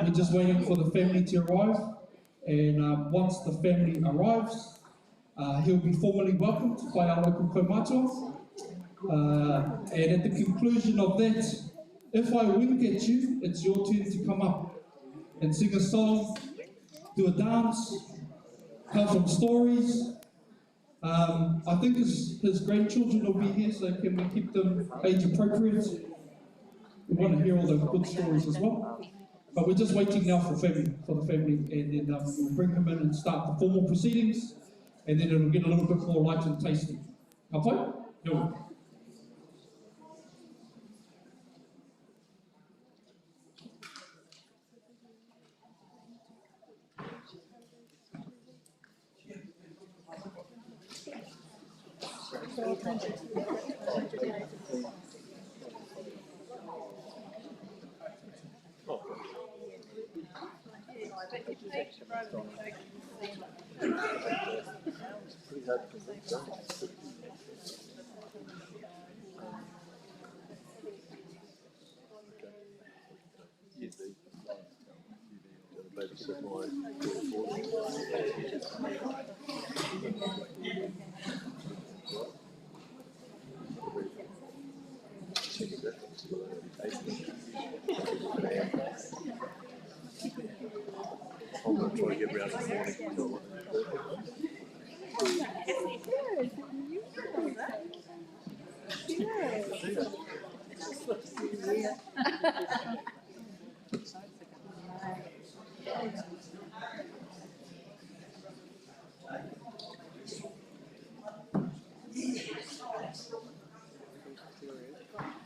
we're just waiting for the family to arrive, and once the family arrives, he'll be formally welcomed by our local kaumātua. And at the conclusion of that, if I wink at you, it's your turn to come up and sing a song, do a dance, tell some stories. I think his grandchildren will be here, so can we keep them age appropriate? We want to hear all the good stories as well. But we're just waiting now for the family, and then we'll bring him in and start the formal proceedings, and then it'll get a little bit more light and tasty. Ka pai? No. I'm going to try to get around this morning.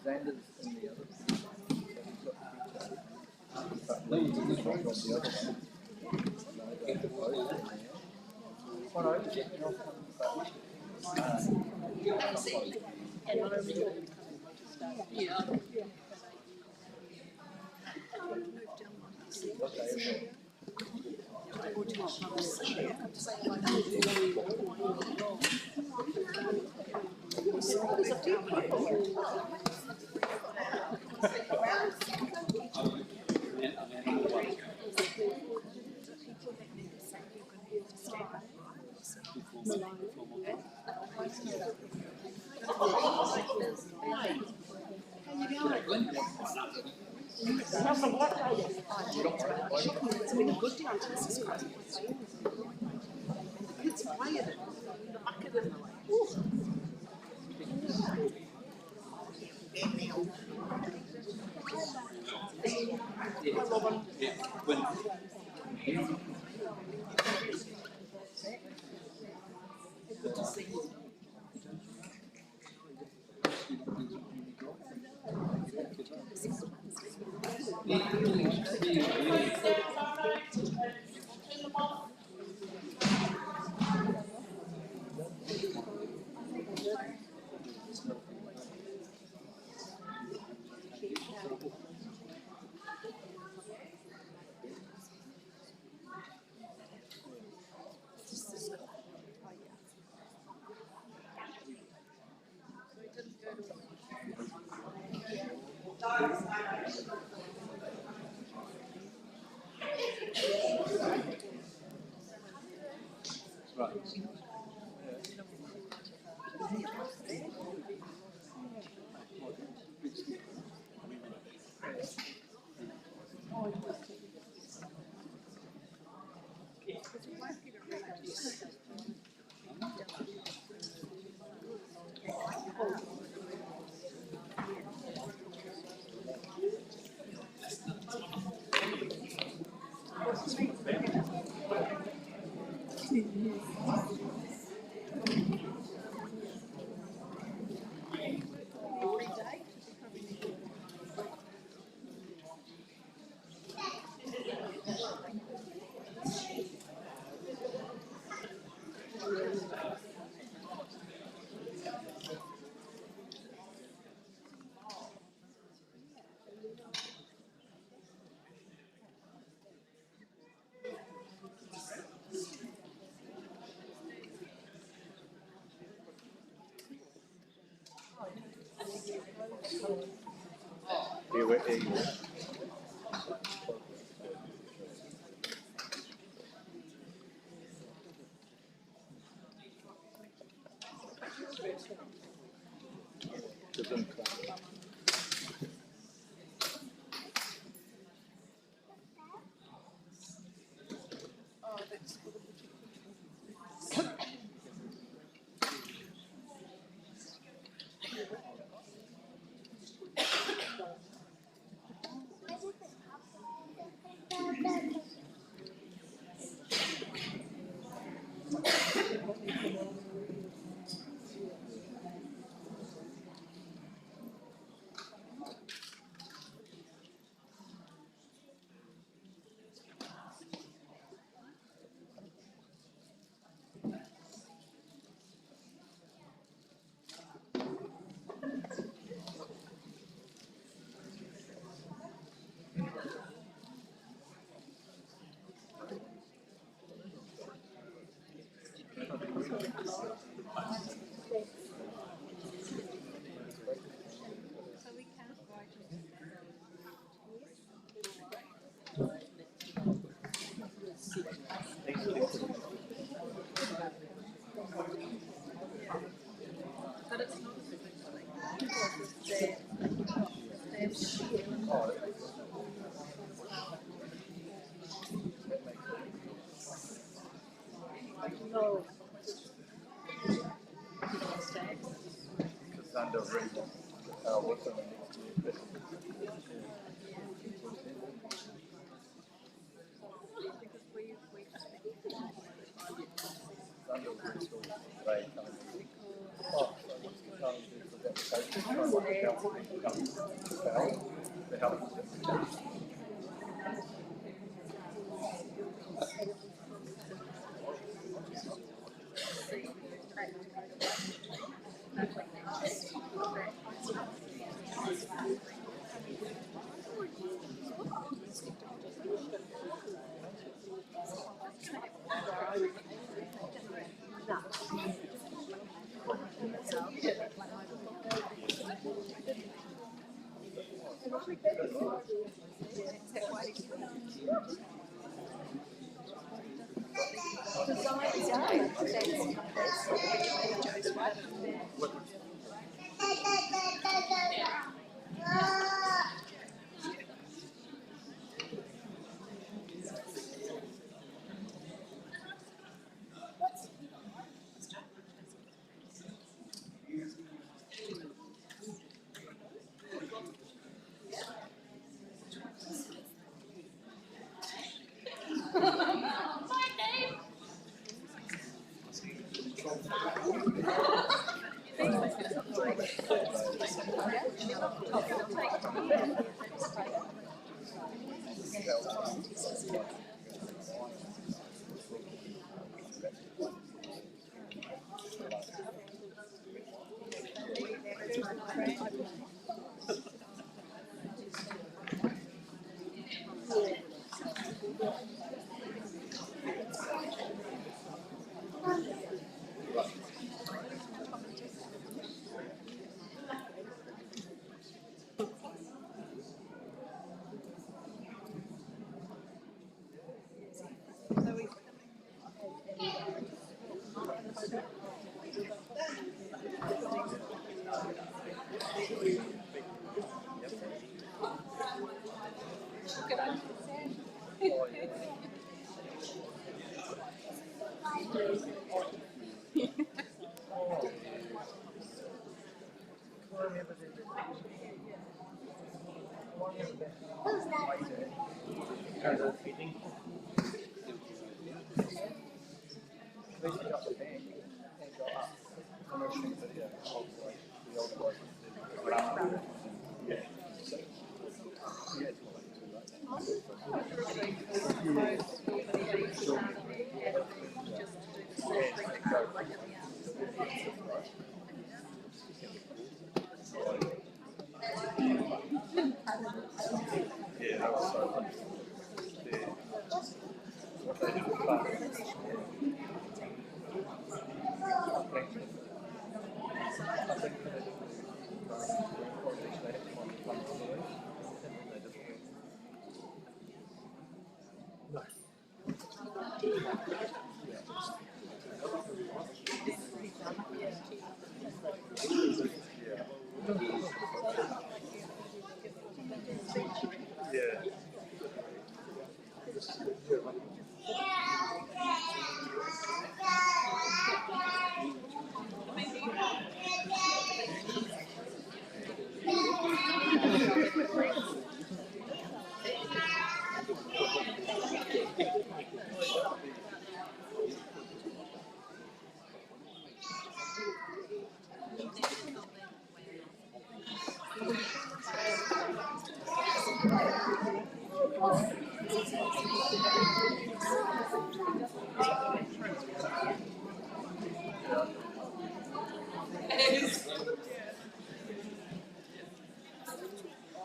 Xander's in the other. It's been a good day on Jesus Christ. The kids playing it, the bucket in the way. Good to see you.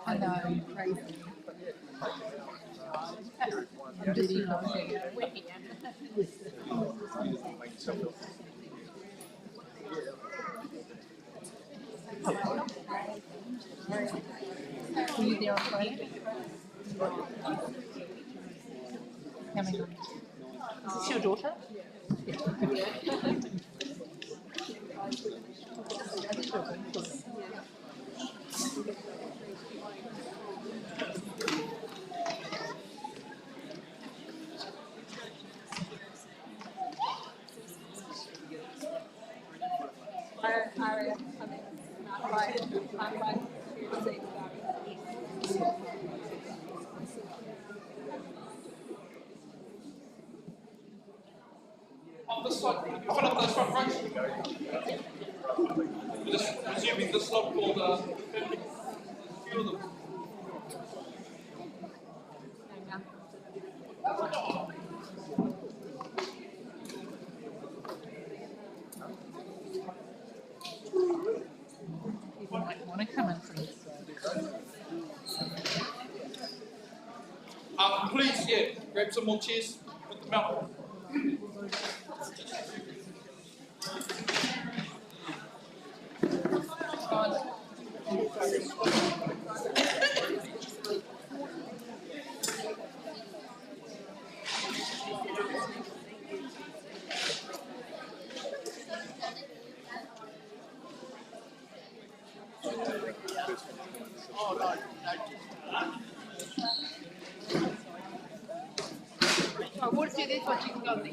I know, crazy. I'm just laughing. Were you there on Friday? Coming on. Is this your daughter? On this side, I feel like that's front row. Just resuming please, yeah, grab some more chairs, put them out. I will see this one, you can go there.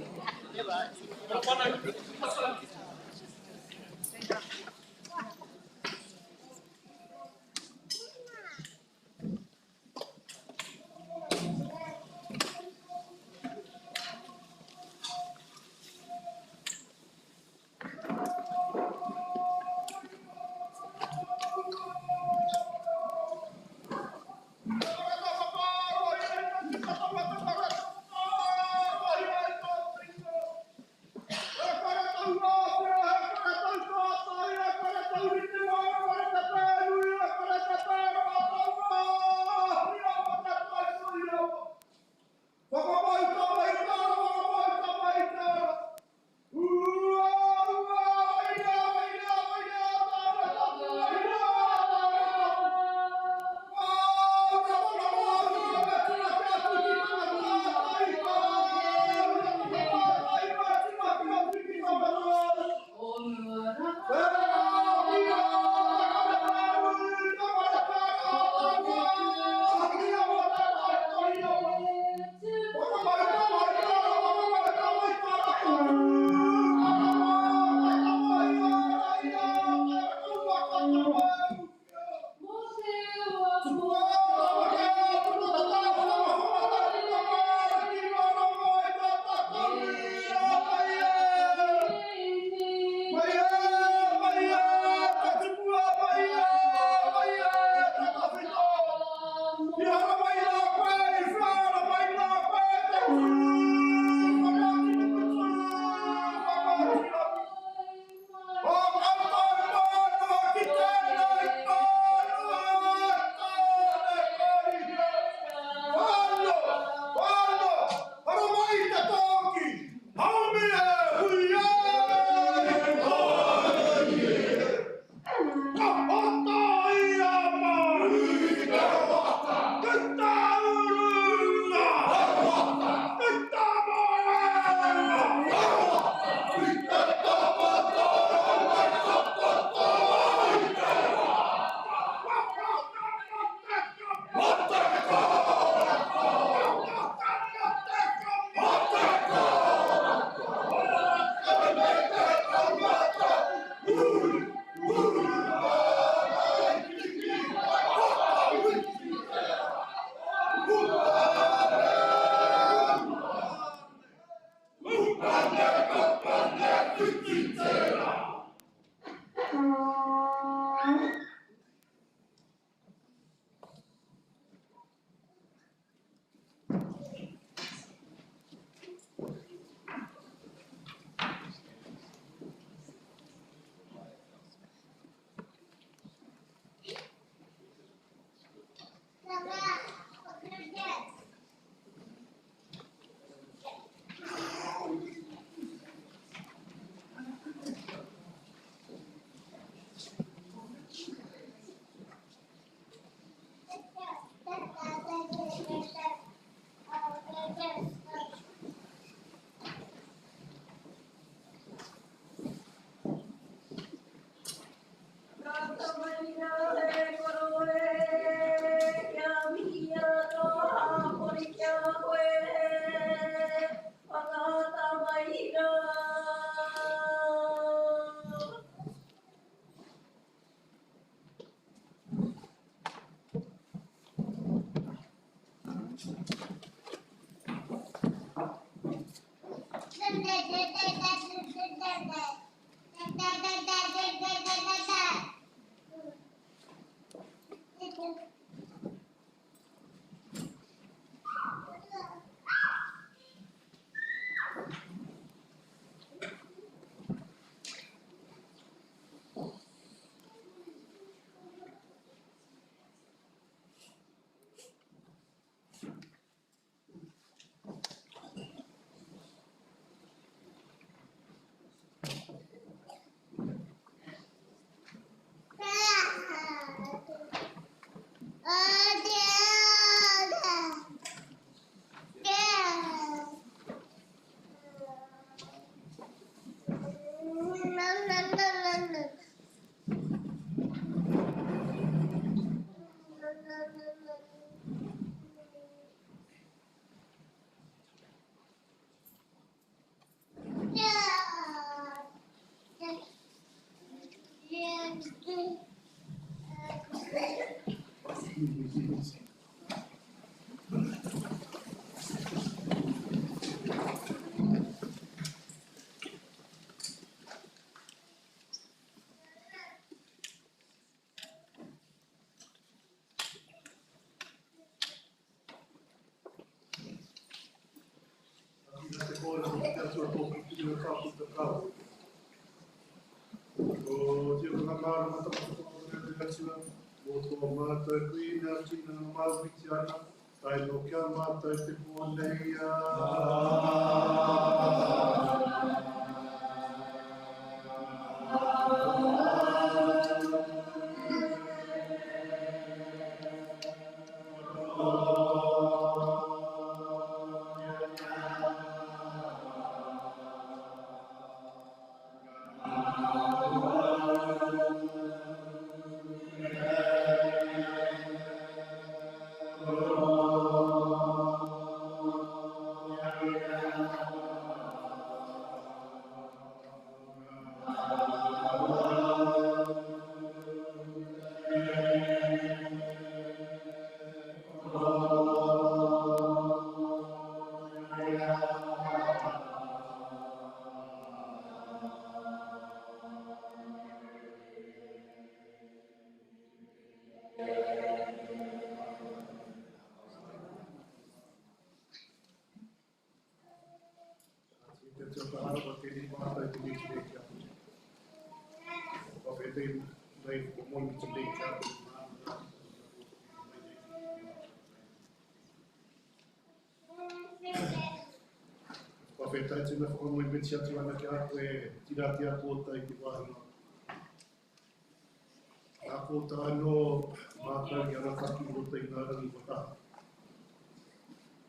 testimonials.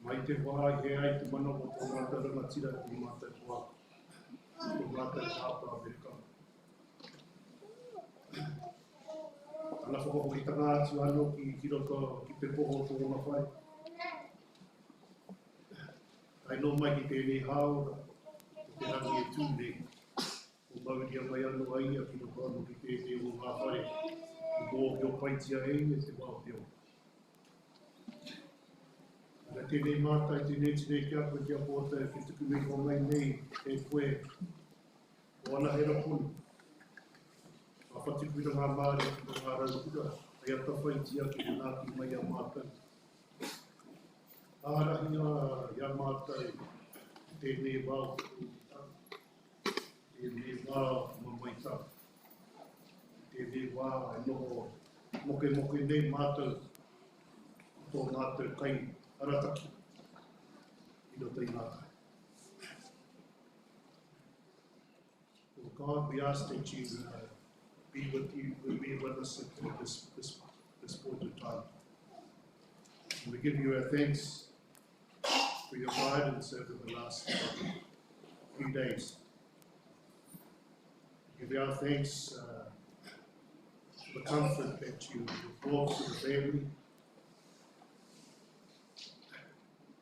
Mai te wā he ai te mana o tō ngā taranga tira ki mātai kua, ko mātai kāpā Amerika. Ana whakako ki tanga atu anō ki roto ki te poho tō ngā whai. Ai nō mai ki tēnei hāora, ki te rangi e tūne, ko mauria mai anō aia ki roto anō ki tēnei o ngā whai, ki mō ki o paitia e te wāpio. Nā tēnei mātai, tēnei kia koe kia pōta e whituku me ko mai nei e koe o ana hera punu. Mā whatipuira ngā māre ki ngā raukura, ai ata whaitia ki ngāti mai a mātai. Ārahi a mātai, tēnei wā tēnei wā mamaita, tēnei wā e noho moke nei mātou, tō mātou kai, arataki, I roto I mātai. Well, God, we ask that you be with us at this point of time. And we give you our thanks for your guidance over the last few days. We give you our thanks for the comfort that you brought to the family,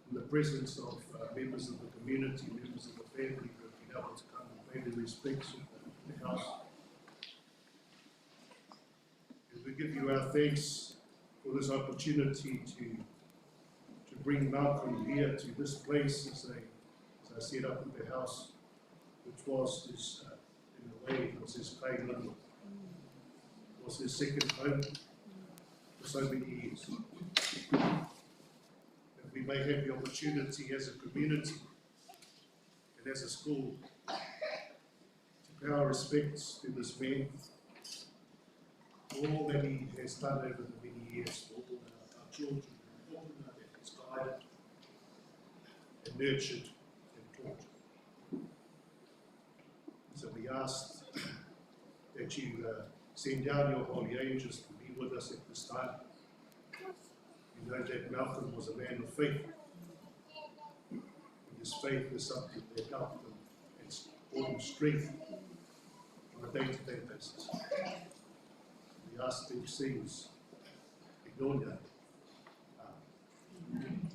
in the presence of members of the community, members of the family who have been able to come and pay their respects in the house. And we give you our thanks for this opportunity to bring Malcolm here to this place as I set up in the house, which was his, in a way, was his playground, was his second home for so many years. We may have the opportunity as a community and as a school to pay our respects to this man, all that he has done over the many years, for all our children that he's guided and nurtured and taught. So we ask that you send down your holy angels to be with us at this time. We know that Malcolm was a man of faith. And his faith is something that helped him and brought him strength on a day-to-day basis. We ask these things in your name. Amen.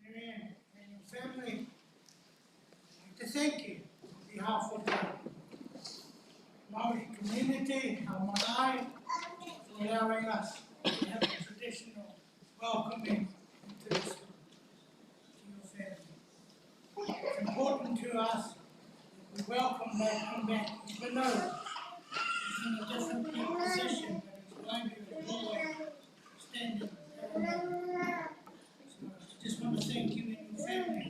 Amen. And your family, I'd like to thank you on behalf of the Maori community, our marae, for allowing us to have a traditional welcoming into this, to your family. It's important to us that we welcome Malcom back, even though he's in a different position, but he's going to always stand paramount. So I just want to thank you and your family.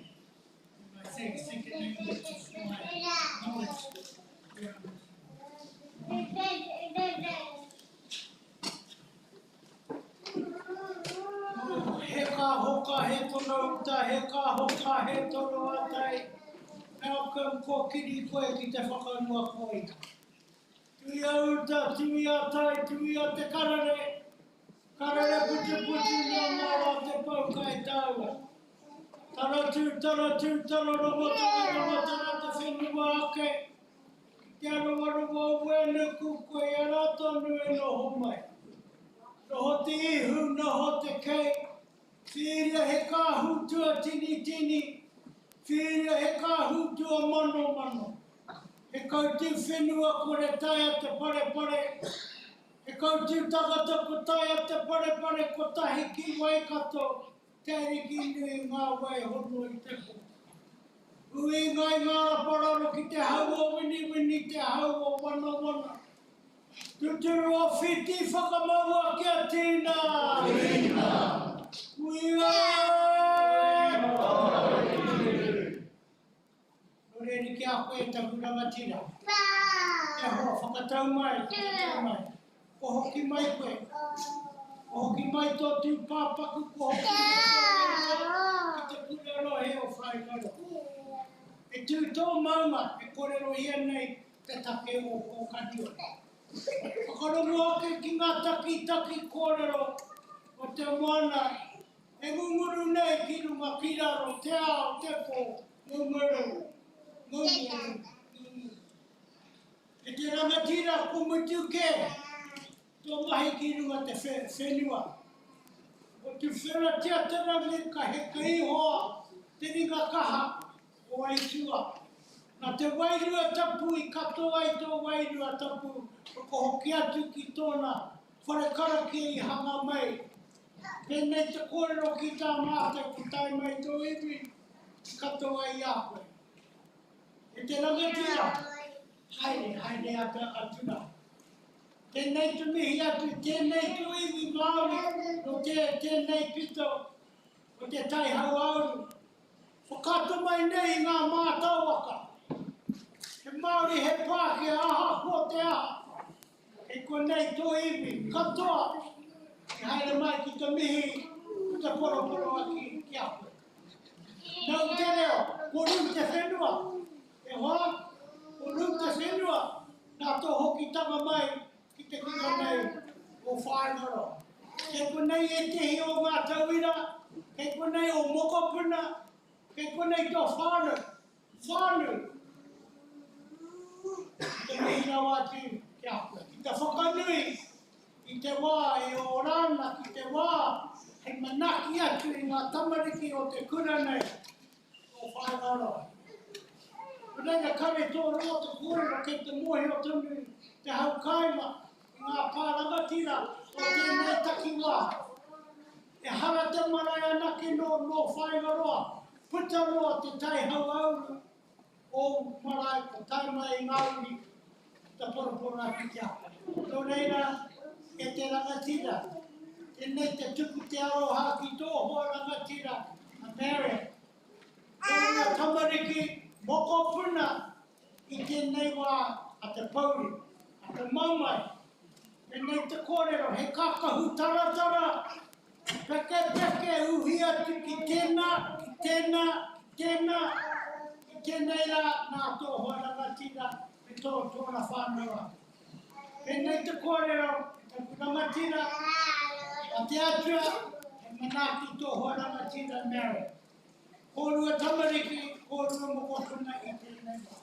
And I thank second language is my knowledge around this. He ka hoka he tono uta, he ka hoka he tono atai. Malcom ko kiri koe ki te whakanua koe. Tui a uta, tui a tai, tui a te karare. Karare putu putu nā mara te pau kai tāua. Taratu, taratu, tararobo, tararobo, te whenua ake. Te aromarobo wēne kukoe a ratonu e noho mai. Noho te ihu, noho te kei. Whiria he kāhutua tini tini. Whiria he kāhutua mano mano. He koutu whenua kore taia te pare pare. He koutu tagata ko taia te pare pare ko tahi ki wai kato. Te riki nui ngā wai hono i te po. Ui ngai ngāra pararo ki te hau o wini wini te hau o wana wana. Tuturu o whiti whakamaua kia tīna. Tīna. Ui ai. Nore ki a koe ta huramatira. Te hoa whakatau mai, whakatau mai. Ko hoki mai koe. Ko hoki mai tō tū pāpaku, ko hoki mai koe. Ki te kurero he o whaikaro. E tū tō mauma, e korero hia nei te take o kadiwa. Whakarongo ake ki ngā taki kōrero o te moana. E ngunguru nei ki runga kiraro, te ao, te pō, ngunguru. E te rangatira ko mutu ke, tō mahi ki runga te whenua. O te whera tia te rangi ka he kaihoa, te ringa kaha o aitua. Nā te wairua tapu I kato ai tō wairua tapu, o ko hoki atu ki tōna wharekara ki I hanga mai. Pēnei te kōrero ki tā mātai ki tai mai tō iwi, kato ai a koe. E te rangatira, haere atuna. Tēnei tu mihi atu, tēnei tu iwi Māori, no tēnei pito, o te tai hau auru. Whakato mai nei ngā mātauaka. He Māori he Pākehā aha ko te aha. E ko nei tō iwi, katoa. E haere mai ki te mihi, ki te poroporo aki ki a koe. Nau te reo, ko ru te whenua. E hoa, ko ru te whenua. Nā tō hoki tanga mai ki te kura nei o whaengaro. Kei konei e tehi o ngā tauira, kei konei o mokopuna, kei konei tō whānau. Whānau. Te mihi rawa atu ki hapa. Ki te whakanui, ki te wā e o rana, ki te wā hei manaki atu i ngā tamariki o te kura nei o whaingaroa. Renga kare tō roa te kōrero kei te mohi o tunu te hau kaima i ngā pārangatira o tēnei takiwā. E hara te marae anake no whaingaroa, puta roa te tai hau auru o marae ko taima i ngauri te poroporo aki te hapa. Tō reira e te rangatira, tēnei te tuku te aroha ki tō hoa rangatira a Mary. Tōna tamariki moko puna i tēnei wā a te pauri, a te maumai. Tēnei te kōrero, he kakahu taratara, peke uhi atu ki tēnā, ki tēnā, ki tēnā, ki tēnei rā nā tō hoa rangatira e tōna whānua. Tēnei te kōrero, te rangatira, a te atua, e manaki tō hoa rangatira Mary. Kōrua tamariki, kōrua mokopuna i tēnei wā.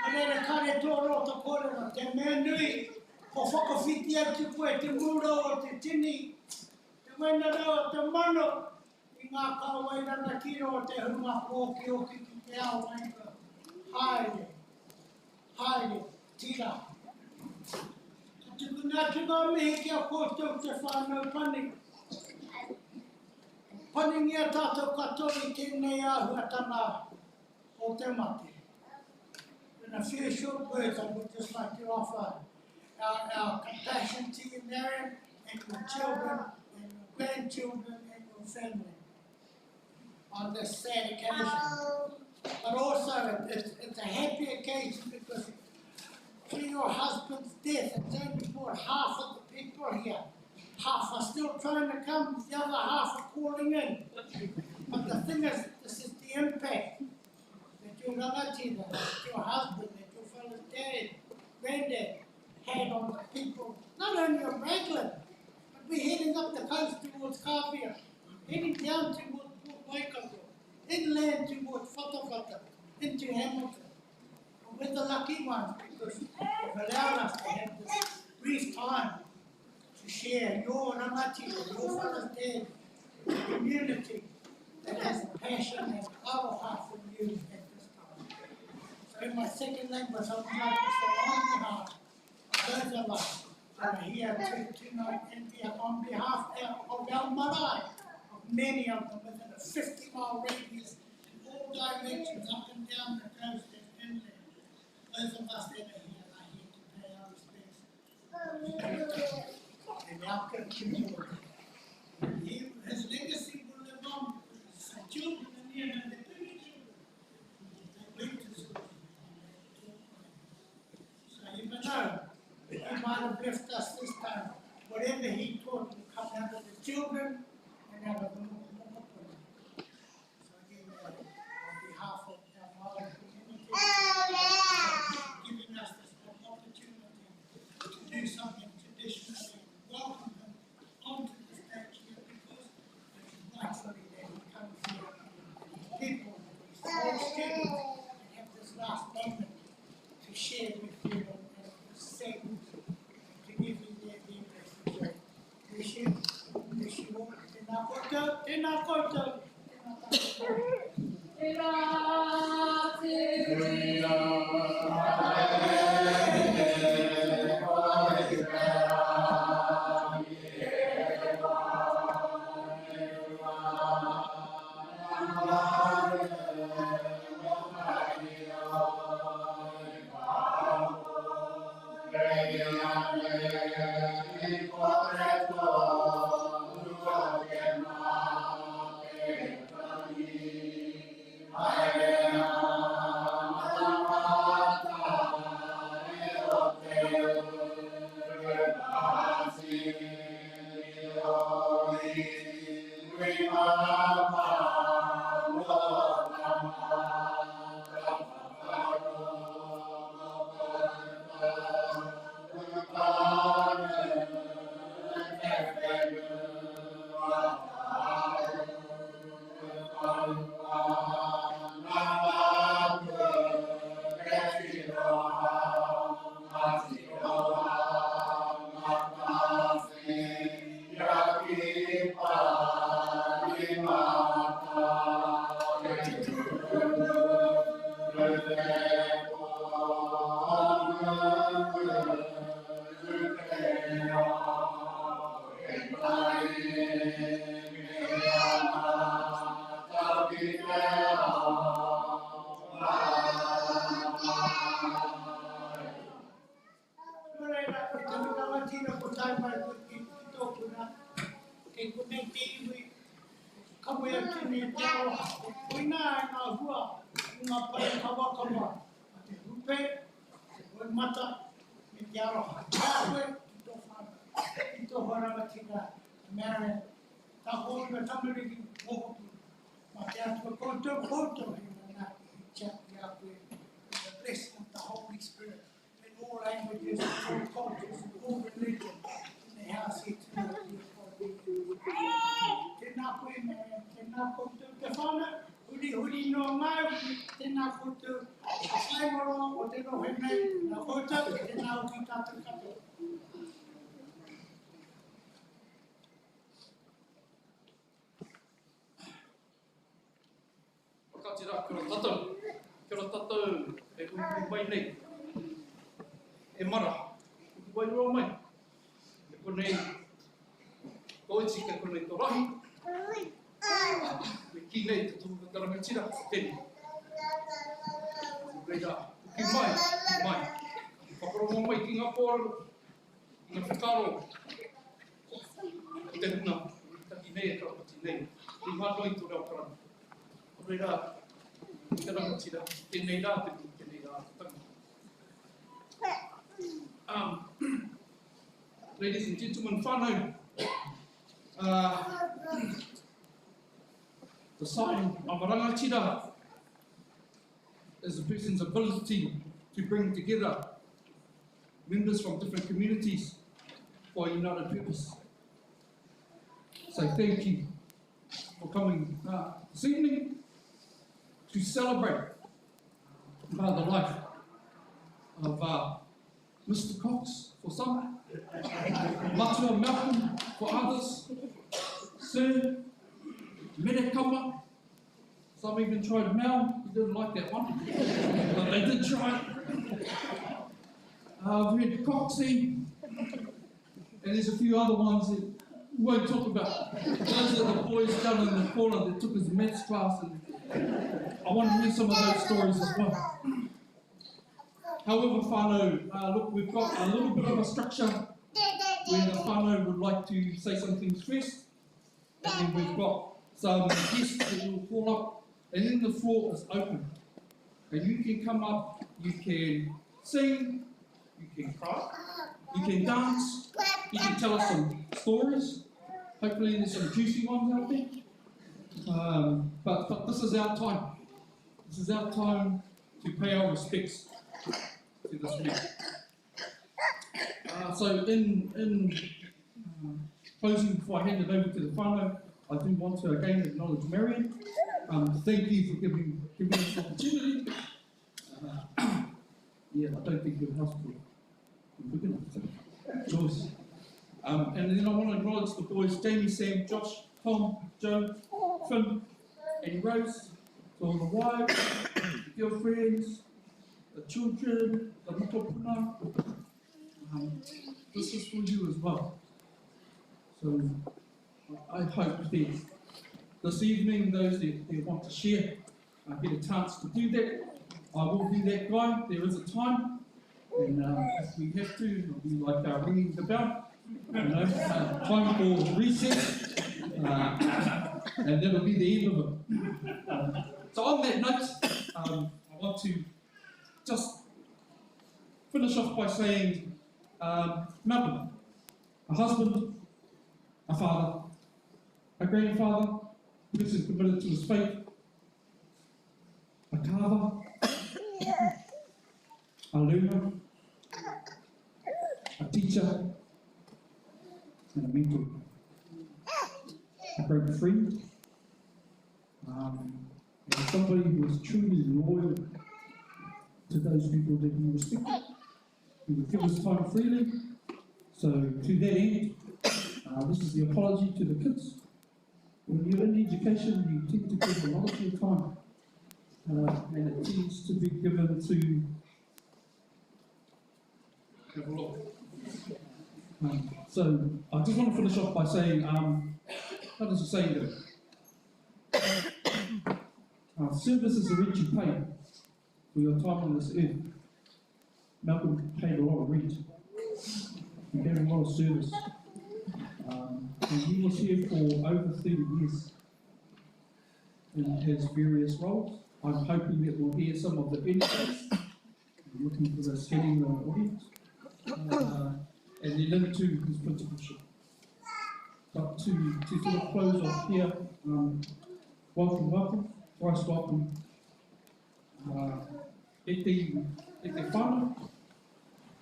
Arere kare tō rota kōrero, te mea nui, ko whakawhiti atu koe te muro o te tini, te wainarau o te mano, i ngā kawairana kiro o te hunga pōki oki ki te ao wainga. Haere, haere, tira. Ka tuku ngā tunga mihi ki a kōtou te whānau pani. Paningia tātou katoa i tēnei āhuatanga o te mate. In a few short words, I would just like to offer our compassion to you, Marion, and your children, and your grandchildren, and your family on this sad occasion. But also, it's a happy occasion because through your husband's death, it's only brought half of the people here. Half are still trying to come, the other half are calling in. But the thing is, this is the impact that your rangatira, that your husband, that your fellow dad, granddad had on the people, not only of Raglan, but we're heading up the coast towards Kāpia, heading down towards Port Waikato, inland towards Whatawhata, into Hamilton. We're the lucky ones because they've allowed us to have this brief time to share your rangatira, your fellow dad, the community that has a passion and aroha for you at this time. So in my second language, I would like to say on behalf of those of us that are here tonight and on behalf of our marae, of many of them within a 50-mile radius in all directions, up and down the coast and inland. Those of us that are here to pay our respects. And our community. His legacy will live on. His children and the children. They went to school. So even though he might have left us this time, whatever he taught will come out of the children and out of the mokopuna. So again, on behalf of our mother community, giving us this opportunity to do something traditionally. Welcome him onto the stage here because it's rightfully that he comes here and people, all students, and have this last moment to share with you and to say, to give you their message. Wish you all. Tēnā koutou, tēnā koutou, tēnā ke kone te iwi, kawe atene te aroha. Koina e ngā hua, ngā pai kawa, te rupe, te mata, me te aroha. Tāwe, ki tō whānau, ki tō horangatinga, mea tā hōna tamariki mōhoki. Ma te atua koutou he mana i chat te apu the blessing of the Holy Spirit in all languages, all cultures, all religions in the house here tonight. Tēnā koe mea, tēnā koutou te whānau, huri no ngau, tēnā koutou a whaimaro o te rohe nei, nā koutou, tēnā o ki tātou katoa. Tira, kia ora tātou, e ui mai nei, e mara, ui mai roa mai, e konei, koiti ke konei tō rahi, me ki nei te tūka karanga tira, tēnei. Reira, ki mai, whakarongo mai ki ngā kōrero, ki ngā whakaro, o te huna, taki nei e karakati nei, ki ngā noi tō reo karanga. Reira, karanga tira, tēnei rā te pū, tēnei rā te tanga. Ladies and gentlemen, whānau, the sign of a rangatira is a person's ability to bring together members from different communities for a united purpose. So thank you for coming this evening to celebrate the life of Mr. Cox for some, Matua Malcom for others, Sir, Merekama, some even tried Mal, he didn't like that one, but they did try it. I've heard Coxie, and there's a few other ones that we won't talk about. Those are the boys down in the corner that took his maths class, and I want to hear some of those stories as well. However, whānau, look, we've got a little bit of a structure where the whānau would like to say some things first, and then we've got some guests that will call up, and then the floor is open. And you can come up, you can sing, you can cry, you can dance, you can tell us some stories. Hopefully there's some juicy ones out there. But this is our time. This is our time to pay our respects to this man. So in closing, before I hand it over to the whānau, I do want to again acknowledge Marion. Thank you for giving us the opportunity. Yeah, I don't think your house will be big enough. So, Joyce. And then I want to acknowledge the boys, Jamie, Sam, Josh, Tom, Joe, Finn, and Rose, to all the wives, the girlfriends, the children, the mokopuna. This is for you as well. So I hope that this evening, those that want to share get a chance to do that. I will be that guy. There is a time, and if we have to, it'll be like ringing the bell. You know, time for recess, and that'll be the end of it. So on that note, I want to just finish off by saying, Malcolm, a husband, a father, a grandfather, a person committed to his faith, a carver, a learner, a teacher, and a mentor, a great friend, and somebody who is truly loyal to those people that he respected. He would give his time freely. So to that end, this is the apology to the kids. When you're in education, you tend to give a lot of your time, and it tends to be given to have a look. So I just want to finish off by saying, how does the saying go? Service is the rent you pay for your time on this earth. Malcolm paid a lot of rent. He gave a lot of service. He was here for over 30 years and has various roles. I'm hoping that we'll hear some of the benefits. I'm looking for the scanning the audience. And then into his principalship. But to sort of close off here, welcome, thrice welcome. E te whānau,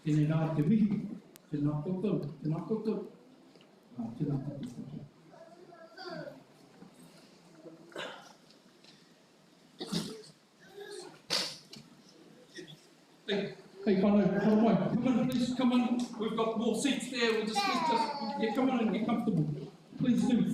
tēnei rā te mihi, tēnā koutou, tēnā koutou. Tēnā koutou. Hey, whānau, come on, please, come on. We've got more seats there. We'll just yeah, come on and get comfortable. Please do.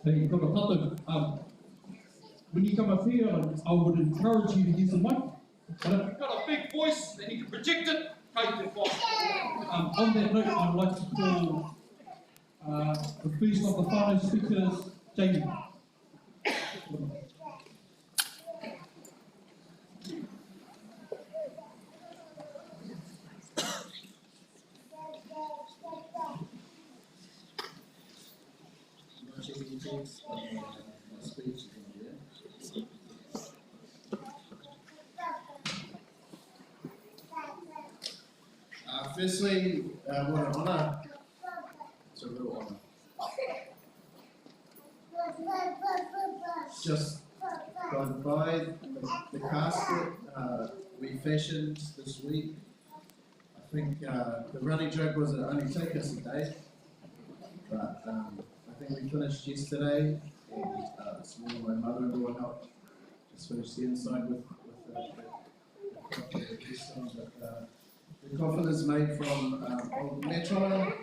Hey, when you come up here, I would encourage you to use the mic. But if you've got a big voice and you can project it, take it off. On that note, I'd like to call the first of the whānau speakers, Jamie. Firstly, what an honour. It's a real honour. Just gone by the casket we fashioned this week. I think the running joke was it'd only take us a day, but I think we finished yesterday, and this morning my mother-in-law helped just finish the inside with the coffin is made from old matai.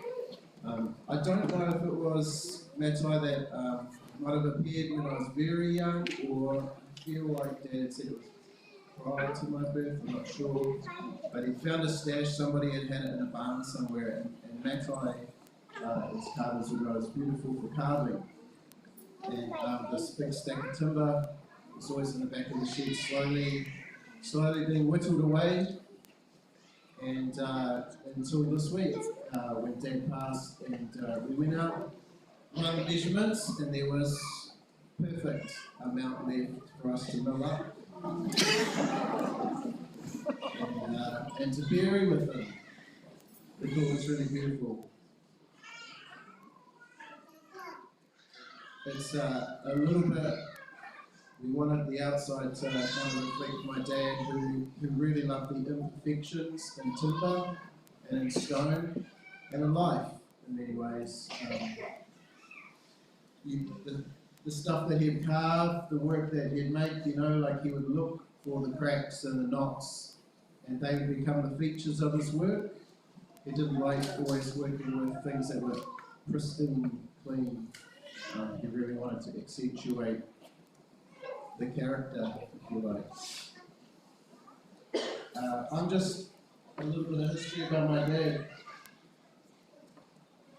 I don't know if it was matai that might have appeared when I was very young, or I feel like Dad said it was prior to my birth, I'm not sure. But he found a stash, somebody had it in a barn somewhere, and matai is carved as well. It's beautiful for carving. And this big stack of timber was always in the back of the shed, slowly being whittled away. And until this week, when Dad passed, and we went out, ran the measurements, and there was perfect amount left for us to mill up and to bury with him. We thought it was really beautiful. It's a little bit. We wanted the outside to kind of reflect my dad, who really loved the imperfections in timber and in stone and in life in many ways. The stuff that he'd carve, the work that he'd make, like he would look for the cracks and the knots and they would become the features of his work. He didn't like always working with things that were pristine, clean. He really wanted to accentuate the character, if you like. I'm just a little bit of history about my dad.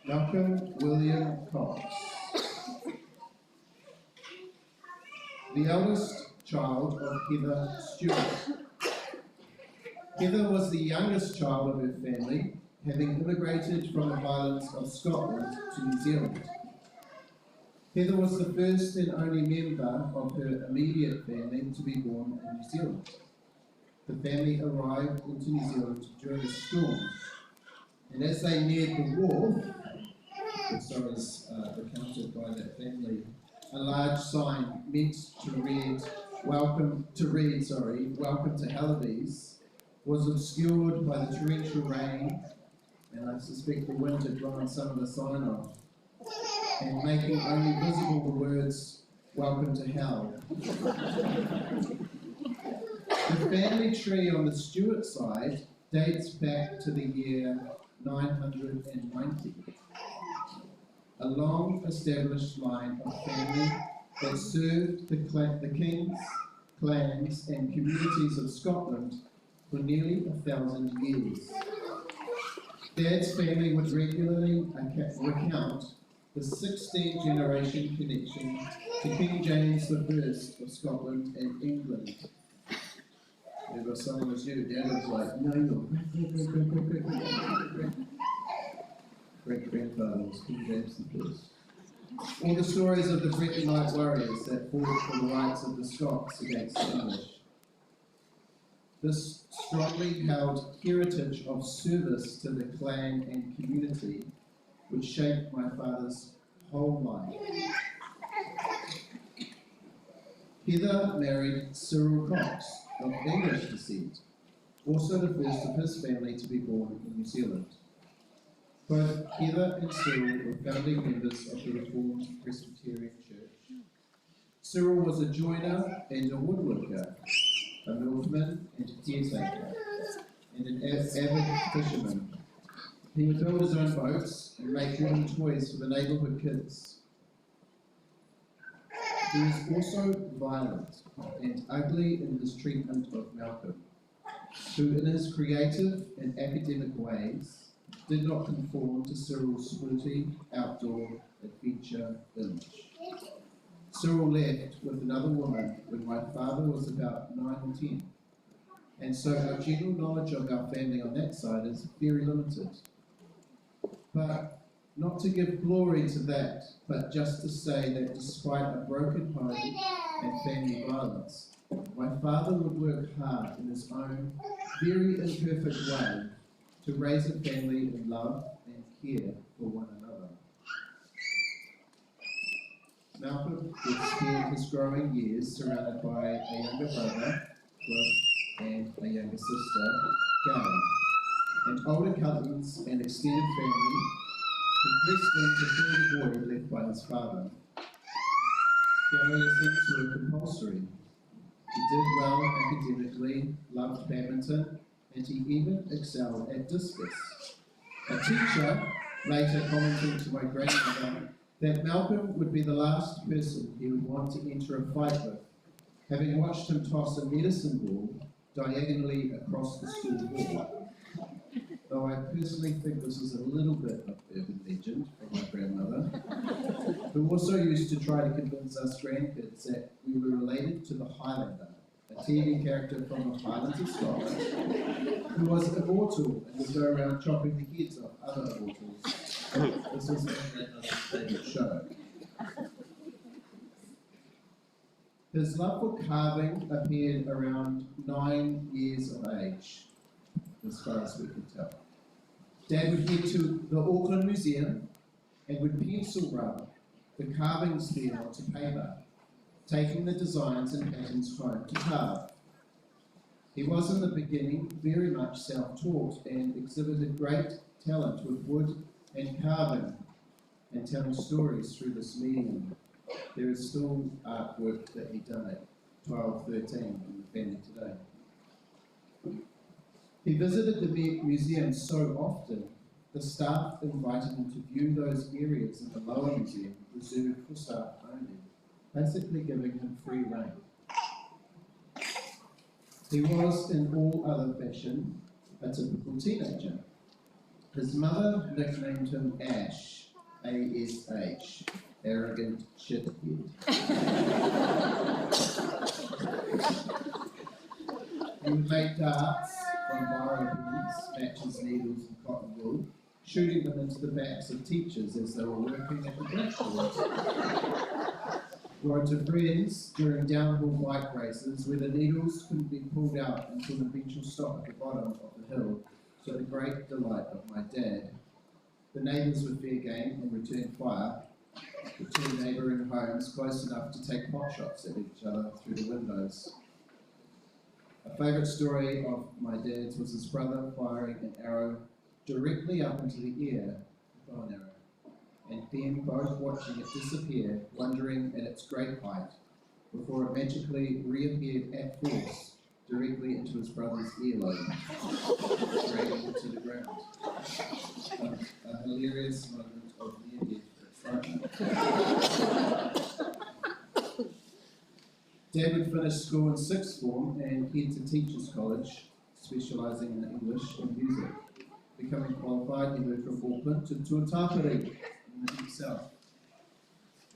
Malcom William Cox. The eldest child of Heather Stewart. Heather was the youngest child of her family, having immigrated from the Highlands of Scotland to New Zealand. Heather was the first and only member of her immediate family to be born in New Zealand. The family arrived into New Zealand during a storm, and as they neared the wharf, so as recounted by that family, a large sign meant to read "Welcome to Halifax" was obscured by the torrential rain, and I suspect the wind had blown some of the sign off, and making only visible the words "Welcome to Hell." The family tree on the Stuart side dates back to the year 990. A long-established line of family that served the kings, clans and communities of Scotland for nearly 1,000 years. Dad's family would regularly recount the 16th generation connection to King James I of Scotland and England. There was someone as you, Dad was like, no, great-grandfather was King James I. All the stories of the Bretonite warriors that fought for the rights of the Scots against the English. This strongly held heritage of service to the clan and community would shape my father's whole life. Heather married Cyril Cox, of English descent, also the first of his family to be born in New Zealand. Both Heather and Cyril were founding members of the Reformed Presbyterian Church. Cyril was a joiner and a woodworker, a milkman and a caretaker, and an avid fisherman. He would build his own boats and make wooden toys for the neighbourhood kids. He was also violent and ugly in his treatment of Malcolm, who in his creative and academic ways did not conform to Cyril's sporty, outdoor, adventure image. Cyril left with another woman when my father was about 9 or 10, and so our general knowledge of our family on that side is very limited. But not to give glory to that, but just to say that despite a broken home and family violence, my father would work hard in his own very imperfect way to raise a family in love and care for one another. Malcolm would spend his growing years surrounded by a younger brother, Cliff, and a younger sister, Gail, and older cousins and extended family who pressed him to fill the void left by his father. Family lessons were compulsory. He did well academically, loved badminton, and he even excelled at discus. A teacher later commented to my grandmother that Malcolm would be the last person he would want to enter a fight with, having watched him toss a medicine ball diagonally across the school hall. Though I personally think this is a little bit of urban legend from my grandmother, who also used to try to convince us grandkids that we were related to the Highlander, a TV character from the Highlands of Scotland, who was immortal and would go around chopping the heads off other immortals. This was my grandmother's favourite show. His love for carving appeared around 9 years of age, as far as we could tell. Dad would head to the Auckland Museum and would pencil rub the carvings there onto paper, taking the designs and patterns home to carve. He was in the beginning very much self-taught and exhibited great talent with wood and carving and telling stories through this medium. There is still artwork that he done at 12, 13 in the family today. He visited the museum so often, the staff invited him to view those areas in the lower museum reserved for staff only, basically giving him free rein. He was, in all other fashion, a typical teenager. His mother nicknamed him Ash, A-S-H, arrogant shithead. He would make darts from biro pens, matches, needles and cotton wool, shooting them into the backs of teachers as they were working at the blackboard. Or to friends during downhill bike races where the needles couldn't be pulled out until an eventual stop at the bottom of the hill, to the great delight of my dad. The neighbours were fair game and returned fire, the two neighbouring homes close enough to take pot shots at each other through the windows. A favourite story of my dad's was his brother firing an arrow directly up into the air, a bow and arrow, and then both watching it disappear, wondering at its great height, before it magically reappeared at force, directly into his brother's earlobe, dragging it to the ground. A hilarious moment of near-death excitement. Dad would finish school in sixth form and head to Teachers College, specialising in English and music. Becoming qualified, he moved from Auckland to Tuatapere in the deep south.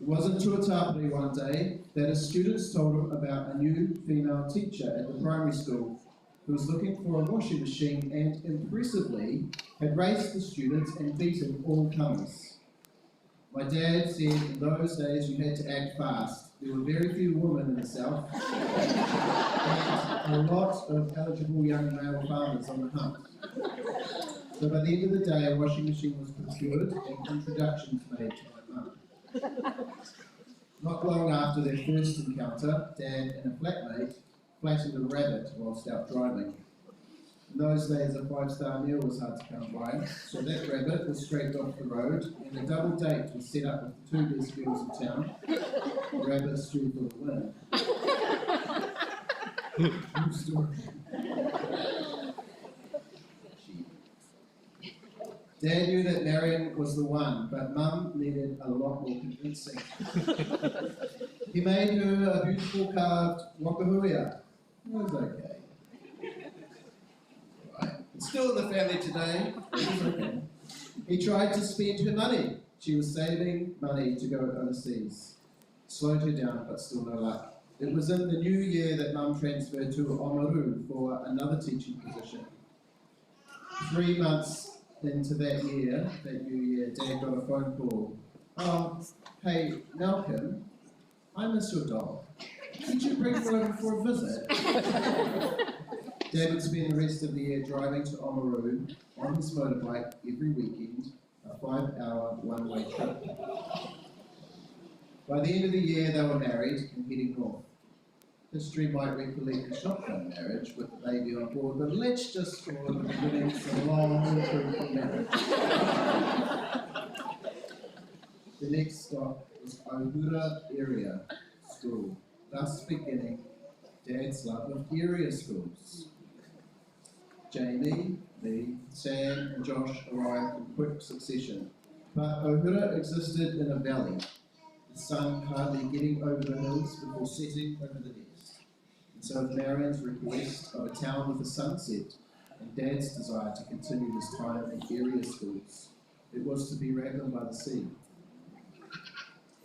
It was in Tuatapere one day that his students told him about a new female teacher at the primary school who was looking for a washing machine and, impressively, had raced the students and beaten all comers. My dad said in those days you had to act fast. There were very few women in the south and a lot of eligible young male farmers on the hunt. So by the end of the day, a washing machine was procured and introductions made to my mum. Not long after their first encounter, Dad and a flatmate flattened a rabbit whilst out driving. In those days, a five-star meal was hard to come by, so that rabbit was scraped off the road, and a double date was set up with the two best girls in town. The rabbit stew for the win. True story. Dad knew that Marion was the one, but Mum needed a lot more convincing. He made her a beautiful carved wakahuia. It was okay. It's still in the family today. It was okay. He tried to spend her money. She was saving money to go overseas. Slowed her down, but still no luck. It was in the new year that Mum transferred to Oamaru for another teaching position. 3 months into that new year, Dad got a phone call. Oh, hey, Malcolm, I miss your dog. Could you bring her over for a visit? Dad would spend the rest of the year driving to Oamaru on his motorbike every weekend, a 5-hour one-way trip. By the end of the year, they were married and heading north. History might recollect a shotgun marriage with the baby on board, but let's just call it the beginnings of a long, fruitful marriage. The next stop was Ohura Area School, thus beginning Dad's love of area schools. Jamie, Lee, Sam and Josh arrived in quick succession, but Ohura existed in a valley, the sun hardly getting over the hills before setting over the nest. And so with Marion's request of a town with a sunset and Dad's desire to continue his time in area schools, it was to be Raglan by the sea.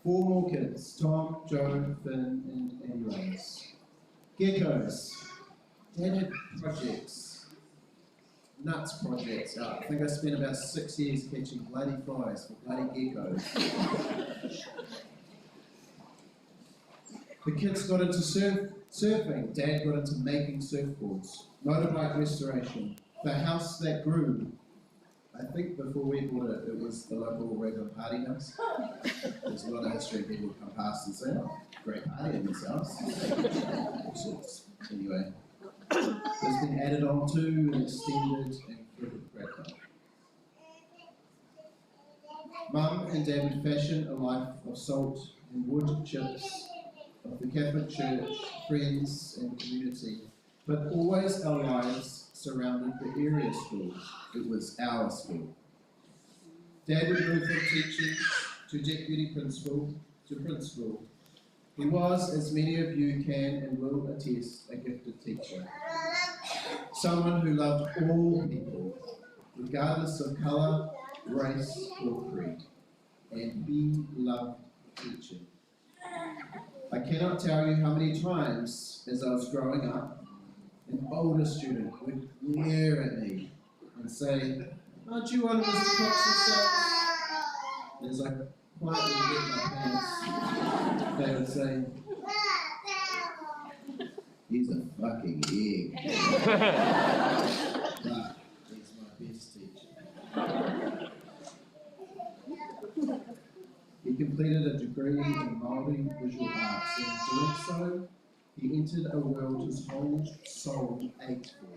4 more kids, Tom, Joe, Finn and Andy Rose. Geckos. Dad had projects. Nuts projects. I think I spent about 6 years catching bloody flies for bloody geckos. The kids got into surfing. Dad got into making surfboards. Motorbike restoration. The house that grew. I think before we bought it, it was the local Raglan party house. There's a lot of history. People would come past and say, oh, great party in this house. All sorts. Anyway. It's been added on to and extended and further Raglan. Mum and Dad would fashion a life of salt and wood chips, of the Catholic Church, friends and community, but always our lives surrounded the area school. It was our school. Dad would move from teaching to deputy principal to principal. He was, as many of you can and will attest, a gifted teacher. Someone who loved all people, regardless of colour, race or creed. And he loved teaching. I cannot tell you how many times as I was growing up, an older student would glare at me and say, "Aren't you one of Mr. Cox's sons?" And as I quietly get my pants, they would say, "He's a fucking egg." But he's my best teacher. He completed a degree in moulding visual arts, and in doing so, he entered a world his whole soul ached for.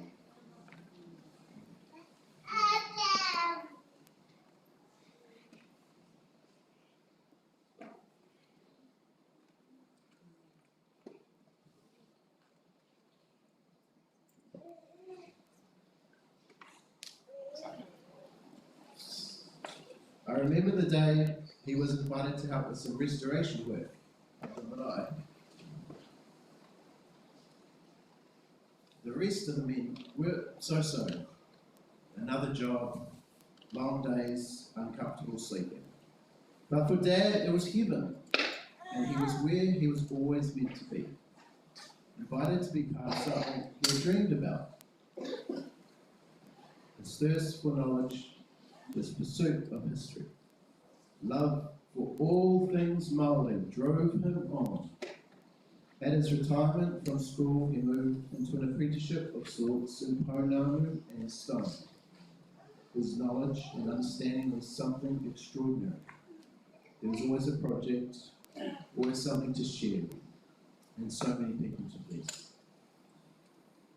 I remember the day he was invited to help with some restoration work up in Marae. The rest of the men were so-so. Another job, long days, uncomfortable sleeping. But for Dad, it was heaven, and he was where he was always meant to be. Invited to be part of something he had dreamed about. His thirst for knowledge, his pursuit of history. Love for all things moulding drove him on. At his retirement from school, he moved into an apprenticeship of sorts in Pounamu and stone. His knowledge and understanding was something extraordinary. There was always a project, always something to share, and so many people to please.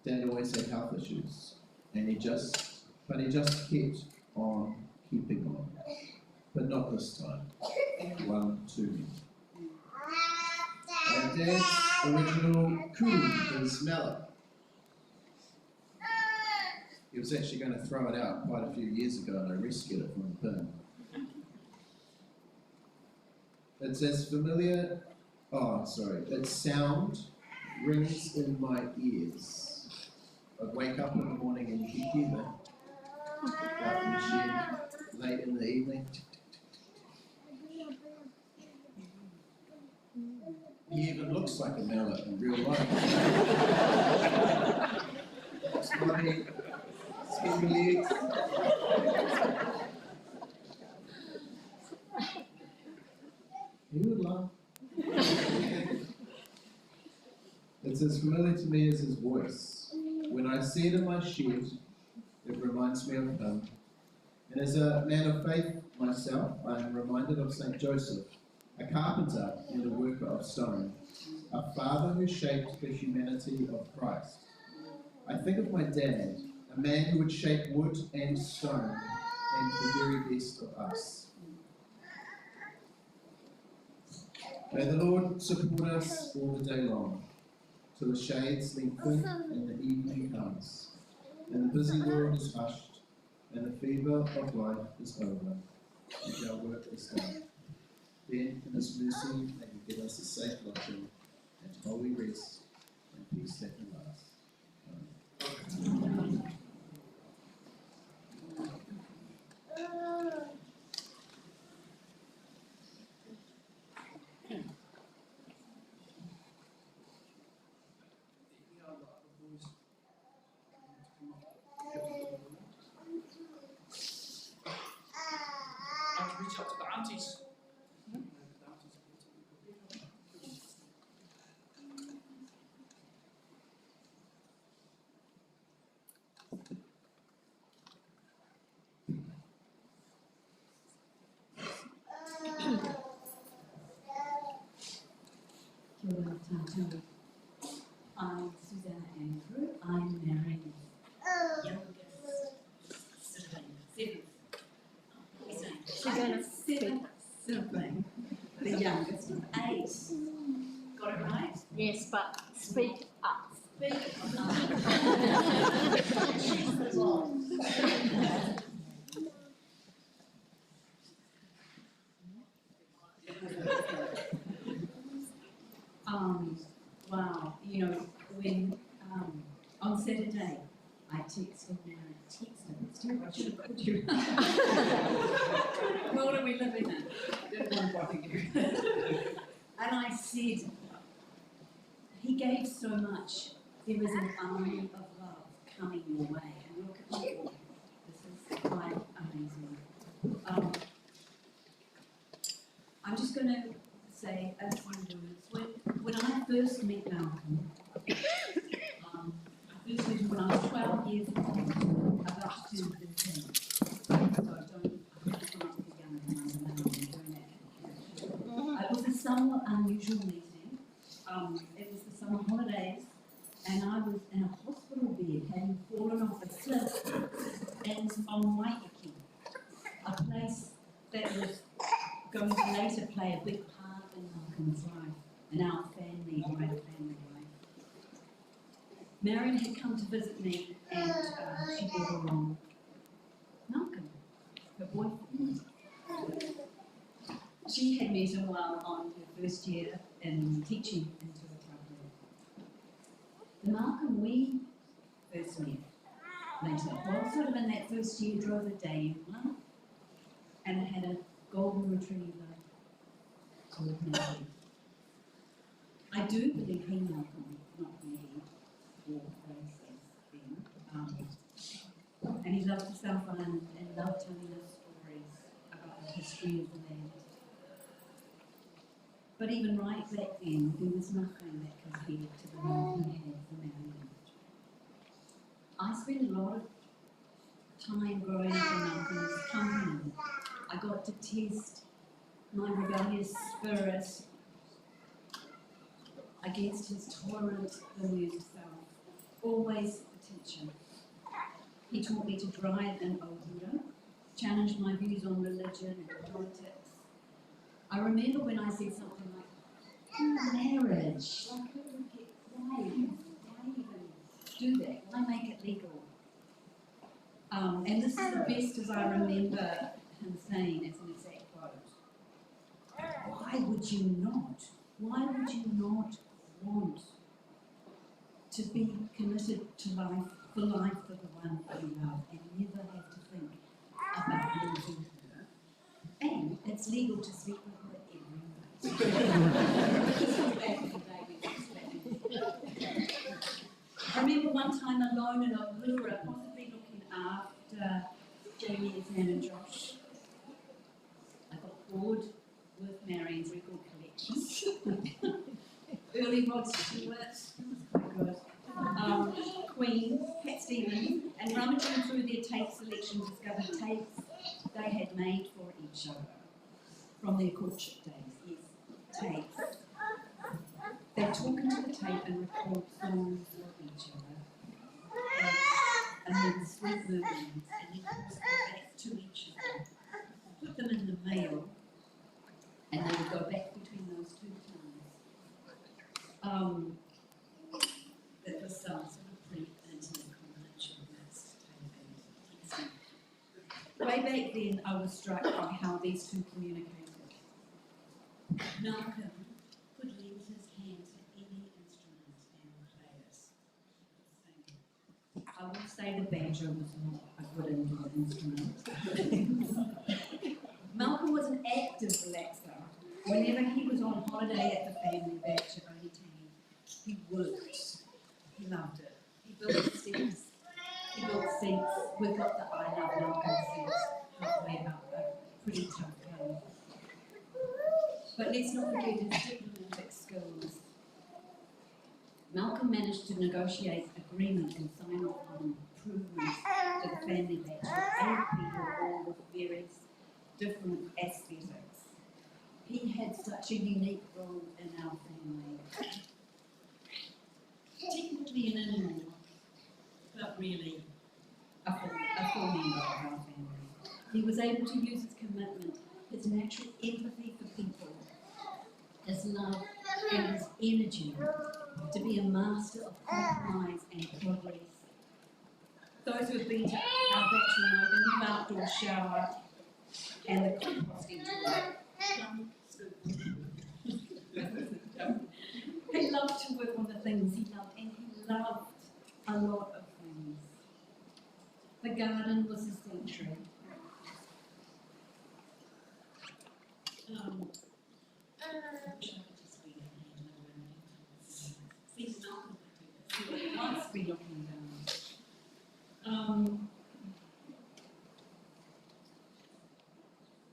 Dad always had health issues, and he just kept on keeping on. But not this time. One too many. And Dad's original kuru is mallet. He was actually going to throw it out quite a few years ago, and I rescued it from the bin. It's as familiar, its sound rings in my ears. I'd wake up in the morning and you could hear that out in the shed late in the evening. He even looks like a mallet in real life. Spotty, skinny legs. He would laugh. It's as familiar to me as his voice. When I see it in my shed, it reminds me of him. And as a man of faith myself, I am reminded of St. Joseph, a carpenter and a worker of stone, a father who shaped the humanity of Christ. I think of my dad, a man who would shape wood and stone and the very best of us. May the Lord support us all the day long, till the shades lengthen and the evening comes, and the busy world is hushed, and the fever of life is over, and our work is done. Then, in His mercy, may He give us a safe lodging and holy rest and peace that can last. Amen. Reach out to the aunties. Kia ora tātou. I'm Susanna Andrew. I'm Mary's seventh sibling, the youngest of 8. Got it right? Yes, but speak up. Wow, you know, when on Saturday I texted Mary, it's terrible, I should have called you. What are we living in? Didn't want to bother you. And I said, he gave so much, there is an army of love coming your way. And look at my boy, this is quite amazing. I'm just going to say a few words. When I first met Malcom, I first met him when I was 12 years old, about to turn 15. So I don't have to come up with a younger than I am now, I'm doing that. It was a somewhat unusual meeting. It was the summer holidays, and I was in a hospital bed, having fallen off a cliff, and on Waikiki, a place that was going to later play a big part in Malcolm's life, and our family, wider family life. Marion had come to visit me, and she brought along Malcom, her boyfriend. She had met him while on her first year in teaching into the Raglan. The Malcom we first met later, well, sort of in that first year, drove a day in one, and it had a golden retriever called Maggie. I do believe he Malcom, not Maggie, or races then. And he loved the South Island and loved telling us stories about the history of the land. But even right back then, there was nothing that compared to the love he had for Marion. I spent a lot of time growing up in Malcolm's company. I got to test my rebellious spirit against his tolerant, amused self, always the teacher. He taught me to drive in Ohura, challenged my views on religion and politics. I remember when I said something like, marriage, like who would get, why even do that? Why make it legal? And this is the best as I remember him saying as an exact quote. Why would you not want to be committed to life, for life for the one you love, and never have to think about losing her? And it's legal to sleep with her every night. I remember one time alone in Ohura, possibly looking after Jamie, Sam and Josh. I got bored with Marion's record collections. Early Rod Stewart, quite good. Queen, Cat Stevens, and rummaging through their tape selections discovered tapes they had made for each other from their courtship days. Yes, tapes. They talk into the tape and record songs of each other, and then sweet movements, and then post them back to each other. Put them in the mail, and they would go back between those two times. It was some sort of pre-internet combination of texting. Way back then, I was struck by how these two communicated. Malcom could lend his hand to any instrument and play it. I would say the banjo was not a good indoor instrument. Malcom was an active relaxer. Whenever he was on holiday at the family batch at Onitani, he worked. He loved it. He built seats. We've got the I Love Malcom seats halfway up a pretty tough hill. But let's not forget his diplomatic skills. Malcom managed to negotiate agreement and sign off on improvements to the family batch with 8 people, all with various different aesthetics. He had such a unique role in our family. Technically an in-law, but really a full member of our family. He was able to use his commitment, his natural empathy for people, his love and his energy to to be a master of compromise and progress. Those who have been to our bachelor know the new outdoor shower and the composting toilet. He loved to work on the things he loved, and he loved a lot of things. The garden was his sanctuary. Once be looking down.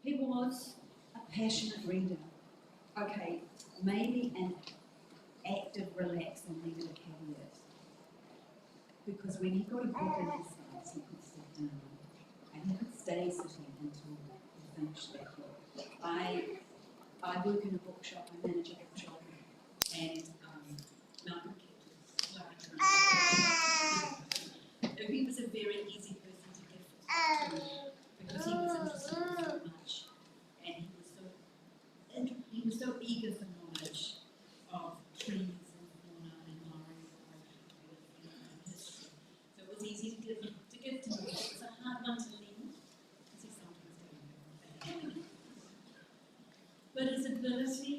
He was a passionate reader. Okay, maybe an active relaxer needed a caveat. Because when he got a book in his hands, he could sit down and he could stay sitting until he finished that book. I work in a bookshop, I manage a bookshop, and Malcom Cox, he was a very easy person to give to because he was interested in so much, and he was so eager for knowledge of trees and fauna and history. So it was easy to give to me. It was a hard one to leave because he sometimes didn't. But his ability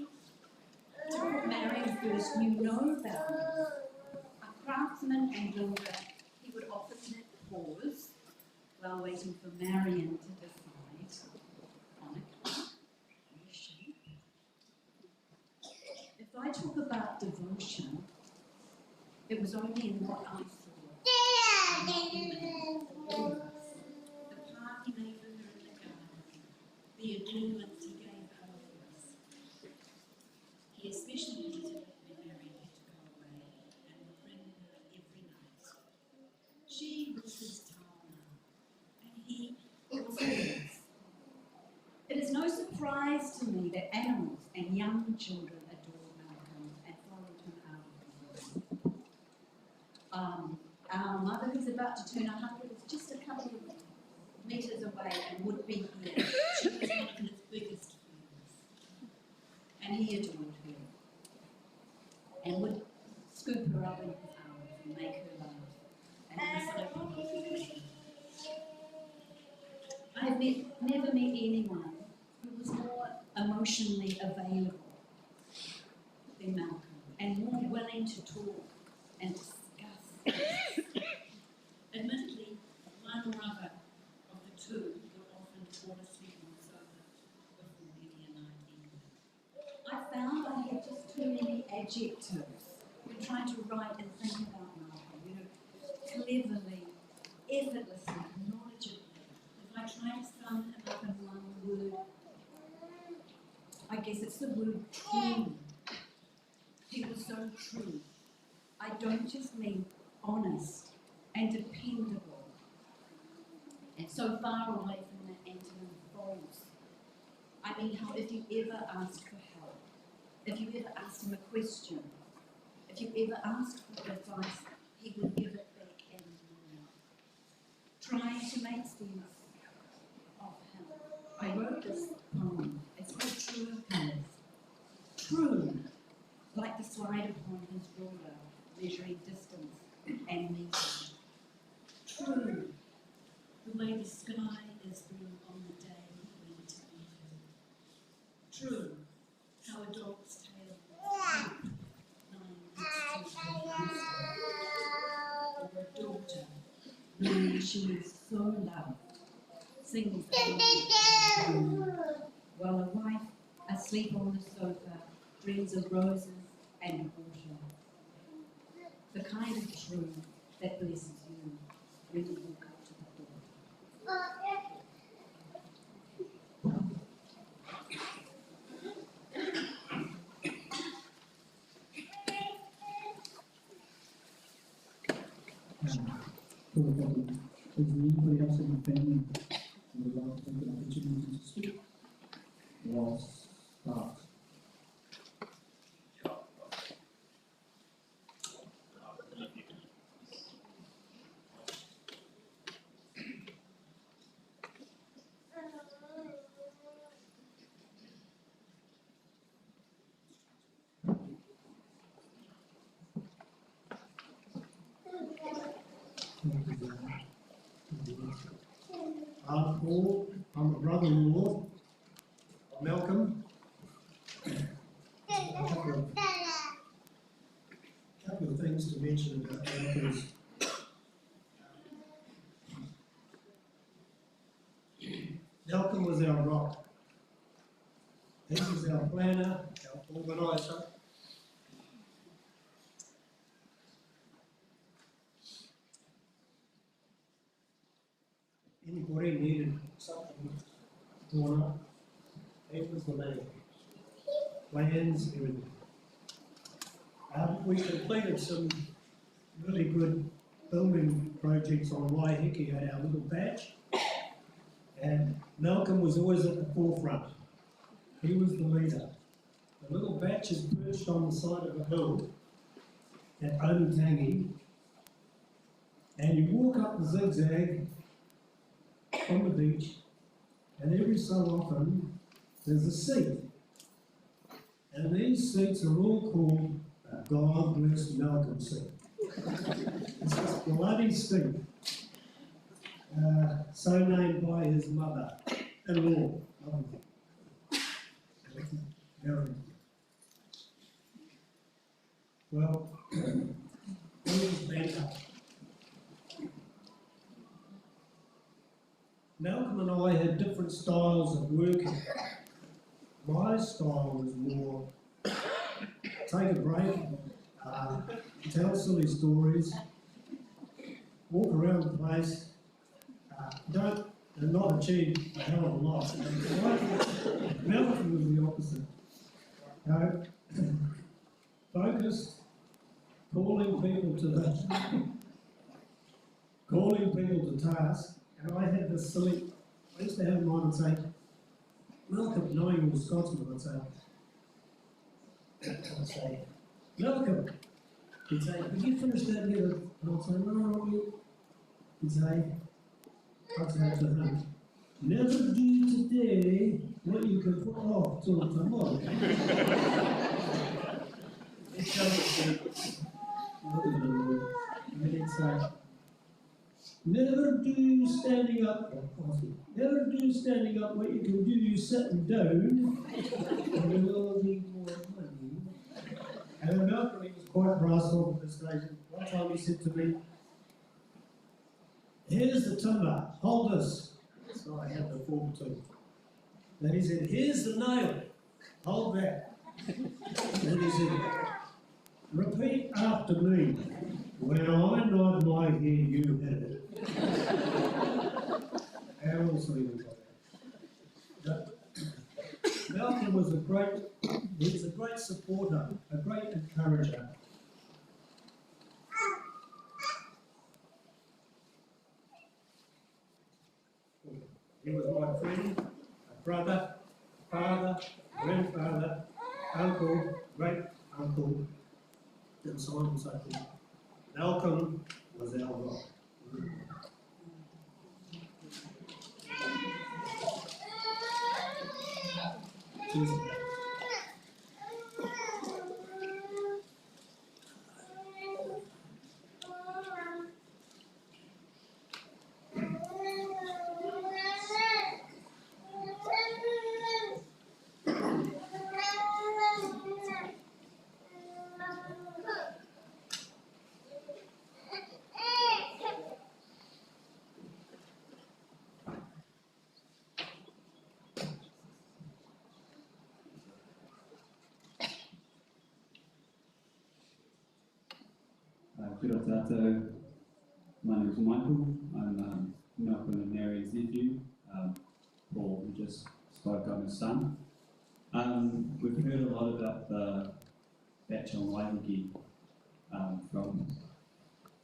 to put Marion first, you know about him. A craftsman and builder, he would often pause while waiting for Marion to decide on a craft. If I talk about devotion, it was only in what I saw. The part he made for her in the garden, the adornments he gave her of us. He especially hated it when Mary had to go away and would bring her every night. She was his towel now, and he was hers. It is no surprise to me that animals and young children adored Malcom and followed him out. Our mother, who's about to turn 100, is just a couple of metres away and would be here. She was one of his biggest friends, and he adored her and would scoop her up in his arms and make her laugh. And he was so proud of her. I have never met anyone who was more emotionally available than Malcom and more willing to talk and discuss. Admittedly, one or other of the two would often fall asleep on the sofa before many a night evening. I found I had just too many adjectives when trying to write and think about Malcom, cleverly, effortlessly, knowledgeably. If I try to sum him up in one word, I guess it's the word true. He was so true. I don't just mean honest and dependable and so far away from that antonym false. I mean how if you ever asked for help, if you ever asked him a question, if you ever asked for advice, he would give it back and more. Trying to make sense of him. I wrote this poem. It's called True of His. True, like the slide upon his ruler, measuring distance and meter. True, the way the sky is blue on the day he went to meet her. True, how a dog's tail is 9 weeks to her or a daughter, knowing she is so loved, sings while a wife asleep on the sofa dreams of roses and water. The kind of truth that blesses you when you walk up to the door. Is there anybody else in the family who would like to take an opportunity to speak? We'll start. Paul. I'm a brother-in-law of Malcolm. A couple of things to mention about Malcolm's. Malcolm was our rock. He was our planner, our organiser. Anybody needed something drawn up, he was the man. Plans, everything. We completed some really good building projects on Waiheke at our little batch, and Malcolm was always at the forefront. He was the leader. The little batch is perched on the side of a hill at Omutangi, and you walk up the zigzag from the beach, and every so often there's a seat. And these seats are all called God Bless Malcolm seat. It's this bloody seat, so named by his mother-in-law. Well, he was better. Malcolm and I had different styles of working. My style was more take a break, tell silly stories, walk around the place, not achieve a hell of a lot. Malcolm was the opposite. Focused, calling people to task, and I had this silly, I used to have mine and say, Malcolm, knowing he was Scotsman, I'd say, Malcolm, he'd say, did you finish that yet? And I'd say, no, not yet. He'd say, I'd say to him, never do today what you can put off till tomorrow. He'd tell me, and then he'd say, never do standing up, never do standing up what you can do, you sitting down, and you will need more money. And then Malcolm, he was quite brass off at this stage. One time he said to me, here's the timber, hold this. So I had the form too. Then he said, here's the nail, hold that. Then he said, repeat after me. When I nod my head, you hit it. And also he was like that. Malcolm was a great supporter, a great encourager. He was my friend, a brother, father, grandfather, uncle, great uncle, and so on and so forth. Malcolm was our rock. Kia ora tātou. My name is Michael. I'm Malcolm and Mary's nephew. Paul, who just spoke, I'm his son. We've heard a lot about the batch on Waiheke from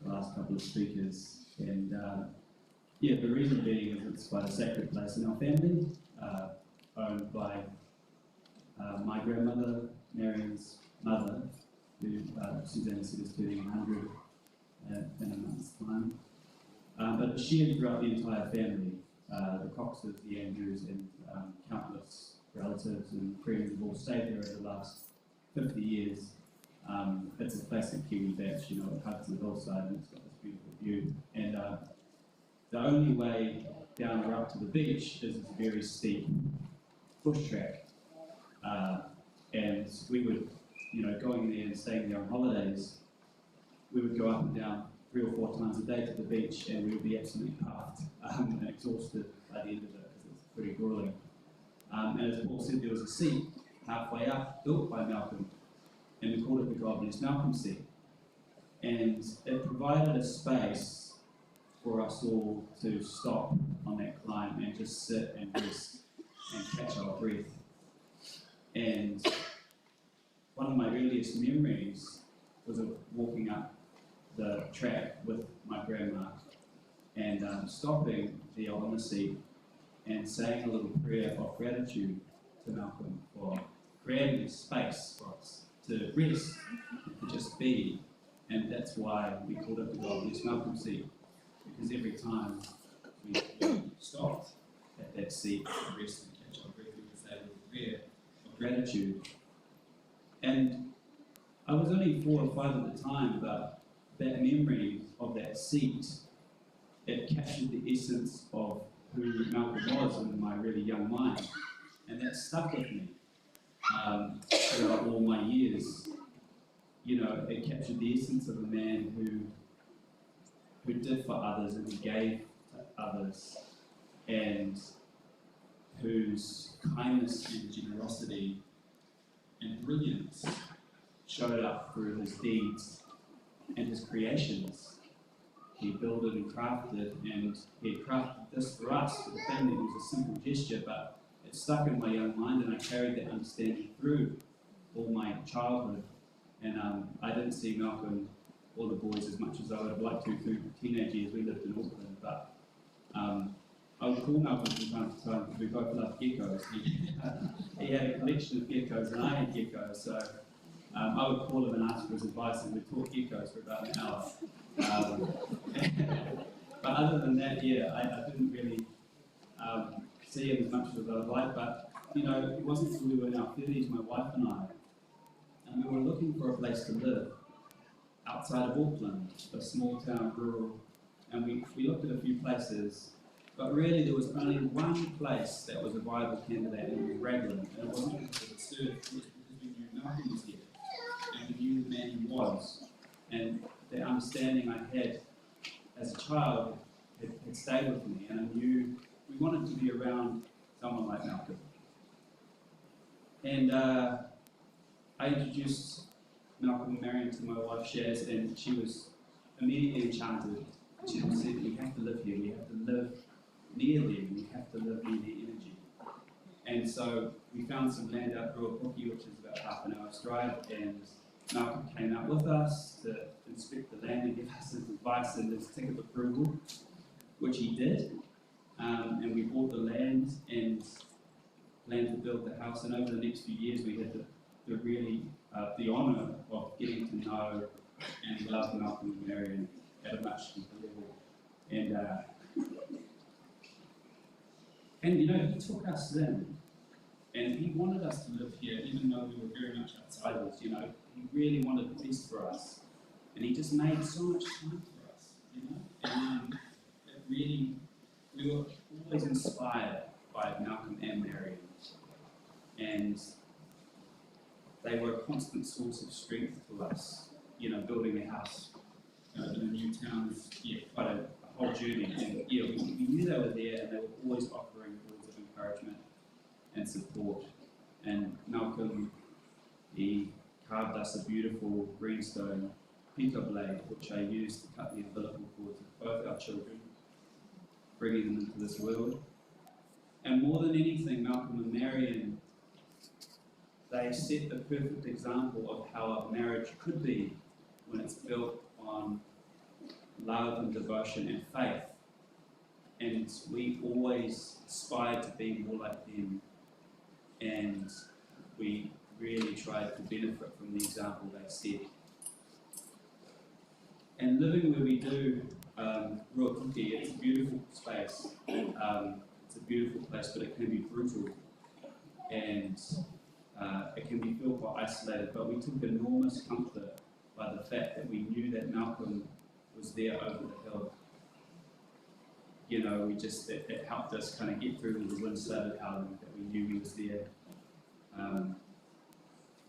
the last couple of speakers, and yeah, the reason being is it's quite a sacred place in our family, owned by my grandmother, Marion's mother, who Suzanne said is turning 100 in a month's time. But it's shared throughout the entire family. The Coxes, the Andrews, and countless relatives and friends have all stayed there over the last 50 years. It's a classic Kiwi batch, you know, it hugs the hillside and it's got this beautiful view. And the only way down or up to the beach is this very steep bush track. And we would, going there and staying there on holidays, we would go up and down 3 or 4 times a day to the beach, and we would be absolutely puffed and exhausted by the end of it, because it's pretty grueling. And as Paul said, there was a seat halfway up, built by Malcom, and we called it the God Bless Malcom seat. And it provided a space for us all to stop on that climb and just sit and rest and catch our breath. And one of my earliest memories was of walking up the track with my grandma and stopping there on the seat and saying a little prayer of gratitude to Malcom for creating a space for us to rest, to just be. And that's why we called it the God Bless Malcom seat, because every time we stopped at that seat to rest and catch our breath, we would say a little prayer of gratitude. And I was only 4 or 5 at the time, but that memory of that seat, it captured the essence of who Malcom was in my really young mind. And that stuck with me throughout all my years. It captured the essence of a man who did for others and who gave to others, and whose kindness and generosity and brilliance showed up through his deeds and his creations. He built and crafted, and he had crafted this for us, for the family. It was a simple gesture, but it stuck in my young mind, and I carried that understanding through all my childhood. And I didn't see Malcom or the boys as much as I would have liked to through teenage years. We lived in Auckland, but I would call Malcom from time to time because we both loved geckos. He had a collection of geckos and I had geckos, so I would call him and ask for his advice, and we'd talk geckos for about an hour. But other than that, yeah, I didn't really see him as much as I would like, but it wasn't until we were in our 30s, my wife and I, and we were looking for a place to live outside of Auckland, a small town, rural, and we looked at a few places, but really there was only one place that was a viable candidate, and it was Raglan. And it wasn't because of the search, it was because we knew Malcom was here, and we knew the man he was, and the understanding I had as a child had stayed with me, and I knew we wanted to be around someone like Malcom. And I introduced Malcom and Marion to my wife Shaz, and she was immediately enchanted. She said, we have to live here, we have to live near them, we have to live near their energy. And so we found some land out Ruapuki, which is about half an hour's drive, and Malcom came out with us to inspect the land and give us his advice and his ticket of approval, which he did. And we bought the land and planned to build the house, and over the next few years we had the honour of getting to know and love Malcom and Marion at a much deeper level. And he took us in, and he wanted us to live here, even though we were very much outsiders. He really wanted the best for us, and he just made so much time for us. And it really, we were always inspired by Malcom and Marion, and they were a constant source of strength to us. Building a house in a new town is quite a whole journey, and we knew they were there, and they were always offering words of encouragement and support. And Malcom, he carved us a beautiful greenstone pika blade, which I used to cut the umbilical cords of both our children, bringing them into this world. And more than anything, Malcom and Marion, they set the perfect example of how a marriage could be when it's built on love and devotion and faith. And we always aspired to be more like them, and we really tried to benefit from the example they set. And living where we do, Ruapuki, it's a beautiful space. It's a beautiful place, but it can be brutal, and it can be feel quite isolated, but we took enormous comfort by the fact that we knew that Malcom was there over the hill. you know, it helped us kind of get through when the wind started howling, that we knew he was there.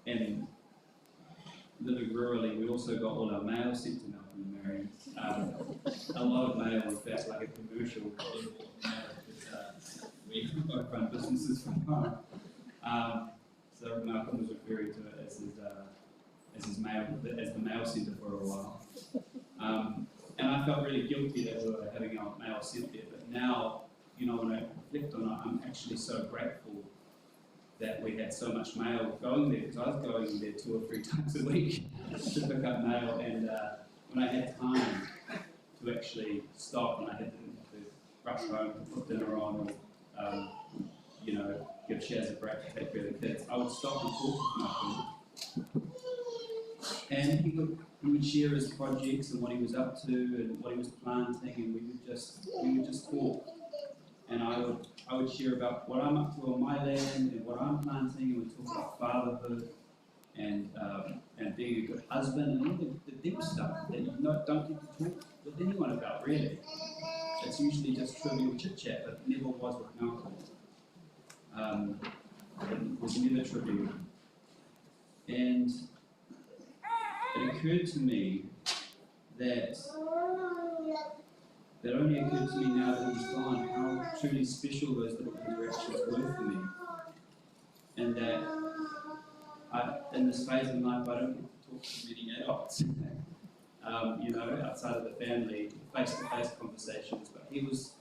And living rurally, we also got all our mail sent to Malcom and Marion. A lot of mail, in fact, like a commercial we both run businesses from home. So Malcom was referring to it as the mail centre for a while. And I felt really guilty that we were having our mail sent there, but now, you know, when I reflect on it, I'm actually so grateful that we had so much mail going there, because I was going there 2 or 3 times a week to pick up mail, and when I had time to actually stop and I didn't have to rush home to put dinner on, or you know, give Shaz a break to take care of the kids, I would stop and talk with Malcom. And he would share his projects and what he was up to and what he was planting, and we would just talk. And I would share about what I'm up to on my land and what I'm planting, and we'd talk about fatherhood and being a good husband and all the deep stuff that you don't get to talk with anyone about, really. It's usually just trivial chit chat, but it never was with Malcom. It was never trivial. And it occurred to me that only occurred to me now that he was gone, how truly special those little interactions were for me. And that in this phase of life, I don't get to talk to many adults, you know, outside of the family, face-to-face conversations, but he was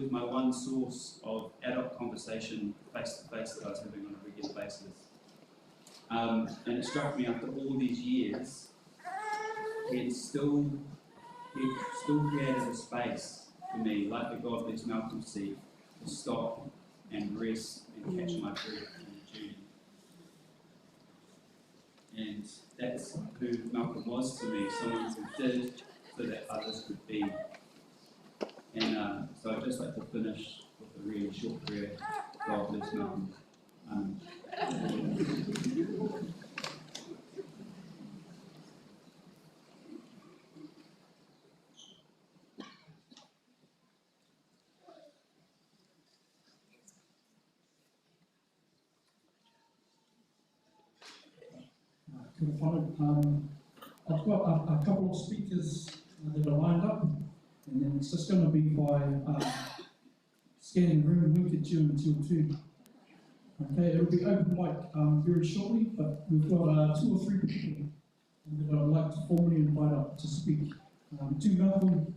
my one source of adult conversation, face-to-face, that I was having on a regular basis. And it struck me after all these years, he still created a space for me, like the God lets Malcom see, to stop and rest and catch my breath on the journey. And that's who Malcom was to me, someone who did so that others could be. And so I'd just like to finish with a really short prayer. God bless Malcom. I've got a couple of speakers that are lined up, and then it's just going to be by scanning room, week at 2 until 2. Okay, it'll be open mic very shortly, but we've got 2 or 3 people that I'd like to formally invite up to speak to Malcom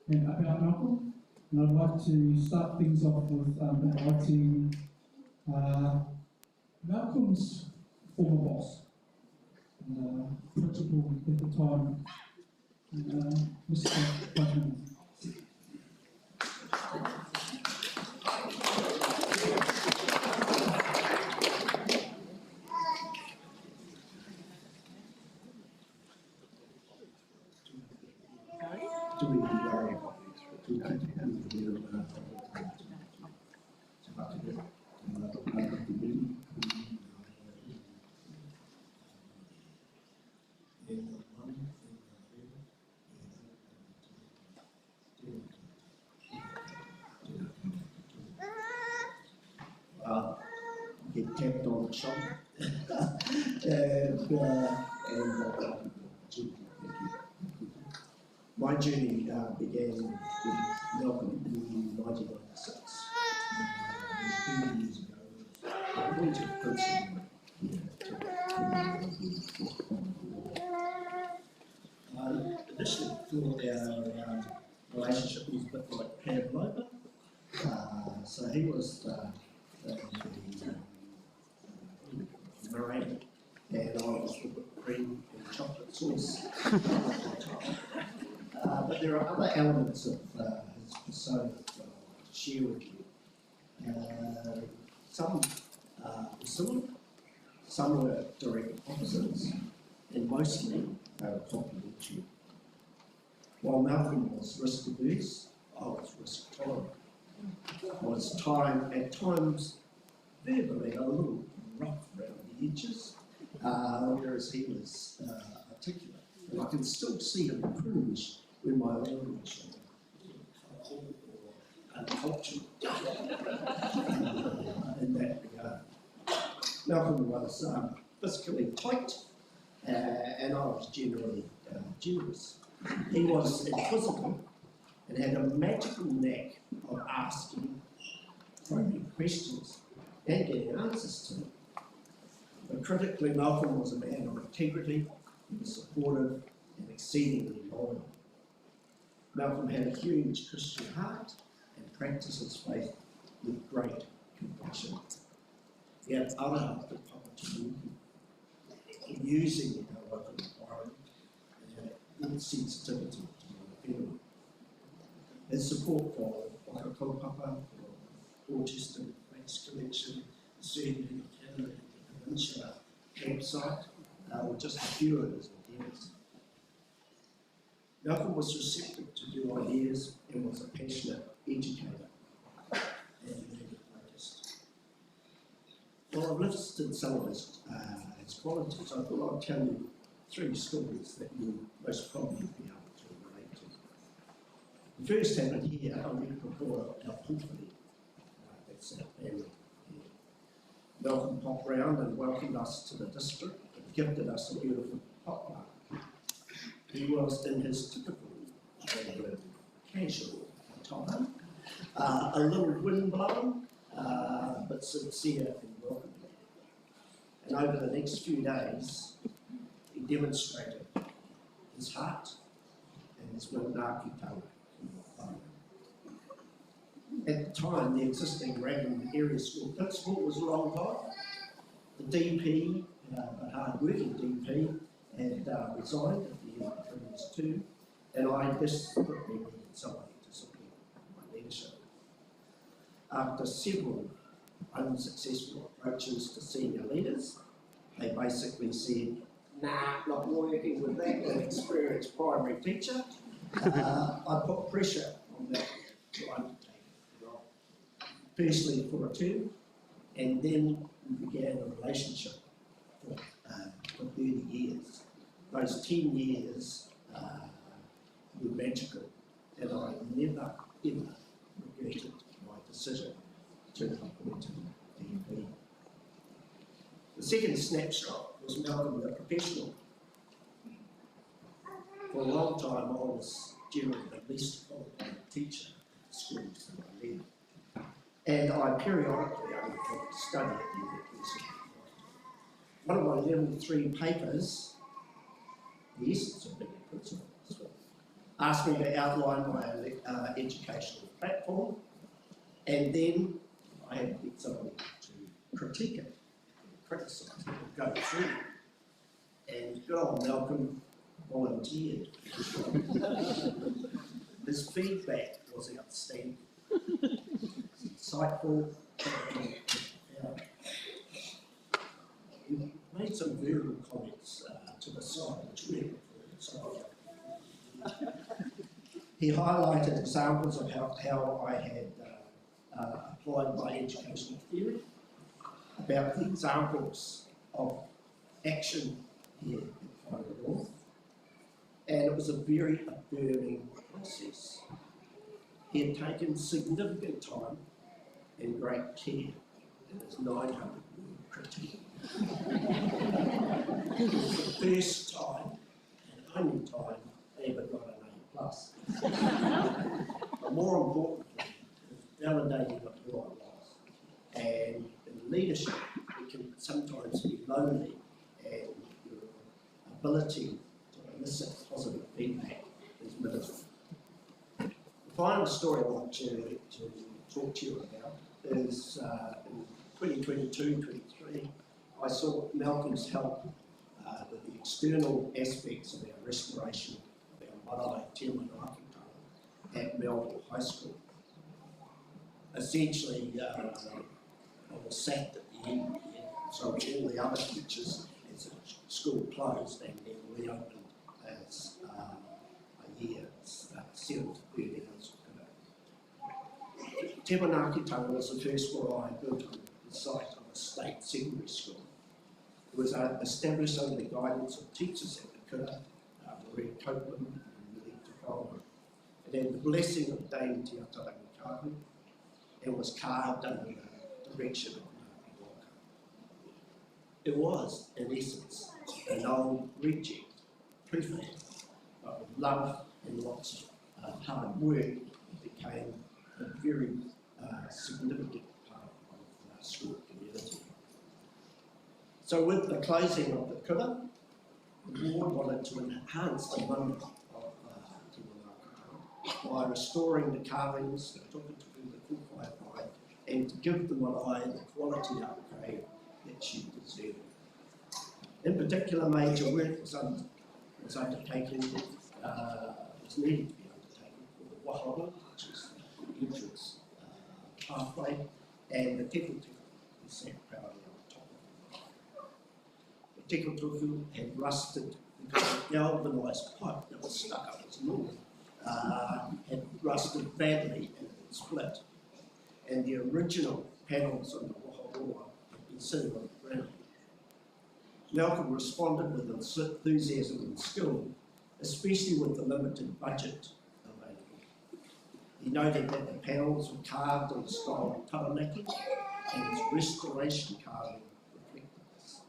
and about Malcom. And I'd like to start things off with inviting Malcom's former boss, principal at the time, Mr. Raglan. Get tapped on the shoulder. My journey began with Malcom in 1996. 30 years ago, I went to Princeton. Initially thought our relationship was a bit like Pavlova. So he was the meringue, and I was the whipped cream and chocolate sauce. But there are other elements of his persona that I'd like to share with you. Some were similar, some were direct opposites, and mostly they were complementary. While Malcom was risk averse, I was risk tolerant. I was at times verbally a little rough around the edges, whereas he was articulate. And I can still see him cringe when my language or culture in that regard. Malcolm was physically tight, and I was generally generous. He was inquisitive and had a magical knack of asking probing questions and getting answers to them. But critically, Malcolm was a man of integrity, he was supportive and exceedingly loyal. Malcolm had a huge Christian heart and practiced his faith with great conviction. He had other opportunity in using our local environment and had a good sensitivity to the family. His support for Waikato Autistic Face Collection, the Surgery of Canada, and the Peninsula campsite were just a few of his endeavours. Malcolm was receptive to new ideas and was a passionate educator and focused. Well, I've listed some of his qualities. I thought I'd tell you 3 stories that you'll most probably be able to relate to. The first happened here, a week before our Pulpity. That's our family here. Malcolm popped round and welcomed us to the district and gifted us a beautiful pot plant. He was in his typical casual attire, a little windblown, but sincere and welcoming. And over the next few days, he demonstrated his heart and his Waitanaki taua. At the time, the existing Raglan area school principal was long gone. The DP, a hard-working DP, had resigned at the end of the previous term, and I desperately needed somebody to support my leadership. After several unsuccessful approaches to senior leaders, they basically said, nah, not working with that inexperienced primary teacher. I put pressure on that to undertake the role. Firstly for a term, and then we began a relationship for 30 years. Those 10 years were magical, and I never, ever regretted my decision to appoint him DP. The second snapshot was Malcolm the professional. For a long time, I was generally the least qualified teacher at the schools that I led, and I periodically undertook to study at the university. One of my level 3 papers, the essence of being a principal, asked me to outline my educational platform, and then I had to get somebody to critique it, criticise it, and go through it. And good old Malcolm volunteered. His feedback was outstanding. Insightful, he made some verbal comments to the side, which really he highlighted examples of how I had applied my educational theory, about the examples of action here in Whangarua, and it was a very affirming process. He had taken significant time and great care in his 900-word critique. It was the first time and only time I ever got an A+. But more importantly, it was validating who I was. And in leadership, it can sometimes be lonely, and your ability to elicit positive feedback is minimal. The final story I want to talk to you about is in 2022-23, I saw Malcolm's help with the external aspects of our restoration of our marae te manaki at Melbourne High School. Essentially, I was sacked at the end of the year, so all the other teachers, as the school closed and then reopened as a year, 7 to 13 months ago. Te Manaki was the first one I built on the site of a state secondary school. It was established under the guidance of teachers at the Kura, Maria Copeland and Melita Coleman. It had the blessing of Dame Te Atarangi Kahu, and was carved under the direction of Ngāti Waka. It was, in essence, an old reject, truthfully, but with love and lots of hard work, it became a very significant part of our school community. So with the closing of the kura, the board wanted to enhance the wonder of Te Waka by restoring the carvings that took it to the kuwhaiwhai and to give the marae the quality upgrade that she deserved. In particular, major work was undertaken, was needed to be undertaken for the wahara, which is the entrance pathway, and the tekutuku is sat proudly on top of it. The tekutuku had rusted because the galvanised pipe that was stuck up its north had rusted badly and had split. And the original panels on the wahara had been sitting on the ground. Malcom responded with enthusiasm and skill, especially with the limited budget available. He noted that the panels were carved in the style of taranaki, and his restoration carving reflected this.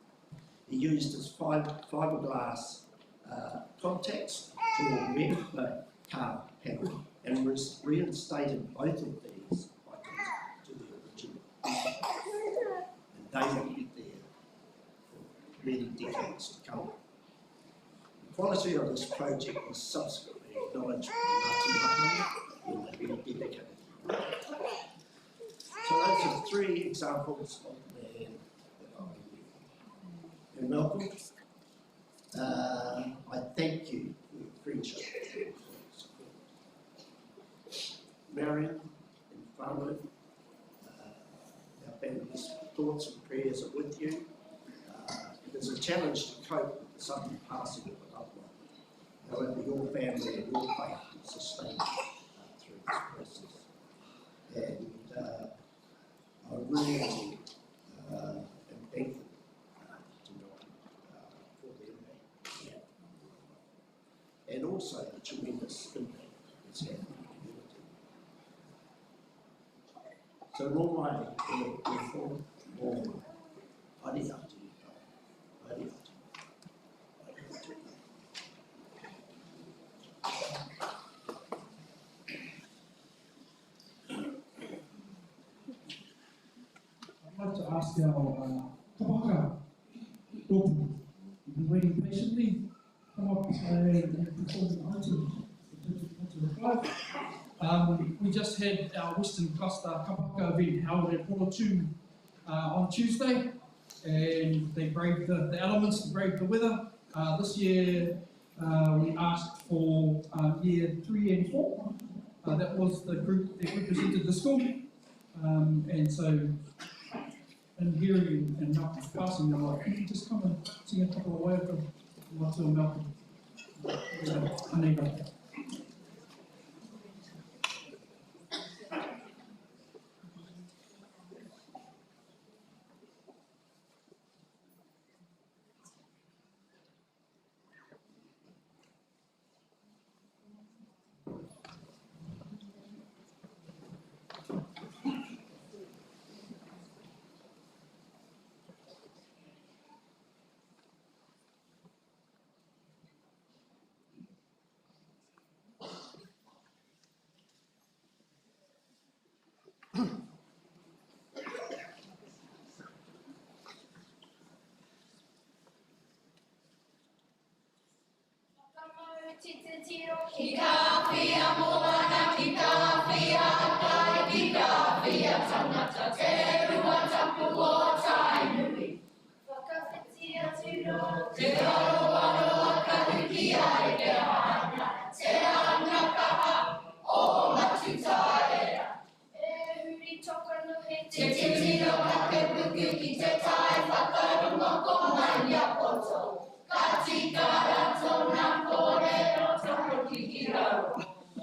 He used his fiberglass contacts to augment the carved panel and reinstated both of these items to the original. And they will be there many decades to come. The quality of this project was subsequently acknowledged by Ngāti Mahana when they rededicated. So those are three examples of the land that I've been with. And Malcom, I thank you for your friendship and your support. Marion and Whānau, our family's thoughts and prayers are with you. It is a challenge to cope with the sudden passing of a loved one. However, your family and your faith will sustain you through this process. And I really am thankful to Malcom for the impact he had. And also the tremendous impact it's had on the community. So more I need up to you. I'd like to ask our kapaka, Ropu, you've been waiting patiently, come up and perform the item to reply. We just had our Western Cluster kapaka event held at Porotu on Tuesday, and they braved the elements, they braved the weather. This year we asked for year 3 and 4. That was the group that represented the school, and so in hearing and Malcolm's passing, they're like, can you just come and sing a couple of words of Malcom? Anega.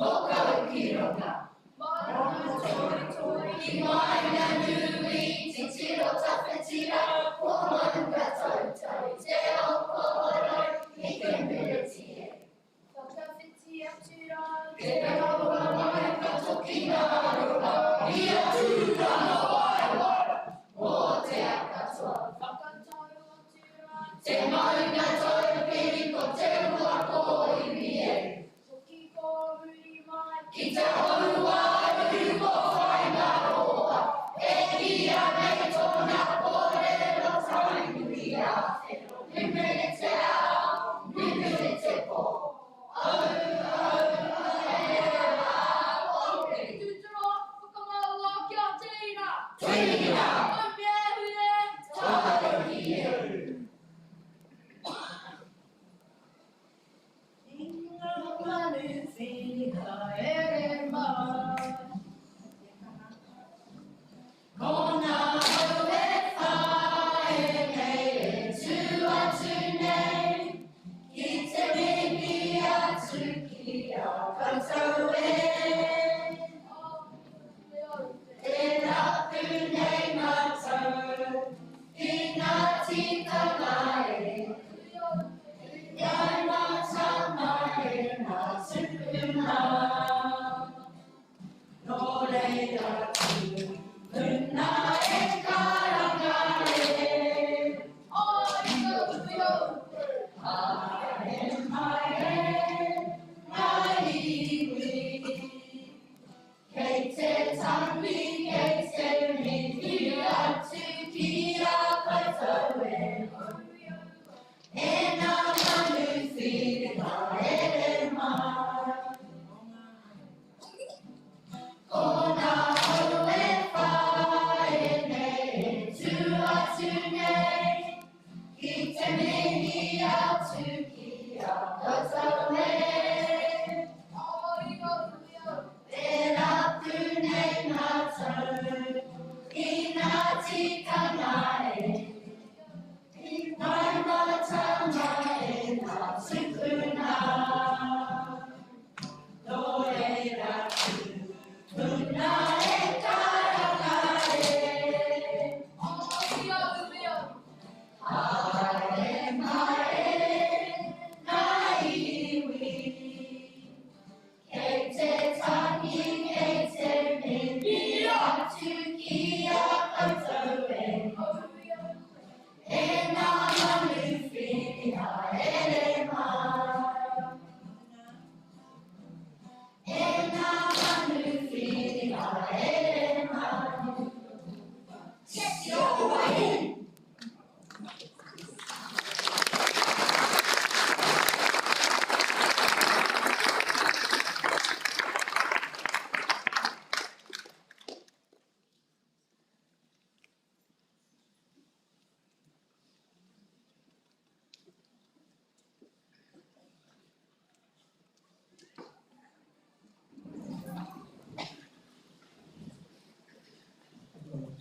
Moka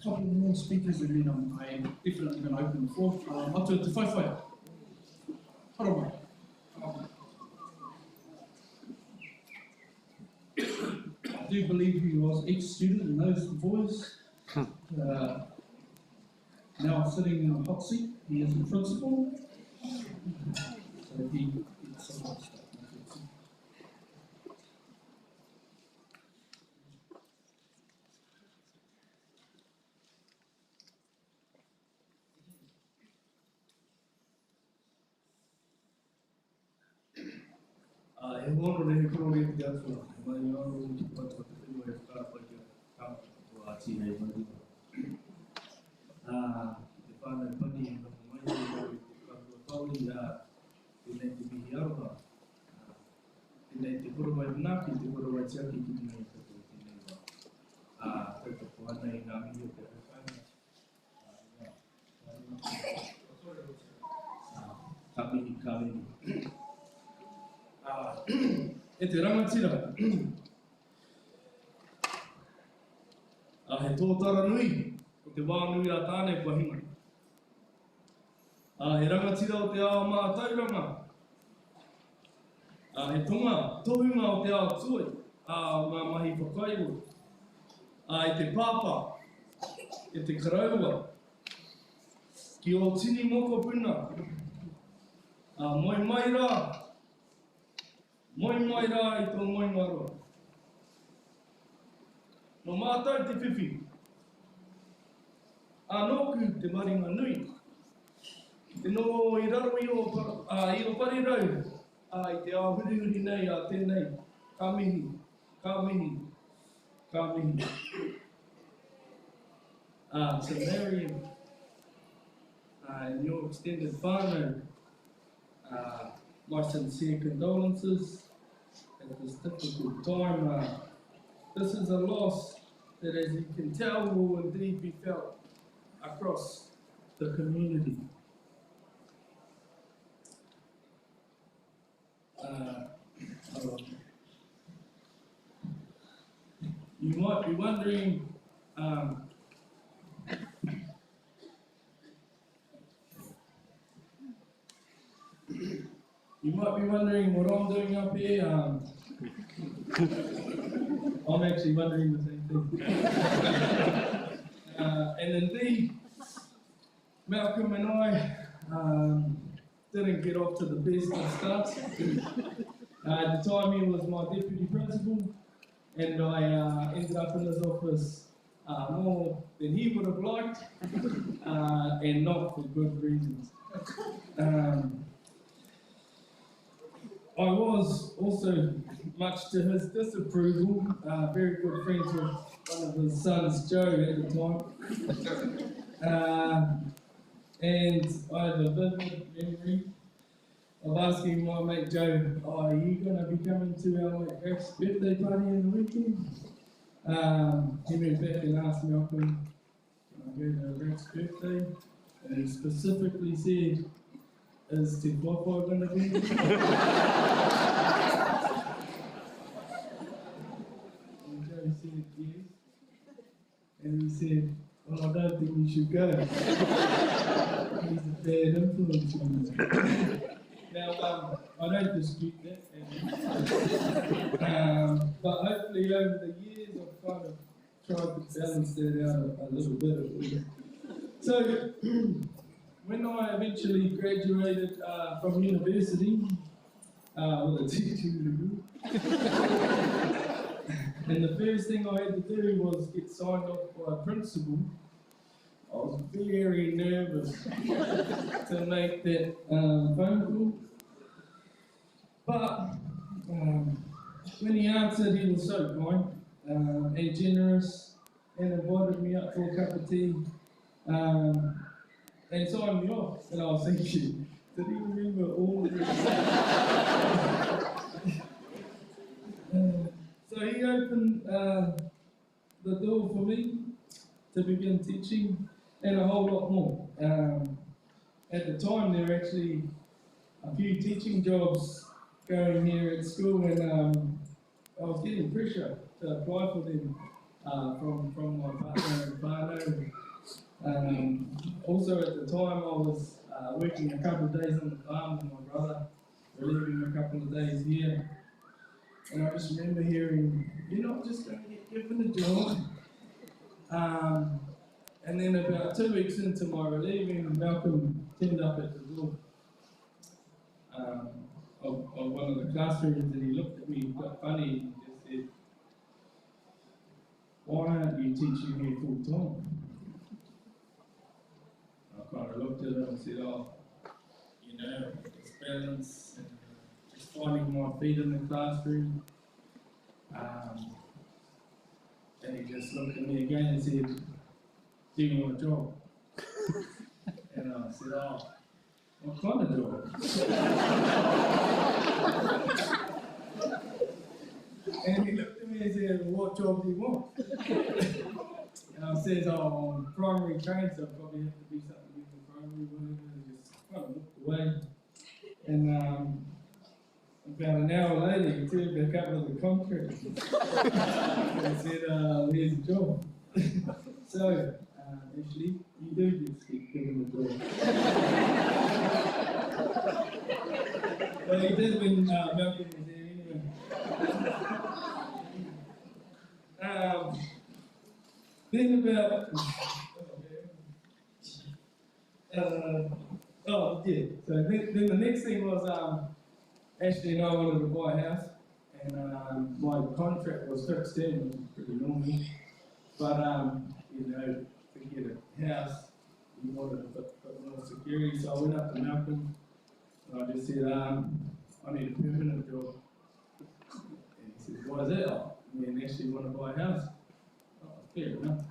couple more speakers and then I'm definitely going to open the floor. Matua te whaiwhai. Haro mai. I do believe he was ex-student and knows the boys. Now sitting in the hot seat, he is the principal. So he gets some of the stuff. He wanted to probably get that one. But you know, what the people have got like come to our team. The father bunny and the money to probably they need to be here. They need to put away nothing to put away checking to make the one thing I'm here to coming. E te rangatira. He tōtara nui, o te wā nui a tāne kua hinga. He rangatira o te ao mā tauranga. He tonga, tohunga o te ao tui, mā mahi whakairu. E te pāpā, e te karaua. Ki o tini moko puna. Moi mai rā. Moi mai rā I tō moi maro. No mātou te whiwhi. Nōku te maringa nui. Te no I raro I o parirau. I te ahurihuri nei a tēnei. Ka mihi, ka mihi, ka mihi. To Marion and your extended whānau, my sincere condolences at this difficult time. This is a loss that, as you can tell, will indeed be felt across the community. You might be wondering, what I'm doing up here. I'm actually wondering the same thing. And indeed, Malcom and I didn't get off to the best of starts. At the time, he was my deputy principal, and I ended up in his office more than he would have liked, and not for good reasons. I was also, much to his disapproval, very good friends with one of his sons, Joe, at the time. And I have a vivid memory of asking my mate Joe, are you going to be coming to our mate birthday party in the weekend? He went back and asked Malcom, can I go to Rex birthday? And he specifically said, is Te Whawha going to be? And Joe said yes. And he said, well, I don't think we should go. He's a bad influence on us. Now, I don't dispute that. But hopefully over the years I've kind of tried to balance that out a little bit. So, when I eventually graduated from university with a teaching degree, and the first thing I had to do was get signed off by a principal, I was very nervous to make that phone call. But when he answered, he was so kind and generous and invited me up for a cup of tea. And signed me off, and I was thinking, did he remember all of this? So he opened the door for me to begin teaching, and a whole lot more. At the time, there were actually a few teaching jobs going here at school, and I was getting pressure to apply for them from my partner and whānau. Also at the time I was working a couple of days on the farm with my brother, relieving a couple of days here. And I just remember hearing, "You're not just going to get given a job." And then about 2 weeks into my relieving, Malcolm turned up at the door of one of the classrooms, and he looked at me quite funny and just said, "Why aren't you teaching here full time?" I kind of looked at him and said, "Oh, you know, it's balance and just finding my feet in the classroom." And he just looked at me again and said, "Do you want a job?" And I said, "Oh, what kind of job?" And he looked at me and said, "Well, what job do you want?" And I said, "Oh, I'm primary trained, so I probably have to do something with the primary, whatever." And just kind of looked away. And about an hour later, he turned back up with a contract and said, "Here's a job." So, actually, you do get given a job. Well, he did when Malcolm was there anyway. Then about... So then the next thing was... Ashley and I wanted to buy a house, and my contract was fixed term, which is pretty normal. But you know, to get a house, we wanted a bit more security, so I went up to Malcolm and I just said, "I need a permanent job." And he said, "Why is that?" "Oh, me and Ashley want to buy a house." "Oh, fair enough."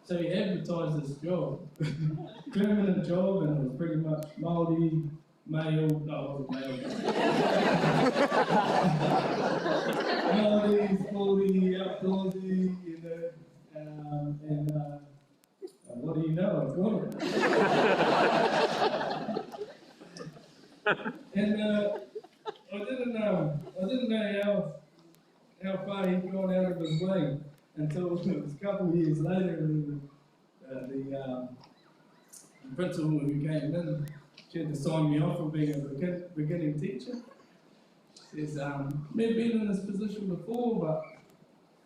So he advertised this job, permanent job, and it was pretty much Māori, male, no, it wasn't male. Māori, sporty, outdoorsy, you know, what do you know? I've got it. And I didn't know how far he'd gone out of his way until it was a couple of years later, and the principal who came in, she had to sign me off for being a beginning teacher. She says, "Never been in this position before, but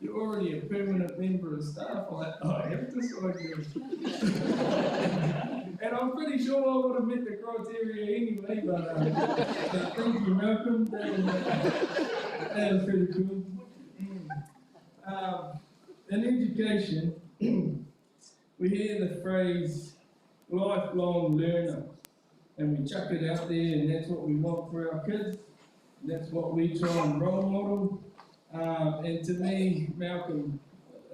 you're already a permanent member of staff." I'm like, "Oh, I have to sign you." And I'm pretty sure I would have met the criteria anyway, but thank you, Malcolm. That was pretty cool. In education, we hear the phrase lifelong learner, and we chuck it out there, and that's what we want for our kids. That's what we try and role model. And to me, Malcolm,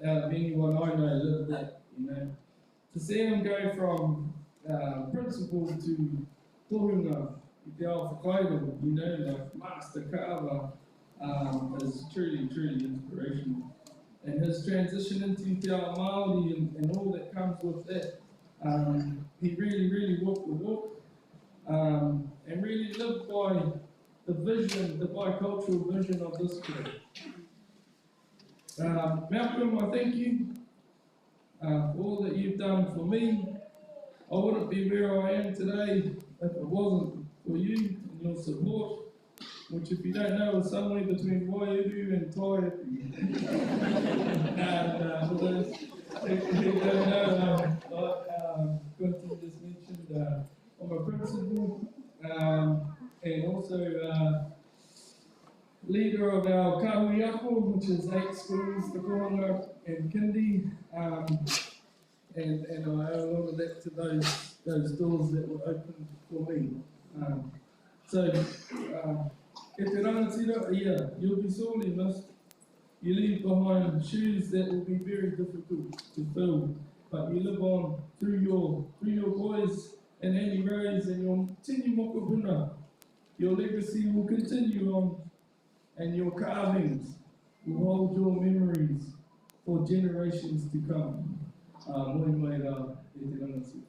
out of anyone I know, lived that, you know. To see him go from principal to tohunga, i te ao whakairo, you know, like master carver, is truly, truly inspirational. And his transition into te ao Māori and all that comes with that, he really, really walked the walk, and really lived by the vision, the bicultural vision of this group. Malcolm, I thank you for all that you've done for me. I wouldn't be where I am today if it wasn't for you and your support, which, if you don't know, is somewhere between Waiuru and Taiapu. And for those who don't know, Quentin just mentioned, I'm a principal, and also leader of our kahuiako, which is 8 schools, the Kohanga and Kindi, and I owe a lot of that to those doors that were opened for me. So, e te rangatira, yeah, you'll be sorely missed. You leave behind shoes that will be very difficult to fill, but you live on through your boys and Annie Rose and your tini mokopuna. Your legacy will continue on, and your carvings will hold your memories for generations to come. Moi mai rā, e te rangatira.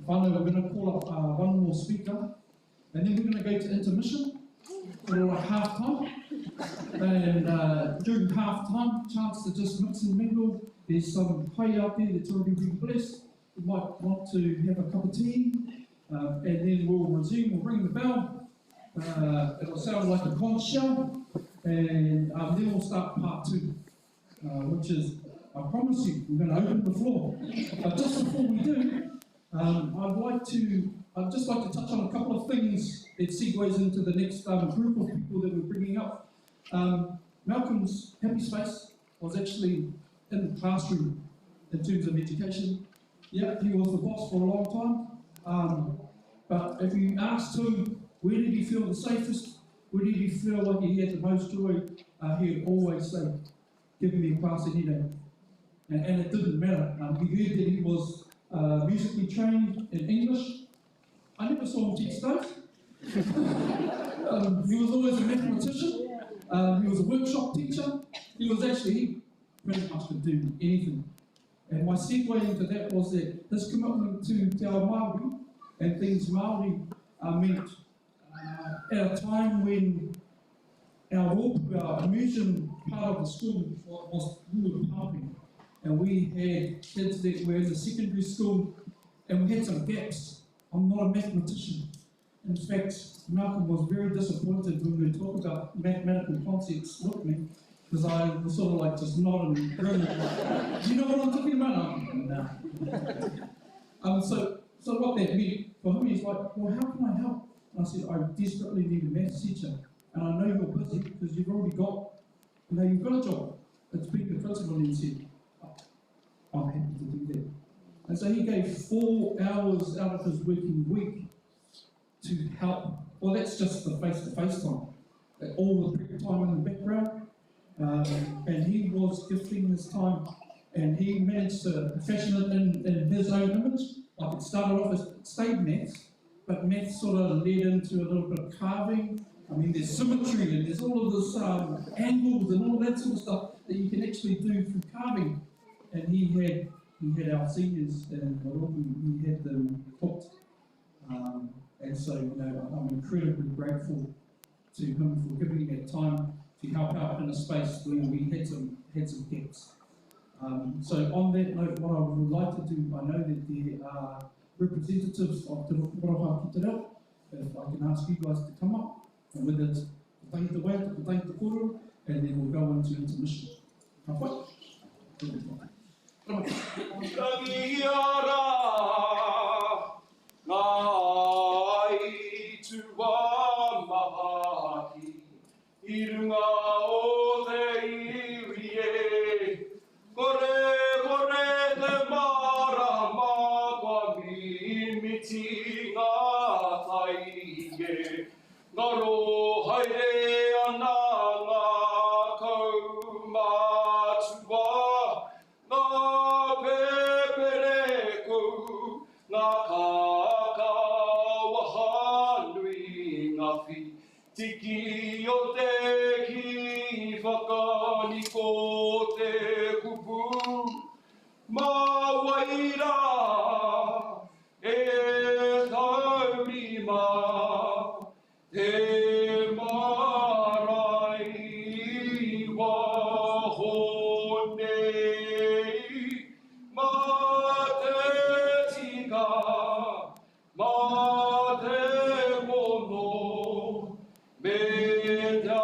Finally, we're going to call up one more speaker, and then And during half time, chance to just mix and mingle. There's some pay out there that's already been blessed. You might want to have a cup of tea, and then we'll resume, we'll ring the bell. It'll sound like a conch shell, and then we'll start part two, which is, I promise you, we're going to open the floor. But just before we do, I'd just like to touch on a couple of things that segues into the next group of people that we're bringing up. Malcolm's happy space was actually in the classroom in terms of education. Yeah, he was the boss for a long time. But if you asked him, where did he feel the safest? Where did he feel like he had the most joy? He would always say, give me a class any day. And it didn't matter. He heard that he was musically trained in English. I never saw him teach those. He was always a mathematician. He was a workshop teacher. He pretty much could do anything. And my segue into that was that his commitment to Te Ao Māori and things Māori meant at a time when our immersion part of the school was we were pumping. And we had kids that were in the secondary school and we had some gaps. I'm not a mathematician. In fact, Malcolm was very disappointed when we talk about mathematical concepts with me, because I was sort of like just nodding and grinning. Do you know what I'm talking about? No. So what that meant for him is like, well, how can I help? And I said, I desperately need a maths teacher. And I know you're busy because you've already got, you've got a job. It's being the principal, and he said, I'm happy to do that. And so he gave 4 hours out of his working week to help. Well, that's just the face-to-face time. All the prep time in the background. And he was gifting his time, and he managed to fashion it in his own image. Like it started off as, it stayed maths, but maths sort of led into a little bit of carving. I mean, there's symmetry, and there's all of this angles and all that sort of stuff that you can actually do through carving. And he had our seniors in the room, he had them hooked. And so, I'm incredibly grateful to him for giving that time to help out in a space where we had some gaps. So on that note, what I would like to do, I know that there are representatives of Te Roha Ki Te Reo. If I can ask you guys to come up, and whether it's Te Tahi Te Wai, Te Tahi Te Koro, and then we'll go into intermission. Hawhai. Rangiara, ngai tua mahi, I runga o te irie, kore te marama kwa mimiti ngā taige, ngā rohaere ana ngā kaumatua, ngā pepereku, ngā kakawahanui ngā whi, tiki o te ki whakani ko te kupu, mā waira e taurima, te marae waho nei, mā te tika, mā te mono, me te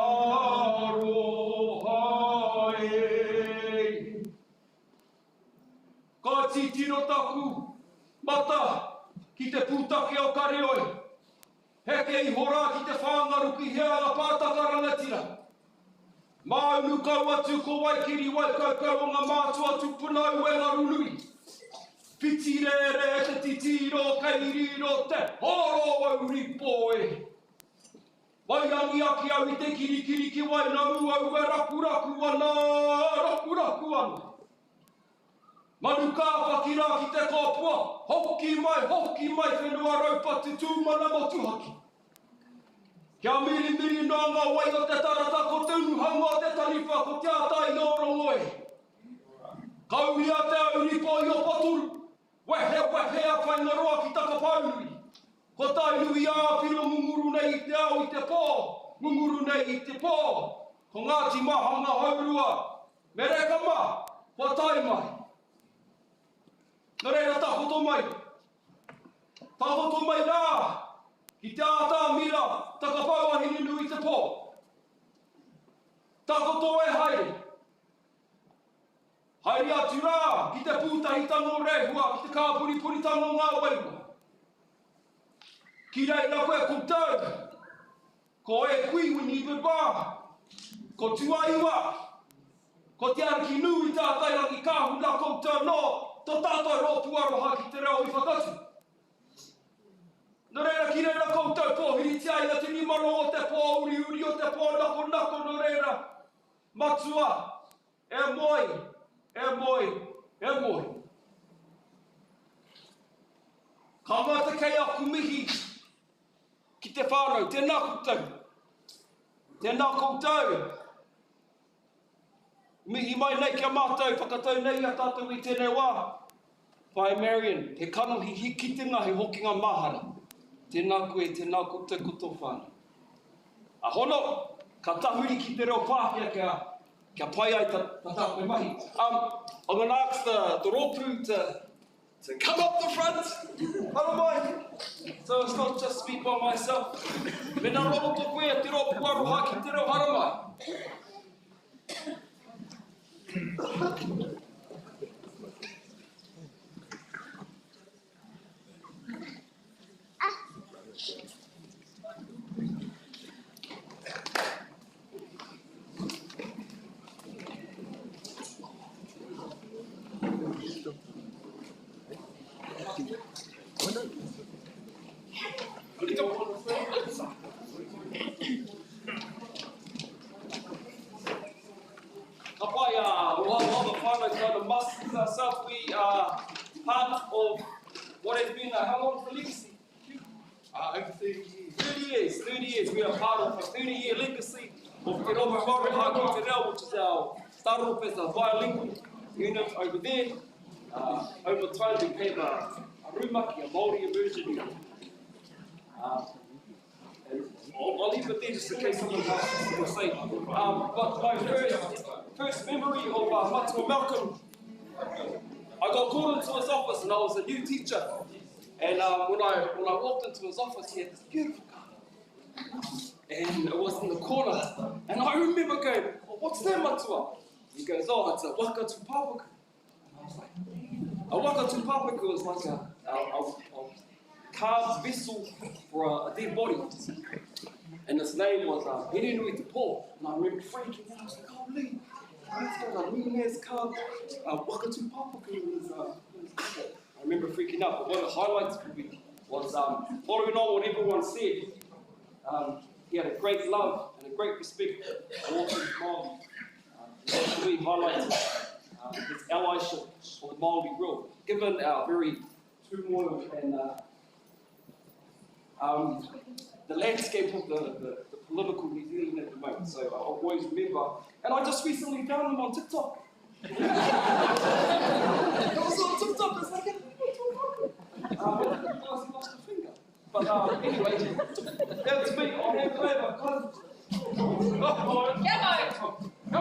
aroha e. Ka titiro taku, mata, ki te pūtake o Kareoi, heke I hora ki te whāngaru ki heanga pātaka rangatira. Māunu kau atu ko waikiri waikaukau o ngā mātua tupunau e ngā runui. Piti re te titiro kairiro te horo au ripo e. Waiangi aki au I te kirikiri ki wai na uau e rakuraku ana, rakuraku ana. Manu ka whakira ki te kōpua, hoki mai whenua raupatu tūmana motuhaki. Kia miri no ngā wai o te tarata ko tunu hanga o te tariwha ko te atai o rongoe. Kauria te auripo I o poturu, wehe a whaingaroa ki takapauri. Ko tai nui a whiro munguru nei I te ao I te pō, munguru nei I te pō. Ko ngā tima hanga haurua, me reka mā, hoa tai mai. Nō reira tahoto mai. Tahoto mai rā, ki te ātā mira, takapau a hini nui te pō. Tahoto e haere. Haere atu rā, ki te pūtahi tango rehua, ki te kāpuri tango ngā wairua. Ki reira koe koutou, ko e kui wini bubā, ko tuaiwa, ko te ariki nui tātai rangi kāhuna koutou no, tō tātai rō puaroha ki te reo I whakatu. Nō reira ki reira koutou pōhiri te aia te nimaro o te pō uri o te pō nako nō reira. Matua, e moi. Ka ngata kei aku mihi ki te whānau, tēnā koutou. Mihi mai nei kia mātou, whakatau nei a tātou I tēnei wā. Whai Marion, he kanohi hi kitinga he hokinga mahara. Tēnā koe, tēnā koutou koto whānau. A hono, ka tahuri ki te reo pāhia kia pai ai ta tākoe mahi. I'm going to ask the rōpū to come up the front. Hara mai. So it's not just speak by myself. Mena roro to koe te rōpū aroha ki te reo hara mai. We are part of what has been how long the legacy? Over 30 years. We are part of a 30-year legacy of Te Roma Whareha Ki Te Reo, which is our started off as a bilingual unit over there. Over time we became a rumaki, a Māori immersion unit. I'll leave it there just in case someone else will say. But my first memory of Matua Malcom, I got called into his office and I was a new teacher. And when I walked into his office, he had this beautiful car. And it was in the corner. And I remember going, oh, what's that, Matua? He goes, oh, it's a waka tupapaku. And I was like, a waka tupapaku is like a carved vessel for a dead body. And his name was Hirenui Te Pō. And I remember freaking out. I was like, oh, Lee. It's got a really nice carved waka tupapaku. I remember freaking out, but one of the highlights for me was following on what everyone said. He had a great love and a great respect for all his Māori. We highlighted his allyship for the Māori rule, given our very turmoil and the landscape of the political New Zealand at the moment. So I always remember, and I just recently found him on TikTok. It was on TikTok, it's like, he lost a finger. But anyway, that's me. I'll hand it over. Go!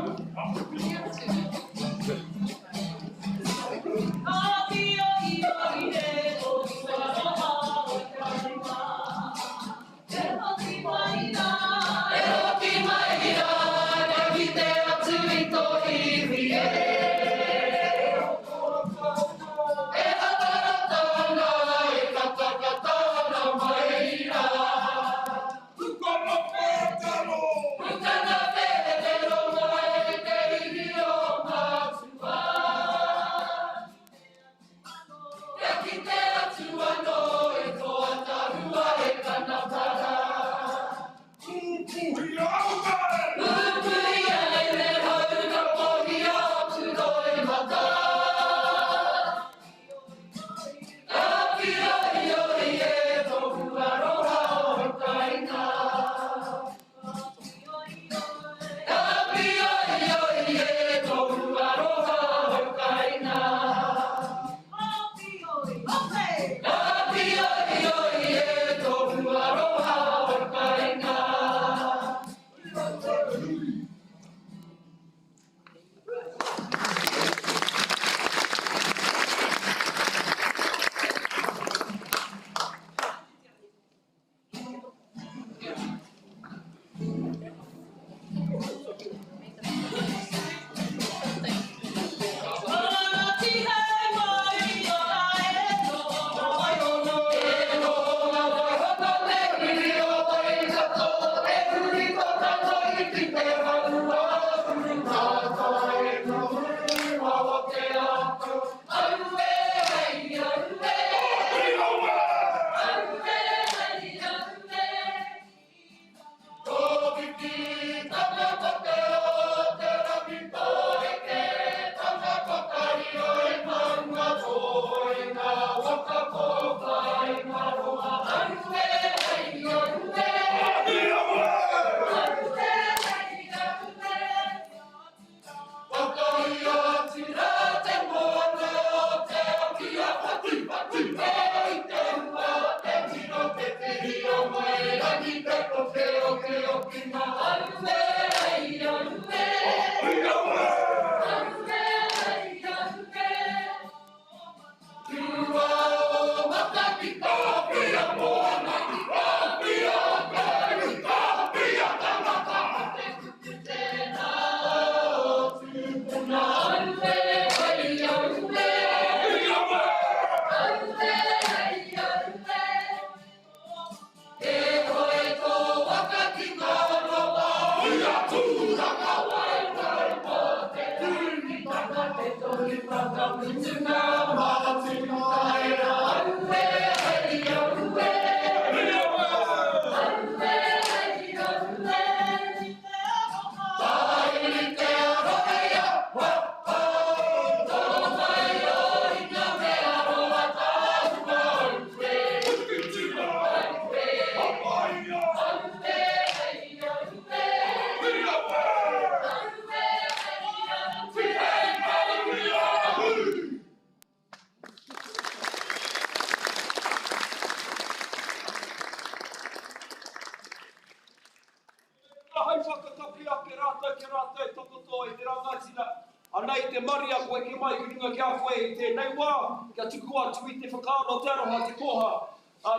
Hai whakatapi a ke rātou e tokoto e te rangatina. Anei te maria koe ke mai kuringa kia koe i tēnei wā. Kia tuku atu i te whakaaro te aroha, te koha,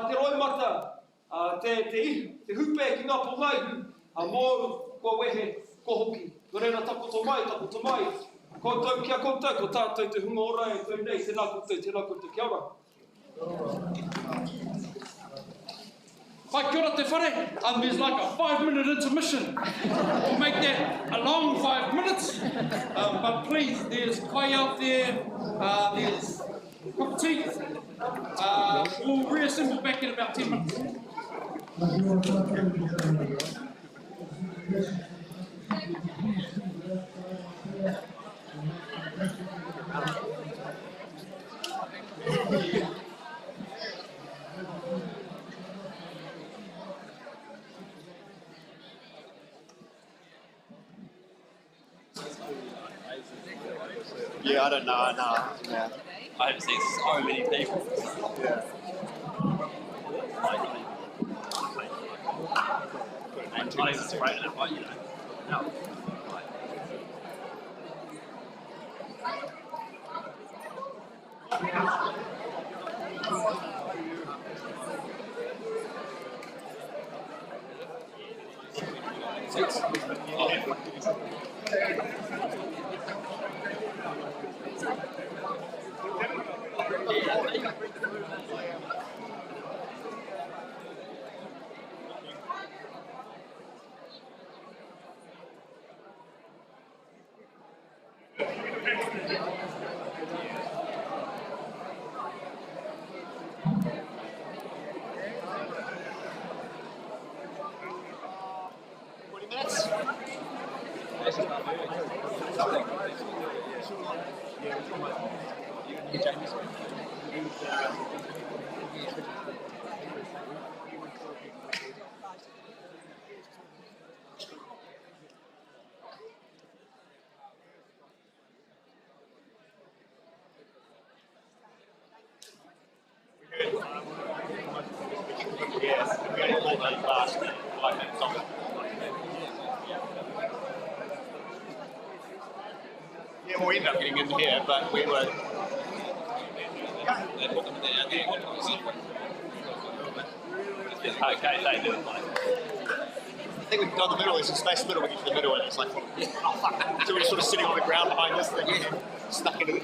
te roimata, te hupe ki ngā pongaihu. Mō kua wehe ko hoki. Ko reira takoto mai. Koutou kia koutou, ko tātou te hunga ora e tau nei, tēnā koutou, kia ora. Hi, kia ora te whare. There's like a 5-minute intermission. We'll make that a long 5 minutes. But please, there's kai out there, there's a cup of tea. We'll reassemble back in about 10 minutes. Yeah, I don't know. Yeah. I haven't seen so many people. Yeah. I'm not even afraid of that, but you know. No. Yeah, well, we ended up getting in here, but we were. Okay, they do it like. I think we've done the middle, there's a space in the middle, we get to the middle, and it's like, oh fuck. So we're sort of sitting on the ground behind this thing, stuck into it.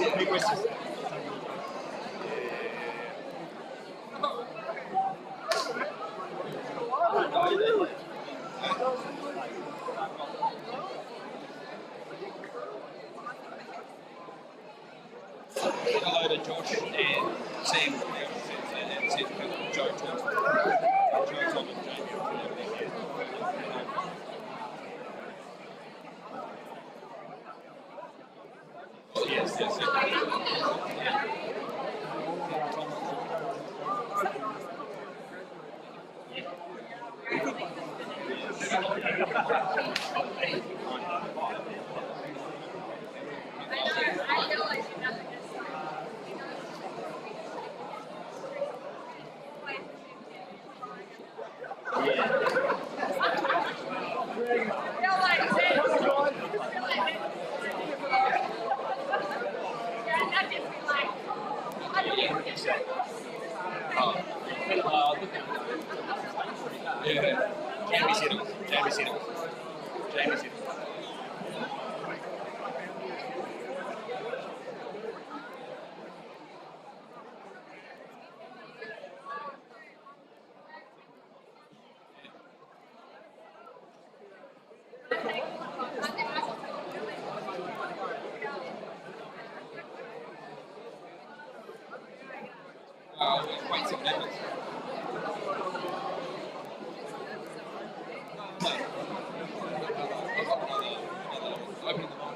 Any questions? Hello to Josh and Sam and Joe Tom. Joe Tom and Jamie. Yes. wait 7 minutes. Opening the floor.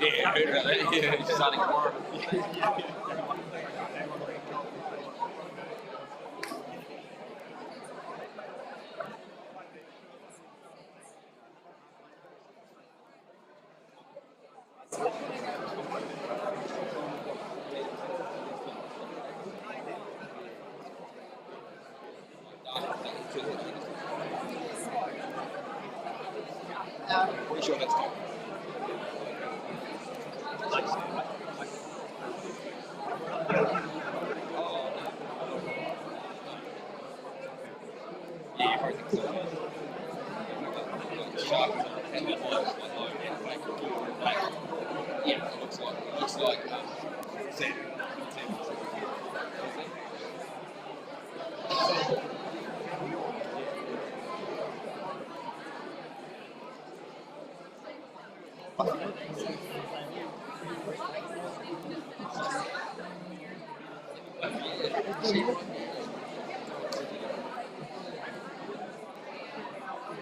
Yeah, I heard about that. Yeah, it's starting tomorrow. Pretty sure that's top. Yeah, I think so. Sharp and then black. Yeah, it looks like sand.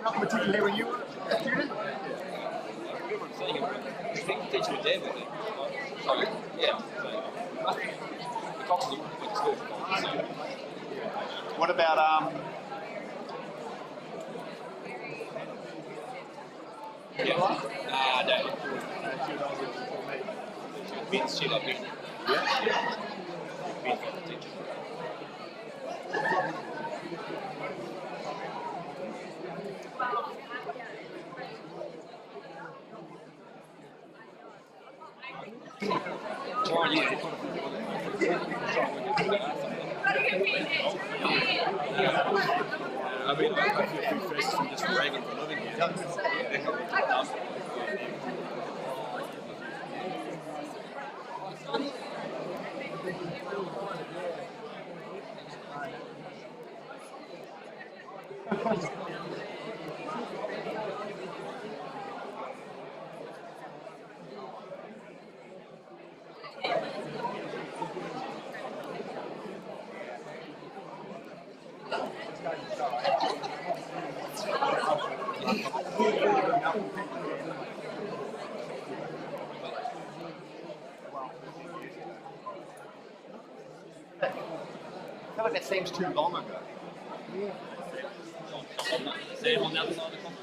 Not particularly when you were a student? Teaching a dad with it. So, yeah. The Cox went to school. So. What about Yeah. No. Vince, she loved it. Yeah. Vince was the teacher. Oh, yeah. I mean, I feel pretty fresh from just Raglan for living here. I feel like that seems too long ago. Sam on the other side of the coffin.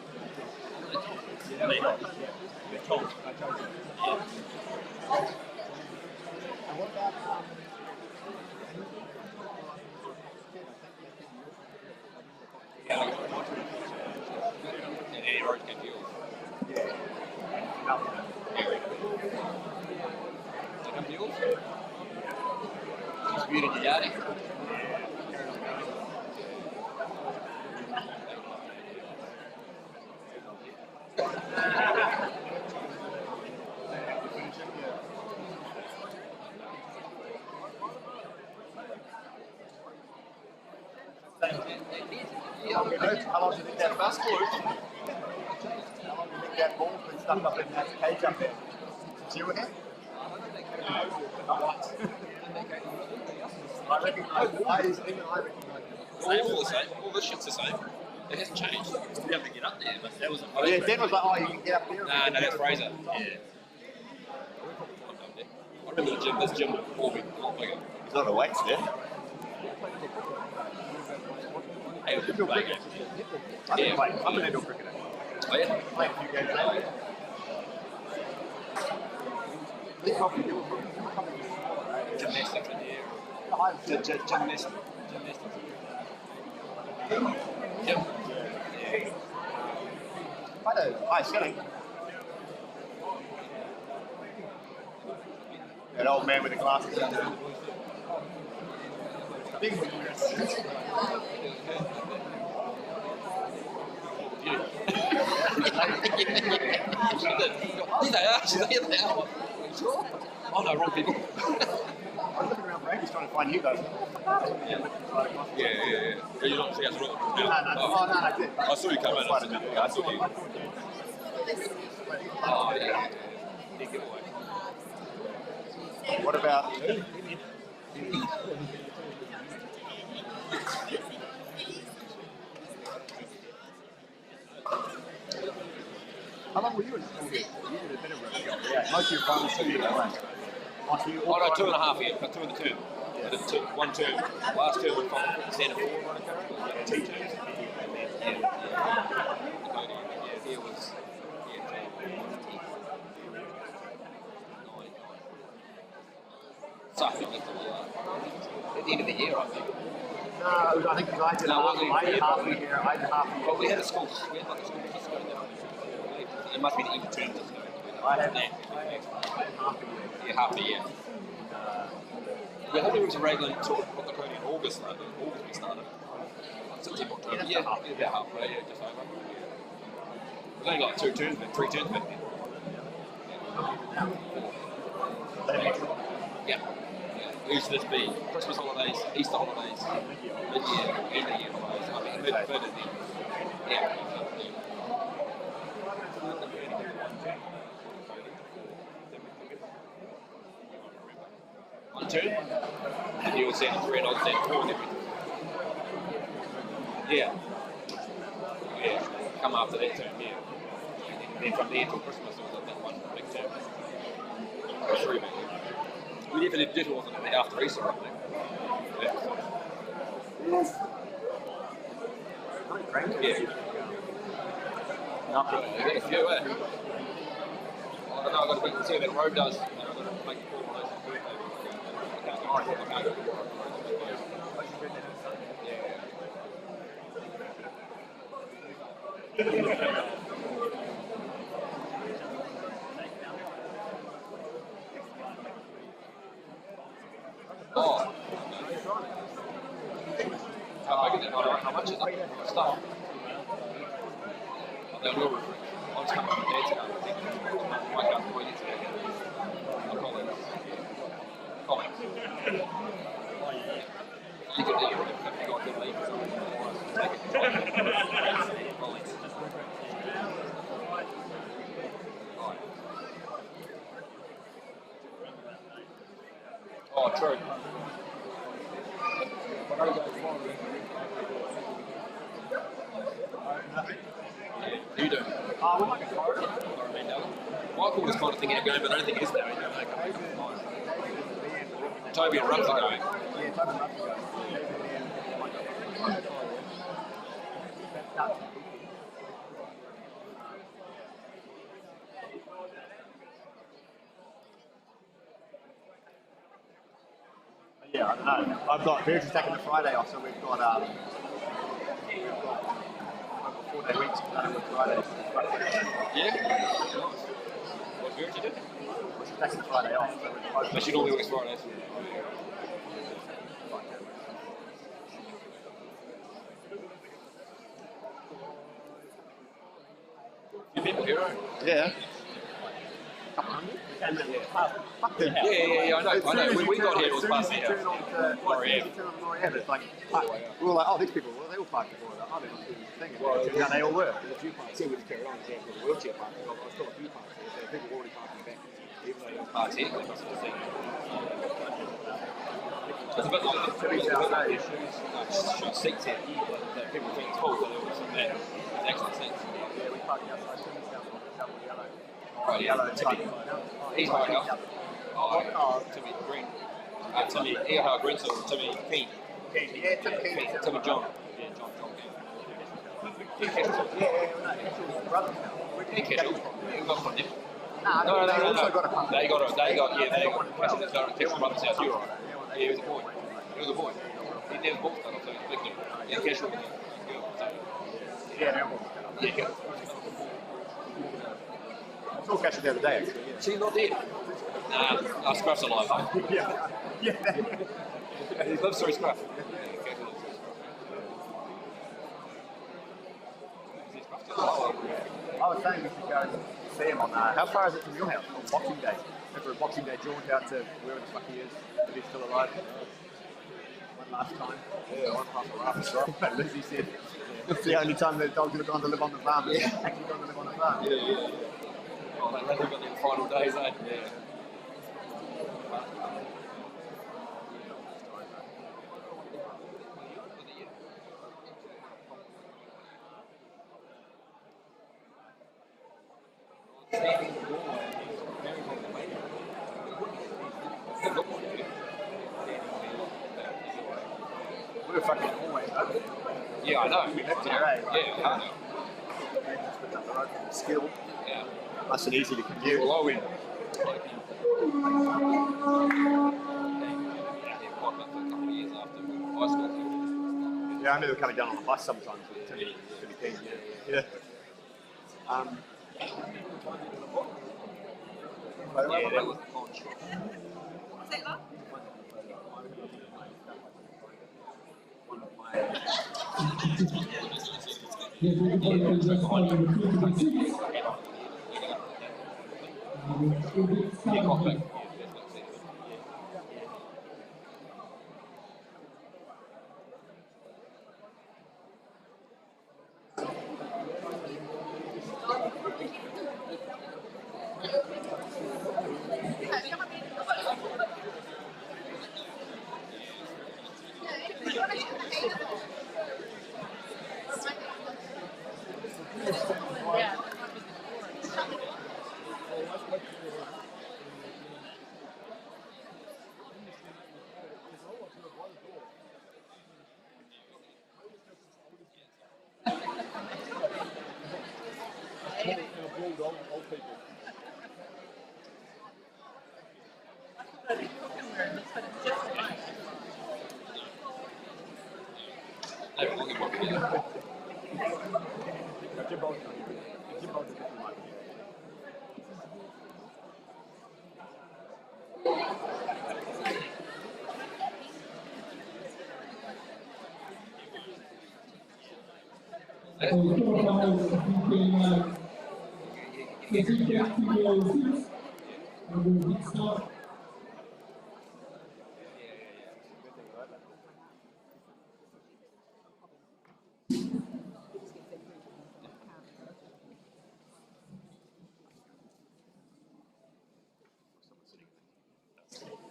How long do you think that basketball is? How long do you think that ball's been stuck up in that cage up there? Since you were here? Not once. I recognise it. Same, all the same. All this shit's the same. It hasn't changed. You have to get up there, but that was a Oh, yeah, Dan was like, oh, you can get up there. Nah, no, that's Fraser. Yeah. I remember the gym, this gym before me, a lot bigger. There's a lot of weights there. Hey, it was a good play game. I'm an indoor cricketer. Oh, yeah? Played a few games later. Gymnastics in the air. Gymnastics. Yep. Quite a high ceiling. That old man with the glasses. Big she did. Here they are. She's like, here they are. Sure. Oh no, wrong people. I'm looking around for ages trying to find you guys. Yeah. You're not seeing us wrong. No, I did. I saw you come in. I saw you. Oh, yeah. Big giveaway. What about? How long were you in school? You did a bit of work. Yeah, most of your primary school you did, right? Oh no, 2.5 years. 2 in the term. I did 1 term. Last term was from standard 4. 2 terms. Here was. So I think at the end of the year, I think. No, I think I did half a year. Well, we had a school. We had like a school just going down. It must be the end of term just going. I had half a year. We had there was a Raglan tour with the Cody in August, though. In August we started. September, October. Yeah, about halfway, yeah, just over. We've only got 2 terms, but 3 terms back then. Yeah. It used to just be Christmas holidays, Easter holidays, mid-year, end of year holidays. I mean, mid and then. Yeah. One term, and you were saying 3 and I was saying 4 and everything. Yeah. Come after that term, yeah. And then from there till Christmas, it was that one big term. Or 3 maybe. We definitely did it wasn't after Easter, I think. Yeah. After a few, I don't know, I've got to wait and see what that road does. I've got to make a call on those birthday. I can't go tomorrow. Oh. How big is it? How much is it? Stuff. They'll go I'll come up with Dad's car. My car before you today. I'll call it. Comments. You could do your if you got good leave or something. Comments. Oh, true. Yeah, you do. Michael was kind of thinking of going, but I don't think he's going. Toby and Rugs are going. Yeah, Toby and Rugs are going. Yeah, I don't know. I've got Virtue's taking the Friday off, so we've got 4-day weeks with Fridays. Yeah? What's Virtue do? She's taking the Friday off. But she normally works Fridays. You people here, right? Yeah. Yeah, I know. When we got here, it was past the it's like, we were like, oh, these people, well, they all parked before. Oh, they're not doing this thing. And they all were. There's a few parks here, we just carried on because there was wheelchair parking. There was still a few parks here, so people were already parking back. Even though there was parks here, they must have seen. It's a bit like their shoes, seats here, that people think it's full, so there was some there. It's excellent seats. Yeah, we parked outside double yellow. Oh, yeah, Timmy. He's my house. Oh, Timmy Green. Timmy Earhart Greensill, Timmy Keane. Yeah, Timmy Timmy John. Yeah, John Keane. Yeah, brothers. Yeah, Cashel. Yeah, we got from them. No, they also got a pump. They got Cashel. They got Cashel Brothers House. You're right. Yeah, he was a boy. He was a boy. He never bought stuff, so he was a big dude. Yeah, Cashel was a girl. Yeah, they're all. Yeah. I saw Cashel the other day, actually. Yeah. She's not dead. Nah, Scruff's alive. Yeah. He lives through Scruff. I was saying we should go see him on how far is it from your house on Boxing Day? For a Boxing Day jaunt out to wherever the fuck he is, if he's still alive. One last time. Yeah, one last time. That's right. Lizzie said it's the only time that dogs have gone to live on the farm. Yeah. Actually gone to live on the farm. Yeah, yeah. Oh, they reckon got their final days, eh? Yeah. We're fucking always open. Yeah, I know. We left here, eh? Yeah, I know. Just put up the road from skill. Yeah. Nice and easy to commute. Well, I win. Yeah, I remember coming down on the bus sometimes with Timmy King. Yeah. Yeah, that was the pawn shop. What's that like?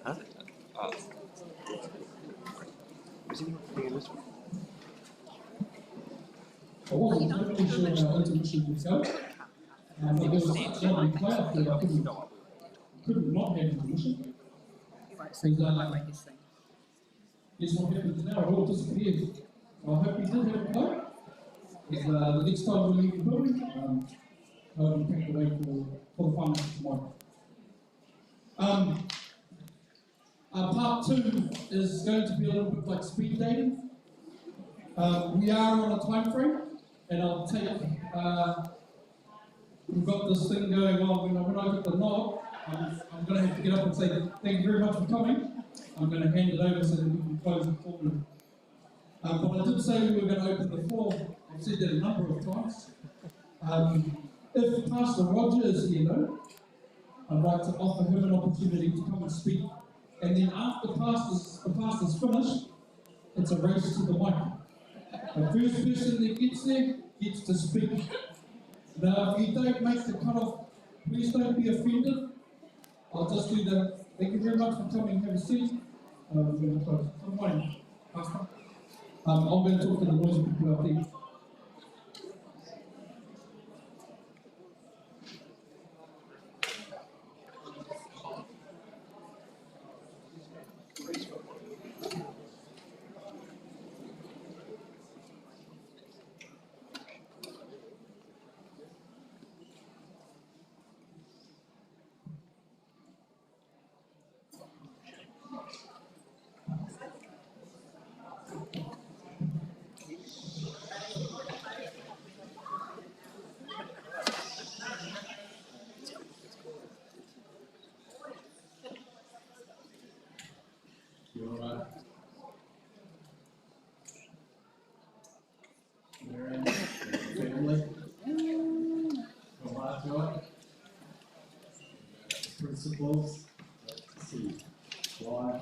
Huh? Oh. Is anyone feeling this one? I wasn't totally sure about Intermission myself. But there was such a lovely crowd that I couldn't not have Intermission. Guess what happens now? It all disappears. I hope you did have a play. The next time we leave the building, I'll be packed away for the final tomorrow. Part 2 is going to be a little bit like speed dating. We are on a time frame, and I'll take, we've got this thing going on. When I get the nod, I'm going to have to get up and say thank you very much for coming. I'm going to hand it over so that we can close it formally. But I did say we were going to open the floor. I've said that a number of times. If Pastor Roger is here though, I'd like to offer him an opportunity to come and speak. And then after the pastor's finished, it's a race to the mic. The first person that gets there gets to speak. Now, if you don't make the cutoff, please don't be offended. I'll just do the thank you very much for coming. Have a seat. Good morning, Pastor. I'm going to talk to the noisy people out there. You all right? Family? All right, right? principals, to see why.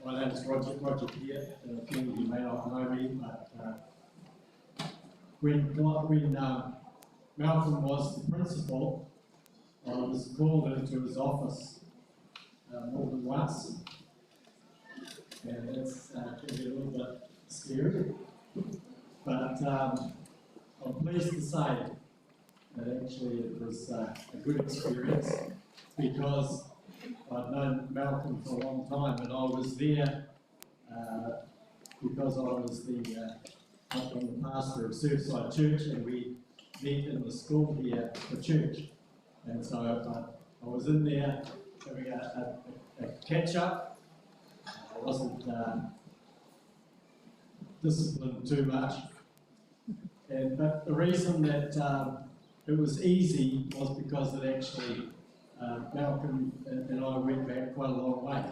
My name is Roger here, and a few of you may not know me, but when Malcolm was the principal, I was called into his office more than once, and it's can be a little bit scary, but I'm pleased to say that actually it was a good experience, because I'd known Malcolm for a long time, and I was there because I was the pastor of Surfside Church, and we meet in the school here for church. And so I was in there having a catch-up. I wasn't disciplined too much. But the reason that it was easy was because it actually, Malcolm and I went back quite a long way.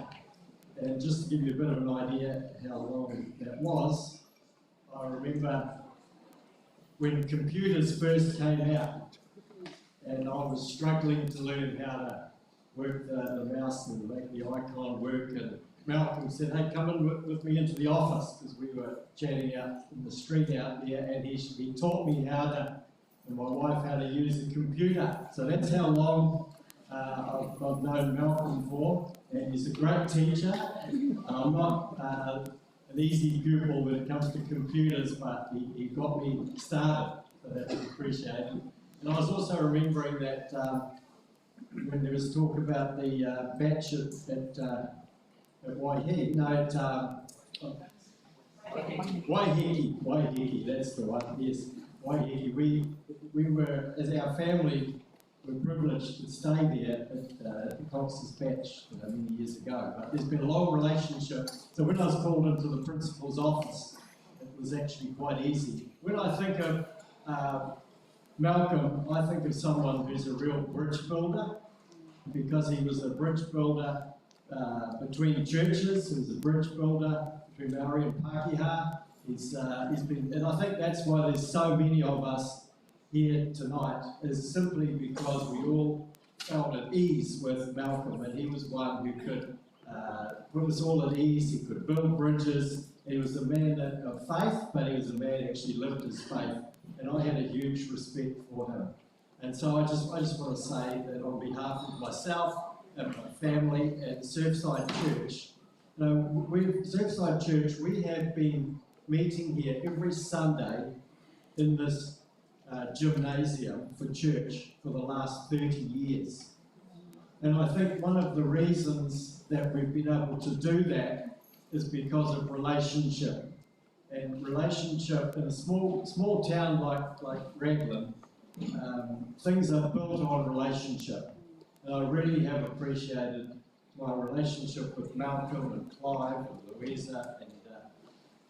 And just to give you a bit of an idea how long that was, I remember when computers first came out, and I was struggling to learn how to work the mouse and make the icon work, and Malcolm said, hey, come in with me into the office, because we were chatting out in the street out there, and he taught me how to, and my wife, how to use a computer. So that's how long I've known Malcolm for, and he's a great teacher. I'm not an easy pupil when it comes to computers, but he got me started, so that was appreciated. And I was also remembering that when there was talk about the batch at Waiheke, Waiheke, that's the one, yes, Waiheke. We were, as our family, were privileged to stay there at the Cox's batch many years ago. But there's been a long relationship. So when I was called into the principal's office, it was actually quite easy. When I think of Malcolm, I think of someone who's a real bridge builder, because he was a bridge builder between churches. He was a bridge builder between Maori and Pākehā. He's been, and I think that's why there's so many of us here tonight, is simply because we all felt at ease with Malcolm, and he was one who could put us all at ease. He could build bridges. He was a man of faith, but he was a man who actually lived his faith, and I had a huge respect for him. And so I just want to say that on behalf of myself and my family and Surfside Church, Surfside Church, we have been meeting here every Sunday in this gymnasium for church for the last 30 years. And I think one of the reasons that we've been able to do that is because of relationship. And relationship in a small town like Raglan, things are built on relationship. And I really have appreciated my relationship with Malcolm and Clive and Louisa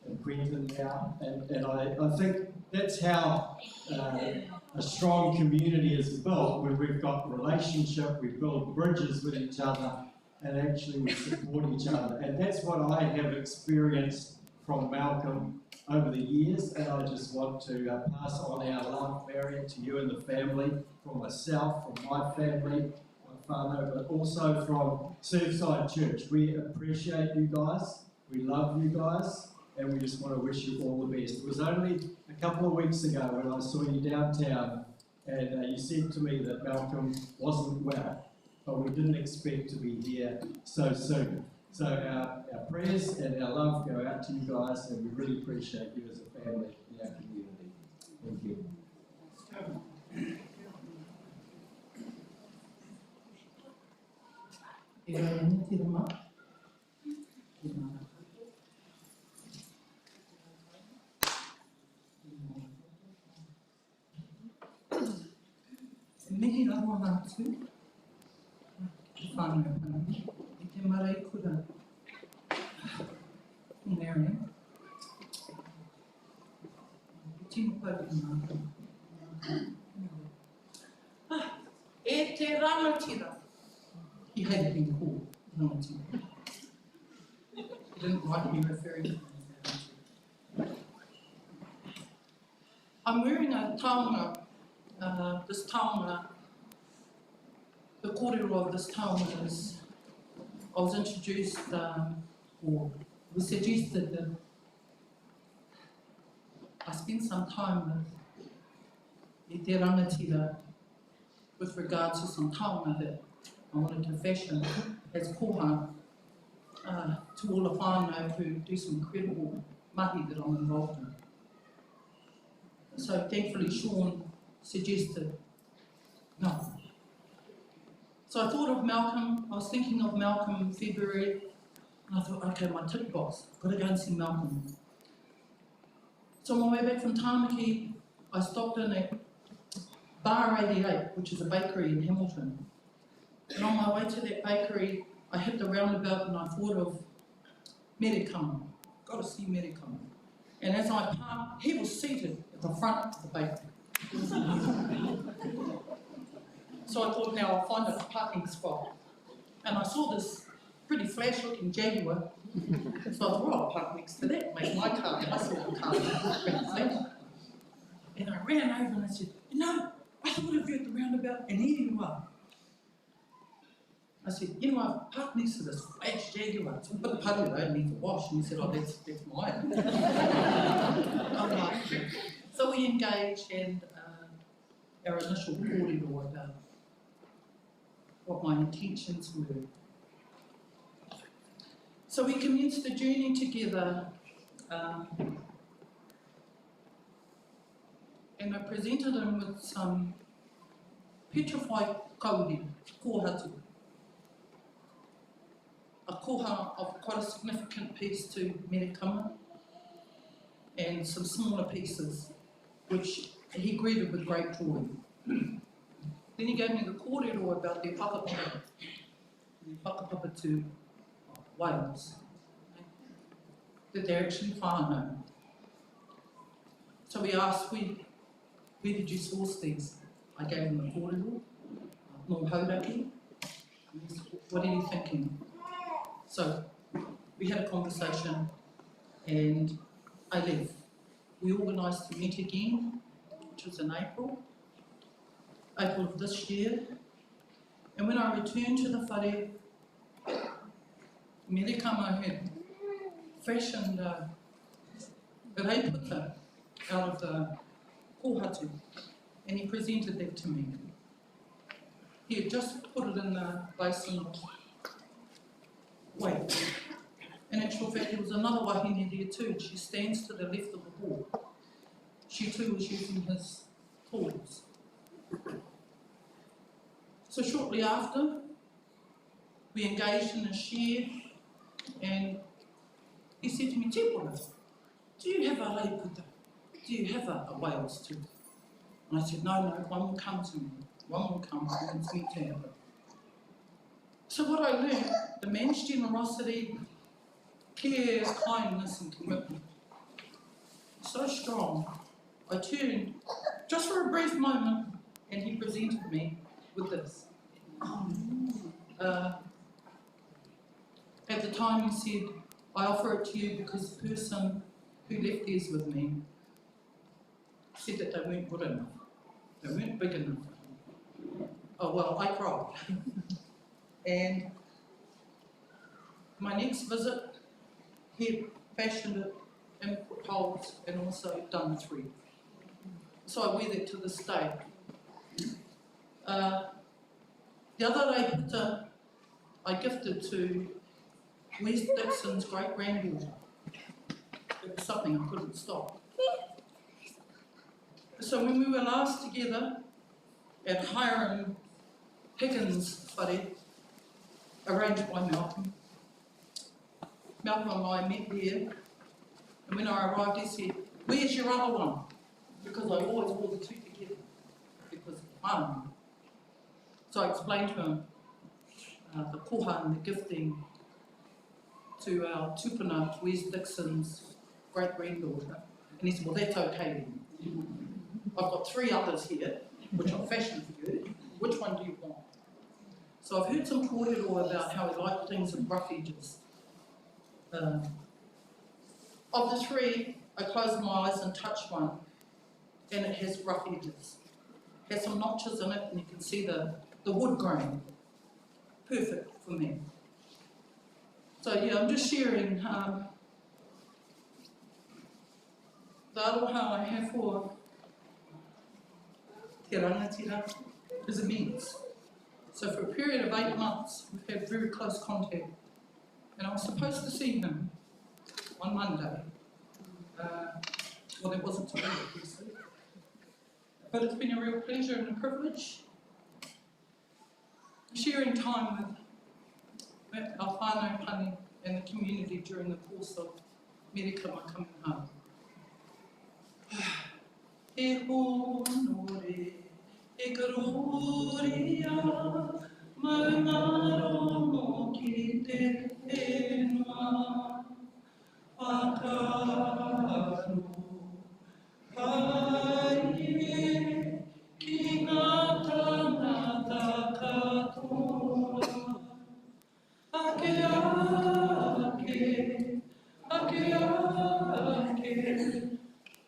and Quentin now. And I think that's how a strong community is built, where we've got relationship, we build bridges with each other, and actually we support each other. And that's what I have experienced from Malcolm over the years, and I just want to pass on our love, Marion, to you and the family, from myself, from my family, my whānau, but also from Surfside Church. We appreciate you guys, we love you guys, and we just want to wish you all the best. It was only a couple of weeks ago when I saw you downtown, and you said to me that Malcolm wasn't well, but we didn't expect to be here so soon. So our prayers and our love go out to you guys, and we really appreciate you as a family in our community. Thank you. Mihi rawa hatu, whānau panami, I te marae kura, Mary, tino pari e te rangatira. He had been called rangatira. He didn't like me referring to him as rangatira. I'm wearing a taonga, this taonga the kōrero of this town is, I was introduced, or was suggested that I spend some time with te rangatira with regards to some taonga that I wanted to fashion as koha to all the whānau who do some incredible mahi that I'm involved in. So thankfully Sean suggested no. So I thought of Malcolm, I was thinking of Malcolm in February, and I thought, okay, my tip box, I've got to go and see Malcolm. So on my way back from Tāmaki, I stopped in at Bar 88, which is a bakery in Hamilton. And on my way to that bakery, I hit the roundabout and I thought of Merikama. Got to see Merikama. And as I parked, he was seated at the front of the bakery. So I thought, now I'll find a parking spot. And I saw this pretty flash-looking Jaguar. So I thought, well, I'll park next to that, make my car, my sort of car. And I ran over and I said, no, I thought of you at the roundabout, and here you are. I said, you know, I've parked next to this flash Jaguar. It's a bit putty though, it needs a wash. And he said, oh, that's mine. So we engaged, and our initial kōrero about what my intentions were. So we commenced the journey together, and I presented him with some petrified kauri, kōhatu. A koha of quite a significant piece to Merikama, and some smaller pieces, which he greeted with great joy. Then he gave me the kōrero about their whakapapa to Wales, that they're actually whānau. So we asked, where did you source these? I gave him the kōrero, no hauraki. What are you thinking? So we had a conversation and I left. We organised to meet again, which was in April of this year. And when I returned to the whare, Merikama had fashioned a reiputa out of the kōhatu, and he presented that to me. He had just put it in the basin. Wait. In actual fact, there was another wahine there too. She stands to the left of the wall. She too was using his tools. So shortly after, we engaged in a share, and he said to me, Tepora, do you have a reiputa? Do you have a Wales too? And I said, no, one will come to me. One will come, I want me to have it. So what I learned, the man's generosity, care, kindness and commitment, so strong. I turned, just for a brief moment, and he presented me with this. At the time he said, I offer it to you because the person who left these with me said that they weren't good enough. They weren't big enough. Oh well, I cried. And my next visit, he fashioned it and put holes and also done thread. So I wear that to this day. The other reiputa I gifted to Wes Dixon's great-granddaughter. It was something I couldn't stop. So when we were last together at Hiram Higgins' whare, arranged by Malcolm, Malcolm and I met there, and when I arrived he said, where's your other one? Because I always wore the two together, because of fun. So I explained to him the koha and the gifting to our tupuna, Wes Dixon's great-granddaughter. And he said, well, that's okay then. I've got 3 others here, which I've fashioned for you. Which one do you want? So I've heard some kōrero about how he liked things with rough edges. Of the 3, I closed my eyes and touched one, and it has rough edges. It has some notches in it, and you can see the wood grain perfect for me. So yeah, I'm just sharing the aroha I have for Te Rangatira is immense. So for a period of 8 months, we've had very close contact. And I was supposed to see him on Monday. Well, that wasn't today, obviously. But it's been a real pleasure and a privilege sharing time with our whānau pani and the community during the course of Merikama coming home. E honore, e gloria, maungaro no ki te whenua, whakaro, haere, ki ngā tangata katoa, ake ake, ake ake,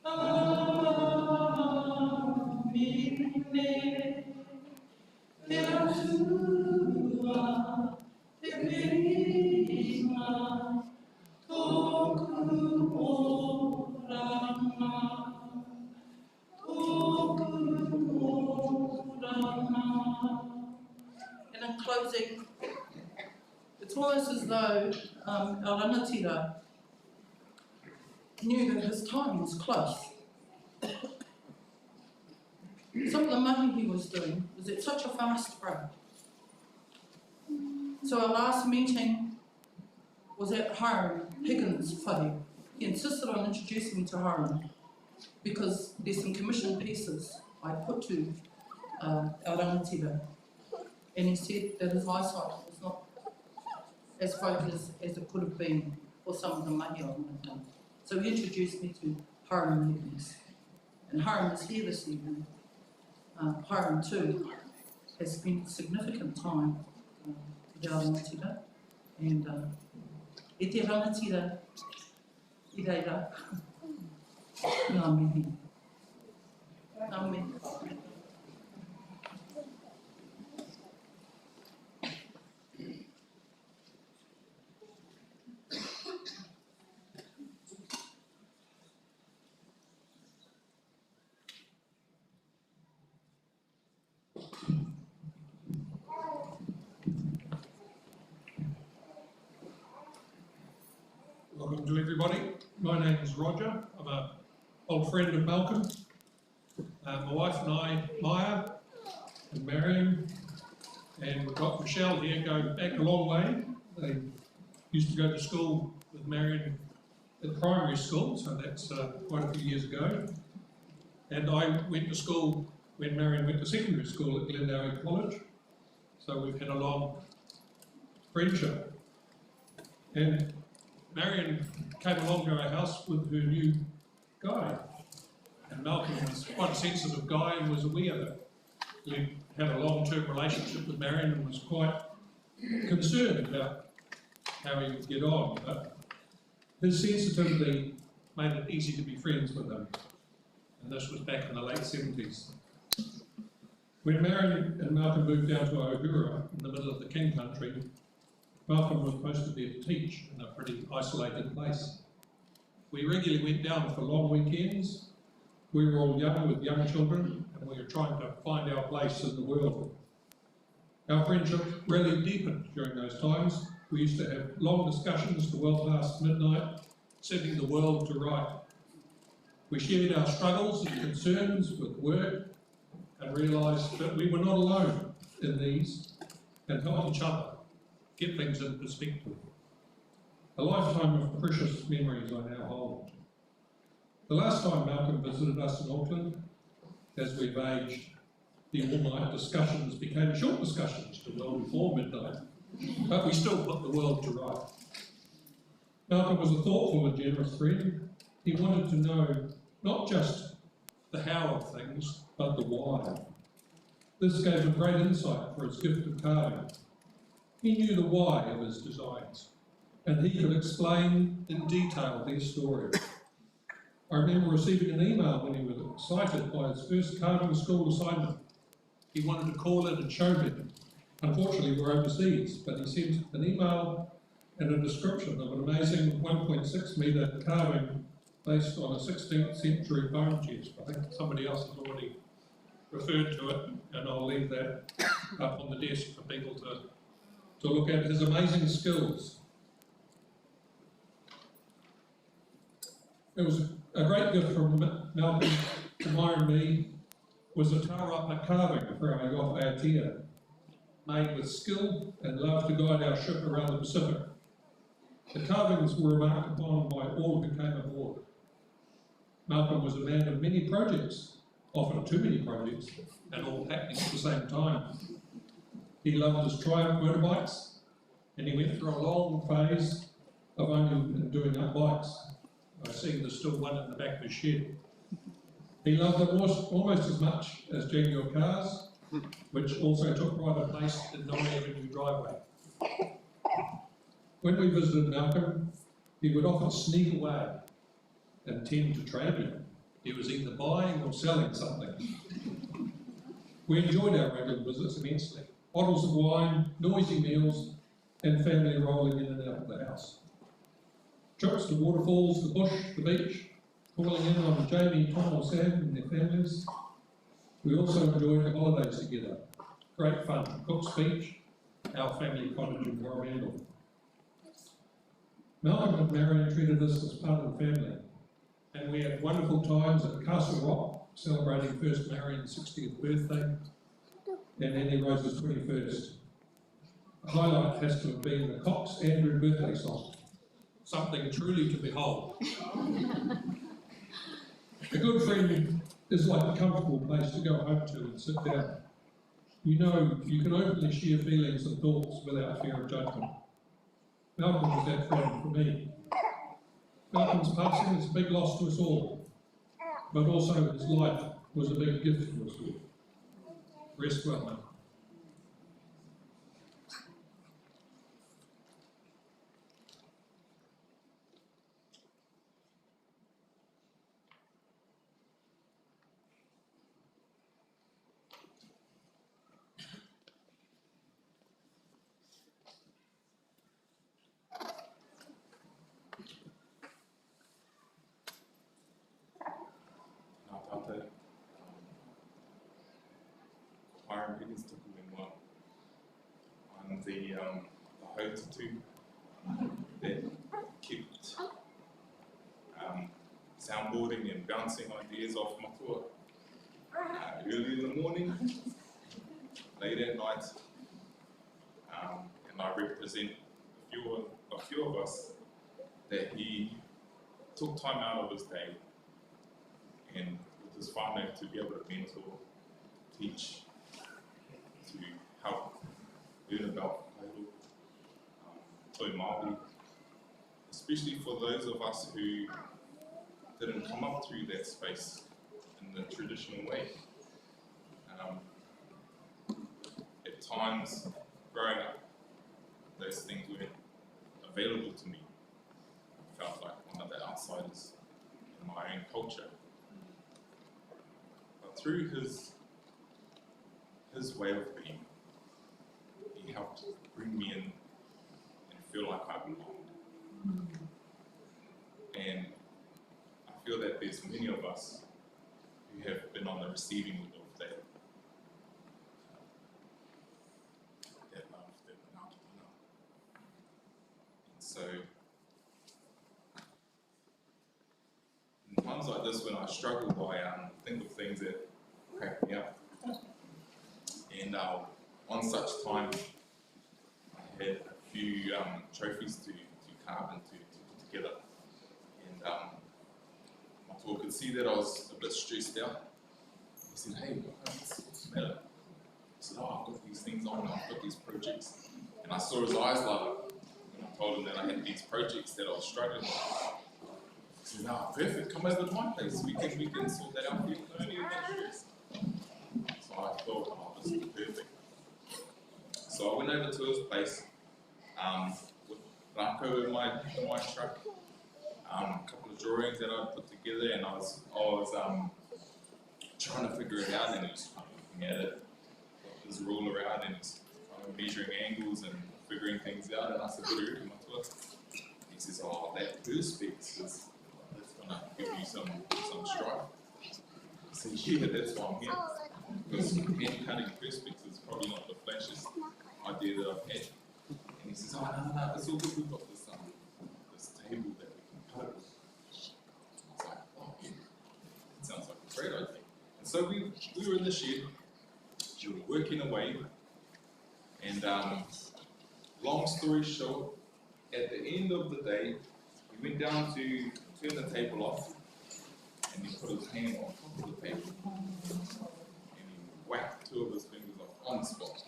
amine, te atua, te perima, toku orama, toku orama. And in closing, it's almost as though our rangatira knew that his time was close. Some of the mahi he was doing was at such a fast rate. So our last meeting was at Hiram Higgins' whare. He insisted on introducing me to Hiram because there's some commissioned pieces I put to our rangatira. And he said that his eyesight was not as focused as it could have been for some of the mahi I would have done. So he introduced me to Hiram Higgins. And Hiram is here this evening. Hiram too has spent significant time with our rangatira. And e te rangatira I reira, ngā mihi. Ngā mihi. Welcome to everybody. My name is Roger. I'm an old friend of Malcolm. My wife and I, Maya and Marion, and we've got Michelle here, going back a long way. They used to go to school with Marion at primary school, so that's quite a few years ago. And I went to school when Marion went to secondary school at Glendale College, so we've had a long friendship. And Marion came along to our house with her new guy, and Malcolm was quite a sensitive guy and was aware that we had a long-term relationship with Marion and was quite concerned about how he would get on. But his sensitivity made it easy to be friends with him, and this was back in the late 70s. When Marion and Malcolm moved down to Ohura in the middle of the King Country, Malcolm was posted there to teach in a pretty isolated place. We regularly went down for long weekends. We were all young with young children, and we were trying to find our place in the world. Our friendship really deepened during those times. We used to have long discussions to well past midnight, setting the world to right. We shared our struggles and concerns with work and realised that we were not alone in these and helped each other get things in perspective. A lifetime of precious memories I now hold. The last time Malcolm visited us in Auckland, as we've aged, the all-night discussions became short discussions to well before midnight, but we still put the world to right. Malcolm was a thoughtful and generous friend. He wanted to know not just the how of things, but the why. This gave him great insight for his gift of carving. He knew the why of his designs, and he could explain in detail their story. I remember receiving an email when he was excited by his first carving school assignment. He wanted to call in and show me Unfortunately, we're overseas, but he sent an email and a description of an amazing 1.6 metre carving based on a 16th century bone chest. I think somebody else has already referred to it, and I'll leave that up on the desk for people to look at his amazing skills. It was a great gift from Malcom to Myra and me, was a taurapa carving for our yacht Aotea, made with skill and love to guide our ship around the Pacific. The carvings were remarked upon by all who came aboard. Malcom was a man of many projects, often too many projects, and all happening at the same time. He loved his Triumph motorbikes, and he went through a long phase of only doing up bikes. I see there's still one in the back of his shed. He loved them almost as much as Jaguar cars, which also took pride of place in 9 Avenue driveway. When we visited Malcom, he would often sneak away and tend to trade in. He was either buying or selling something. We enjoyed our Raglan visits immensely. Bottles of wine, noisy meals, and family rolling in and out of the house. Trips to waterfalls, the bush, the beach, calling in on Jamie, Tom or Sam and their families. We also enjoyed the holidays together. Great fun. Cook's Beach, our family cottage in Coromandel. Malcom and Marion treated us as part of the family, and we had wonderful times at Castle Rock, celebrating first Marion's 60th birthday and Annie Rose's 21st. The highlight has to have been the Cox Andrew birthday song. Something truly to behold. A good friend is like a comfortable place to go home to and sit down. You know you can openly share feelings and thoughts without fear of judgment. Malcom was that friend for me. Malcom's passing is a big loss to us all, but also his life was a big gift to us all. Rest well, Malcom. I'm the host that kept soundboarding and bouncing ideas off Matua early in the morning, late at night, and I represent a few of us that he took time out of his day and with his whānau to be able to mentor, teach, to help learn about Toi Māori, especially for those of us who didn't come up through that space in the traditional way. At times, growing up, those things weren't available to me. I felt like one of the outsiders in my own culture. But through his way of being, he helped bring me in and feel like I belonged. And I feel that there's many of us who have been on the receiving end of that love, that manaakitanga. And so, in times like this when I struggle, I think of things that crack me up. And on such time, I had a few trophies to carve and to put together. And Matua could see that I was a bit stressed out. He said, "Hey, what's the matter?" I said, "Oh, I've got these things on, I've got these projects." And I saw his eyes light up when I told him that I had these projects that I was struggling with. He said, "No, perfect, come over to my place. We can sort that out for you. Don't need that stress." So I thought, oh, this is perfect. So I went over to his place with Rako in my truck, a couple of drawings that I put together, and I was trying to figure it out, and he was looking at it, got his ruler out, and he's trying measuring angles and figuring things out, and I said, what do you reckon, Matua? He says, oh, that perspex is that's gonna give you some strife. I said, yeah, that's why I'm here. Because hand cutting perspex is probably not the flashiest idea that I've had. And he says, oh, no, it's all good, we've got this table that we can cut it with. I was like, oh, yeah, that sounds like a great idea. And so we were in the shed, we were working away, and long story short, at the end of the day, he went down to turn the table off, and he put his hand on top of the table, and he whacked 2 of his fingers off on the spot.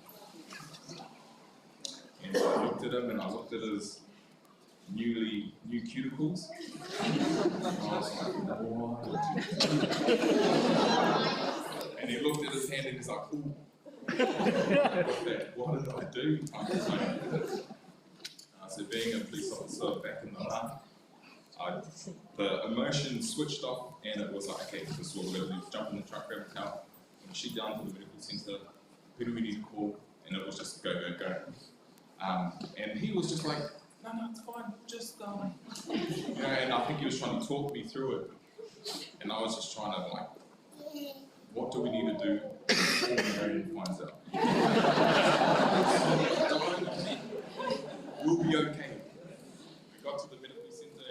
And I looked at him, and I looked at his new cuticles, and I was like, what? And he looked at his hand, and he's like, ooh, what did I do? So being a police officer back in the night, the emotion switched off, and it was like, okay, this is what we're going to do. Jump in the truck, grab a towel, and sheet down to the medical centre. Who do we need to call? And it was just go, go, go. And he was just like, no, it's fine, just you know, and I think he was trying to talk me through it, and I was just trying to like, what do we need to do before Marion finds out? We'll be okay. We got to the medical centre,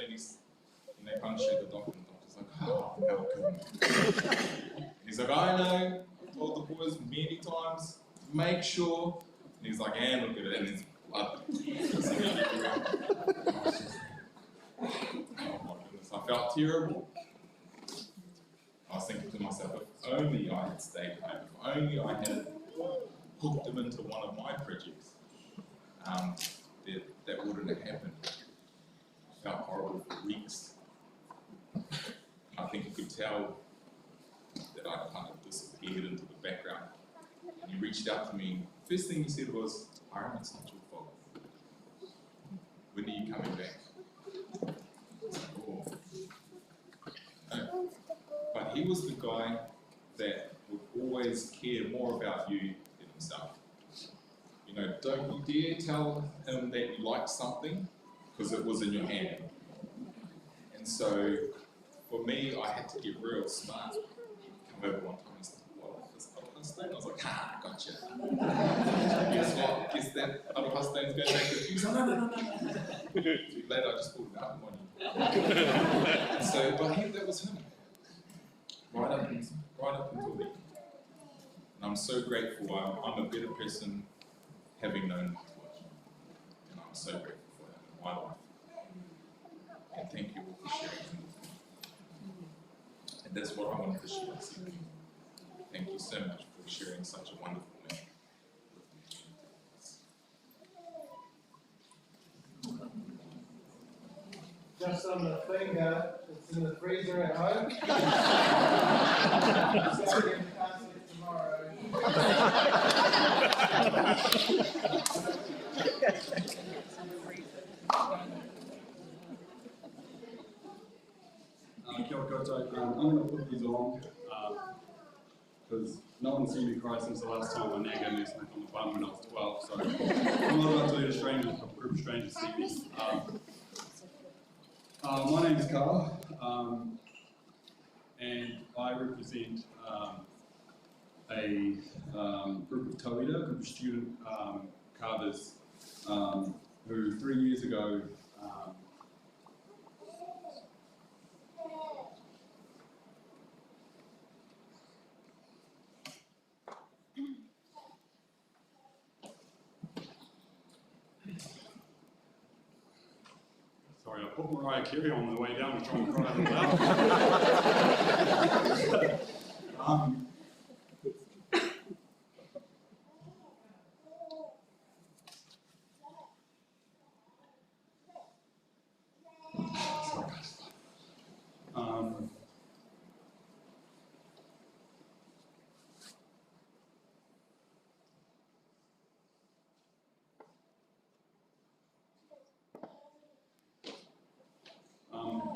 and they punctured the doctor, and the doctor's like, oh, Malcom. And he's like, I know, I told the boys many times, make sure. And he's like, and look at it, and it's blood. Oh my goodness, I felt terrible. I was thinking to myself, if only I had stayed home, if only I had hooked him into one of my projects, that wouldn't have happened. I felt horrible for weeks. I think you could tell that I kind of disappeared into the background. And he reached out to me. First thing he said was, Hiram, it's not your fault. When are you coming back? I was like, oh. No. But he was the guy that would always care more about you than himself. You know, don't you dare tell him that you like something, because it was in your hand. And so, for me, I had to get real smart. Come over one time and said, what, this other I was like, ha, gotcha. Guess what? Guess that other Hustain's going to make it. He was like, no. Too late, I just pulled it out on you. So, but that was him. Right up until then. And I'm so grateful. I'm a better person having known Matua. And I'm so grateful for him in my life. And thank you all for sharing him with me. And that's what I wanted to share this evening. Thank you so much for sharing such a wonderful man. Just on the finger, it's in the freezer at home. Sorry, you can't see it tomorrow. Kia ora koutou. I'm going to put these on because no one's seen me cry since the last time my nan gave me a smack on the bum when I was 12. So I'm not about to lead a group of strangers see me. My name is Carl, and I represent a group of tauira, a group of student carvers who 3 years ago sorry, I put Mariah Carey on the way down to try and cry out loud.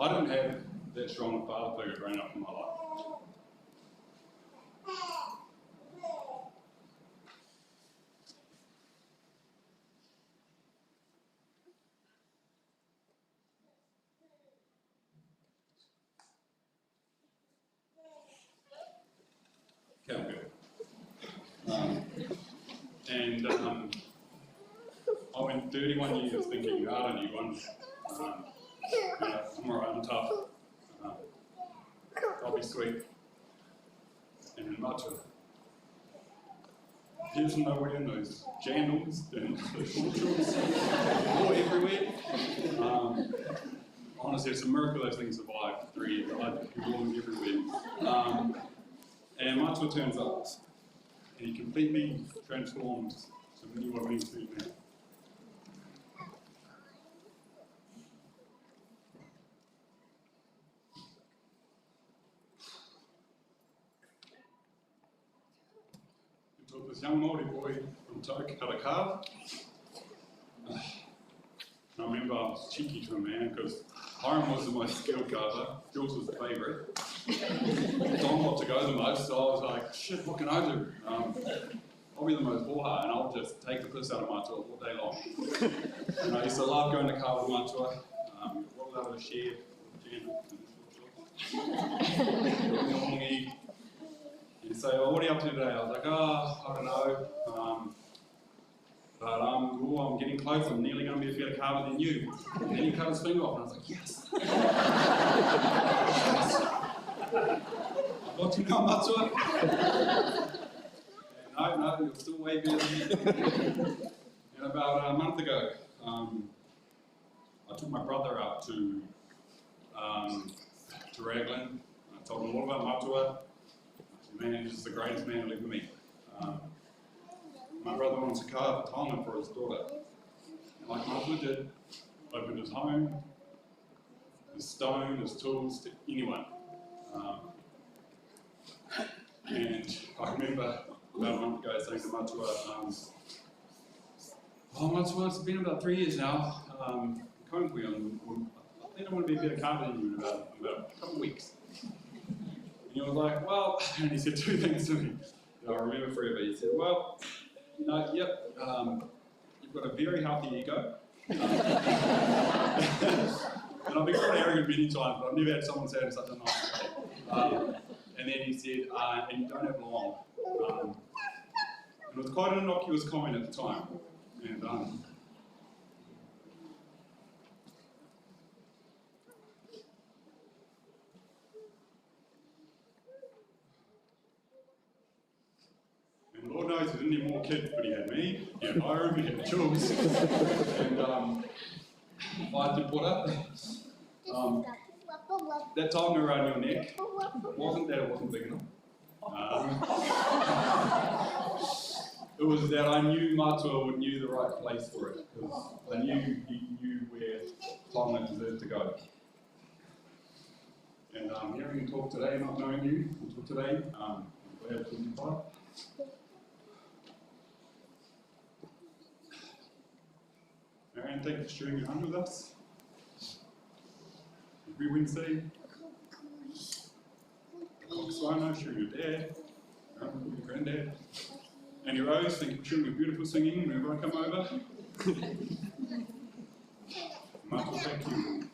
I didn't have that strong a father figure growing up in my life. Cattle and I went 31 years thinking, I don't need one. I'm alright, I'm tough. I'll be sweet. And in Matua, there's nowhere in those jandals and those orchards or everywhere. Honestly, it's a miracle those things survived for 3 years. I'd be walking everywhere. And Matua turns up, and he completely transforms to what it means to be now. He took this young Māori boy from Tarakara. I remember I was cheeky to him, man, because Hiram was the most skilled carver, Jules was the favourite. Don got to go the most, so I was like, shit, what can I do? I'll be the most poor, and I'll just take the piss out of Matua all day long. And I used to love going to carve with Matua. What was able to share He'd say, oh, what are you up to today? I was like, oh, I don't know. But I'm getting close, I'm nearly going to be a better carver than you. And then he cut his finger off, and I was like, yes! I've got to know Matua. And no, you're still way better than me. And about a month ago, I took my brother out to Raglan. I told him all about Matua. I said, man, he's just the greatest man to ever meet. My brother wants to carve a taonga for his daughter. And like Matua did, opened his home, his stone, his tools to anyone. And I remember about a month ago saying to Matua, oh Matua, it's been about 3 years now, I think I want to be a better carver than you in about a couple of weeks. And he was like, well, and he said 2 things to me that I remember forever. He said, well, you've got a very healthy ego. And I've been quite arrogant many times, but I've never had someone say it in such a nice way. And then he said, and you don't have long. And it was quite an innocuous comment at the time. And Lord knows he didn't have more kids, but he had me, he had Hiram, he had Jules, and I did put up. That time around your neck wasn't that it wasn't big enough. It was that I knew Matua knew the right place for it, because I knew he knew where taonga deserved to go. And hearing you talk today, not knowing you until today, I'm glad to be part. Marianne, thank you for sharing your home with us. Every Wednesday. Cox Rhino, sharing your dad, your uncle, your granddad. And your O's, thank you for sharing your beautiful singing whenever I come over. Michael, thank you.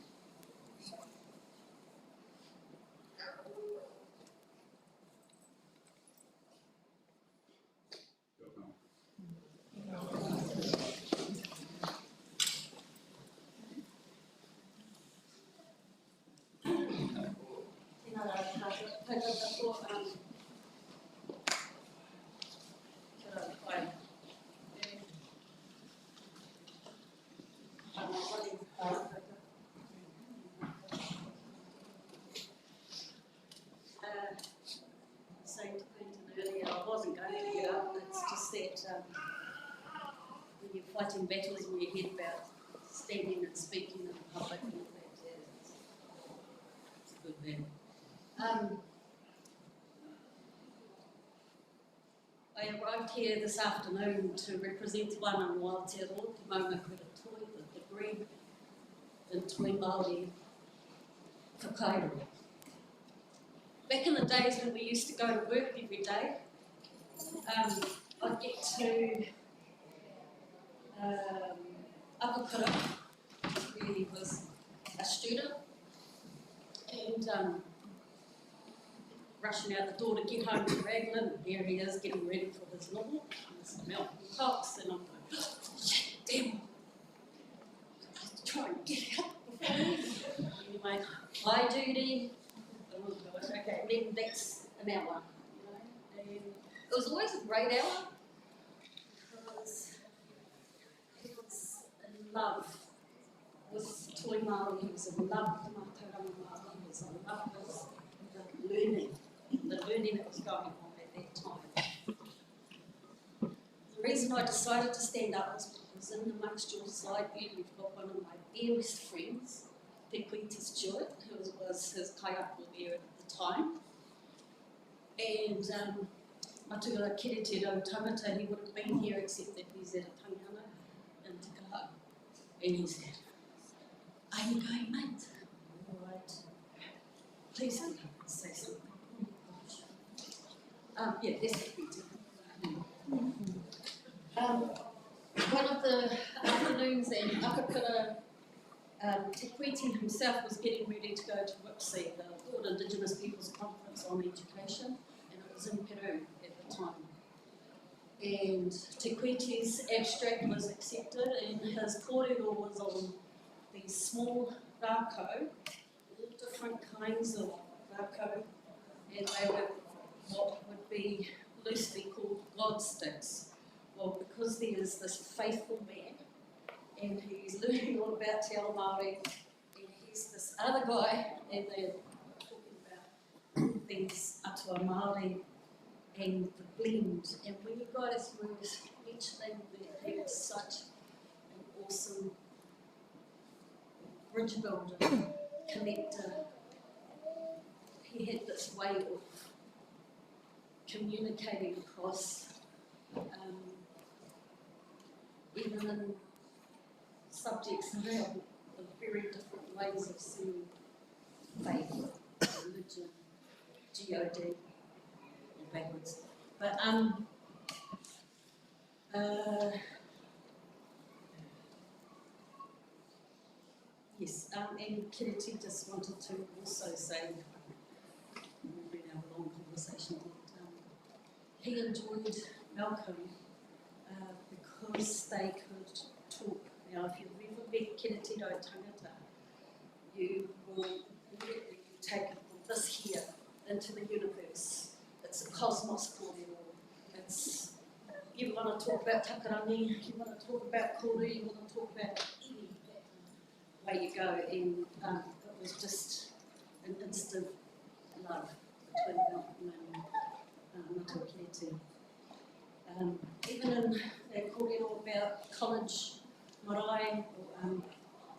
Saying to Quentin earlier, I wasn't going to get up. It's just that when you're fighting battles in your head about standing and speaking in public and all that jazz, it's a good thing. I arrived here this afternoon to represent one in Aotearoa, Te Maunga Toi, the degree in Toi Māori whakairo. Back in the days when we used to go to work every day, I'd get to Apakura, where he was a student, and rushing out the door to get home to Raglan, and there he is getting ready for his novel, Mr. Malcom Cox, and I'm going, damn, try and get out before anyway, hi Judy. Oh gosh, okay, then that's an hour, you know, and it was always a great hour because he was in love with Toi Māori, he was in love with Mātauranga Māori, he was in love with the learning that was going on at that time. The reason I decided to stand up was because in amongst your slide view, we've got one of my dearest friends, Te Kuiti Stewart, who was his kaiako there at the time. And Matuara Kirete Rau Tangata, he would have been here except that he's at a tangana in Te Kaha. And he said, are you going, mate? All right. Please say something. Yeah, that's Te Kuiti. One of the afternoons in Akakura, Te Kuiti himself was getting ready to go to WIPSI, the World Indigenous Peoples Conference on Education, and it was in Peru at the time. And Te Kuiti's abstract was accepted, and his kōrero was on these small rākau, all different kinds of rākau, and they were what would be loosely called God sticks. Well, because there's this faithful man, and he's learning all about Te Ao Māori, and he's this other guy, and they're talking about these atua Māori and the blend. And when you guys were mentioning that he was such an awesome bridge builder, connector, he had this way of communicating across, even in subjects now, the very different ways of seeing faith, religion, God, and backwards. But yes, and Kiriti just wanted to also say, we've been having a long conversation, that he enjoyed Malcolm because they could talk. Now, if you've ever met Kiriti Rau Tangata, you will immediately be taken from this here into the universe. It's a cosmos kōrero. It's, you want to talk about takarangi, you want to talk about kōrero, you want to talk about any way you go, and it was just an instant love between Malcolm and Matua Kiriti. Even in that kōrero about college marae,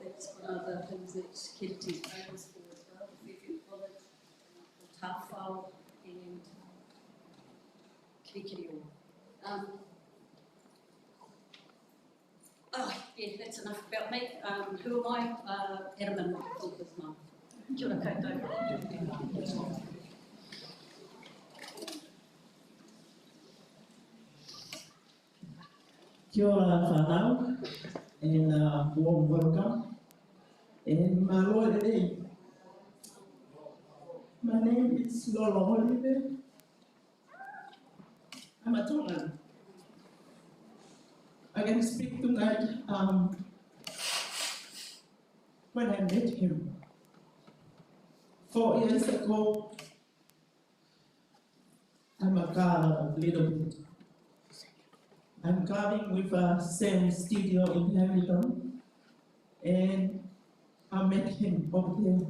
that's one of the things that Kiriti is famous for as well, the Fairfield College, Tāwhao and Kirikiri. Oh, yeah, that's enough about me. Who am I? Adam and his mum. Kia ora koutou. Kia ora whanau, and warm welcome, and maloe rei. My name is Lola Oliver. I'm a Tongan. I can speak tonight when I met him 4 years ago. I'm a girl a little bit. I'm carving with a same studio in Hamilton, and I met him over there.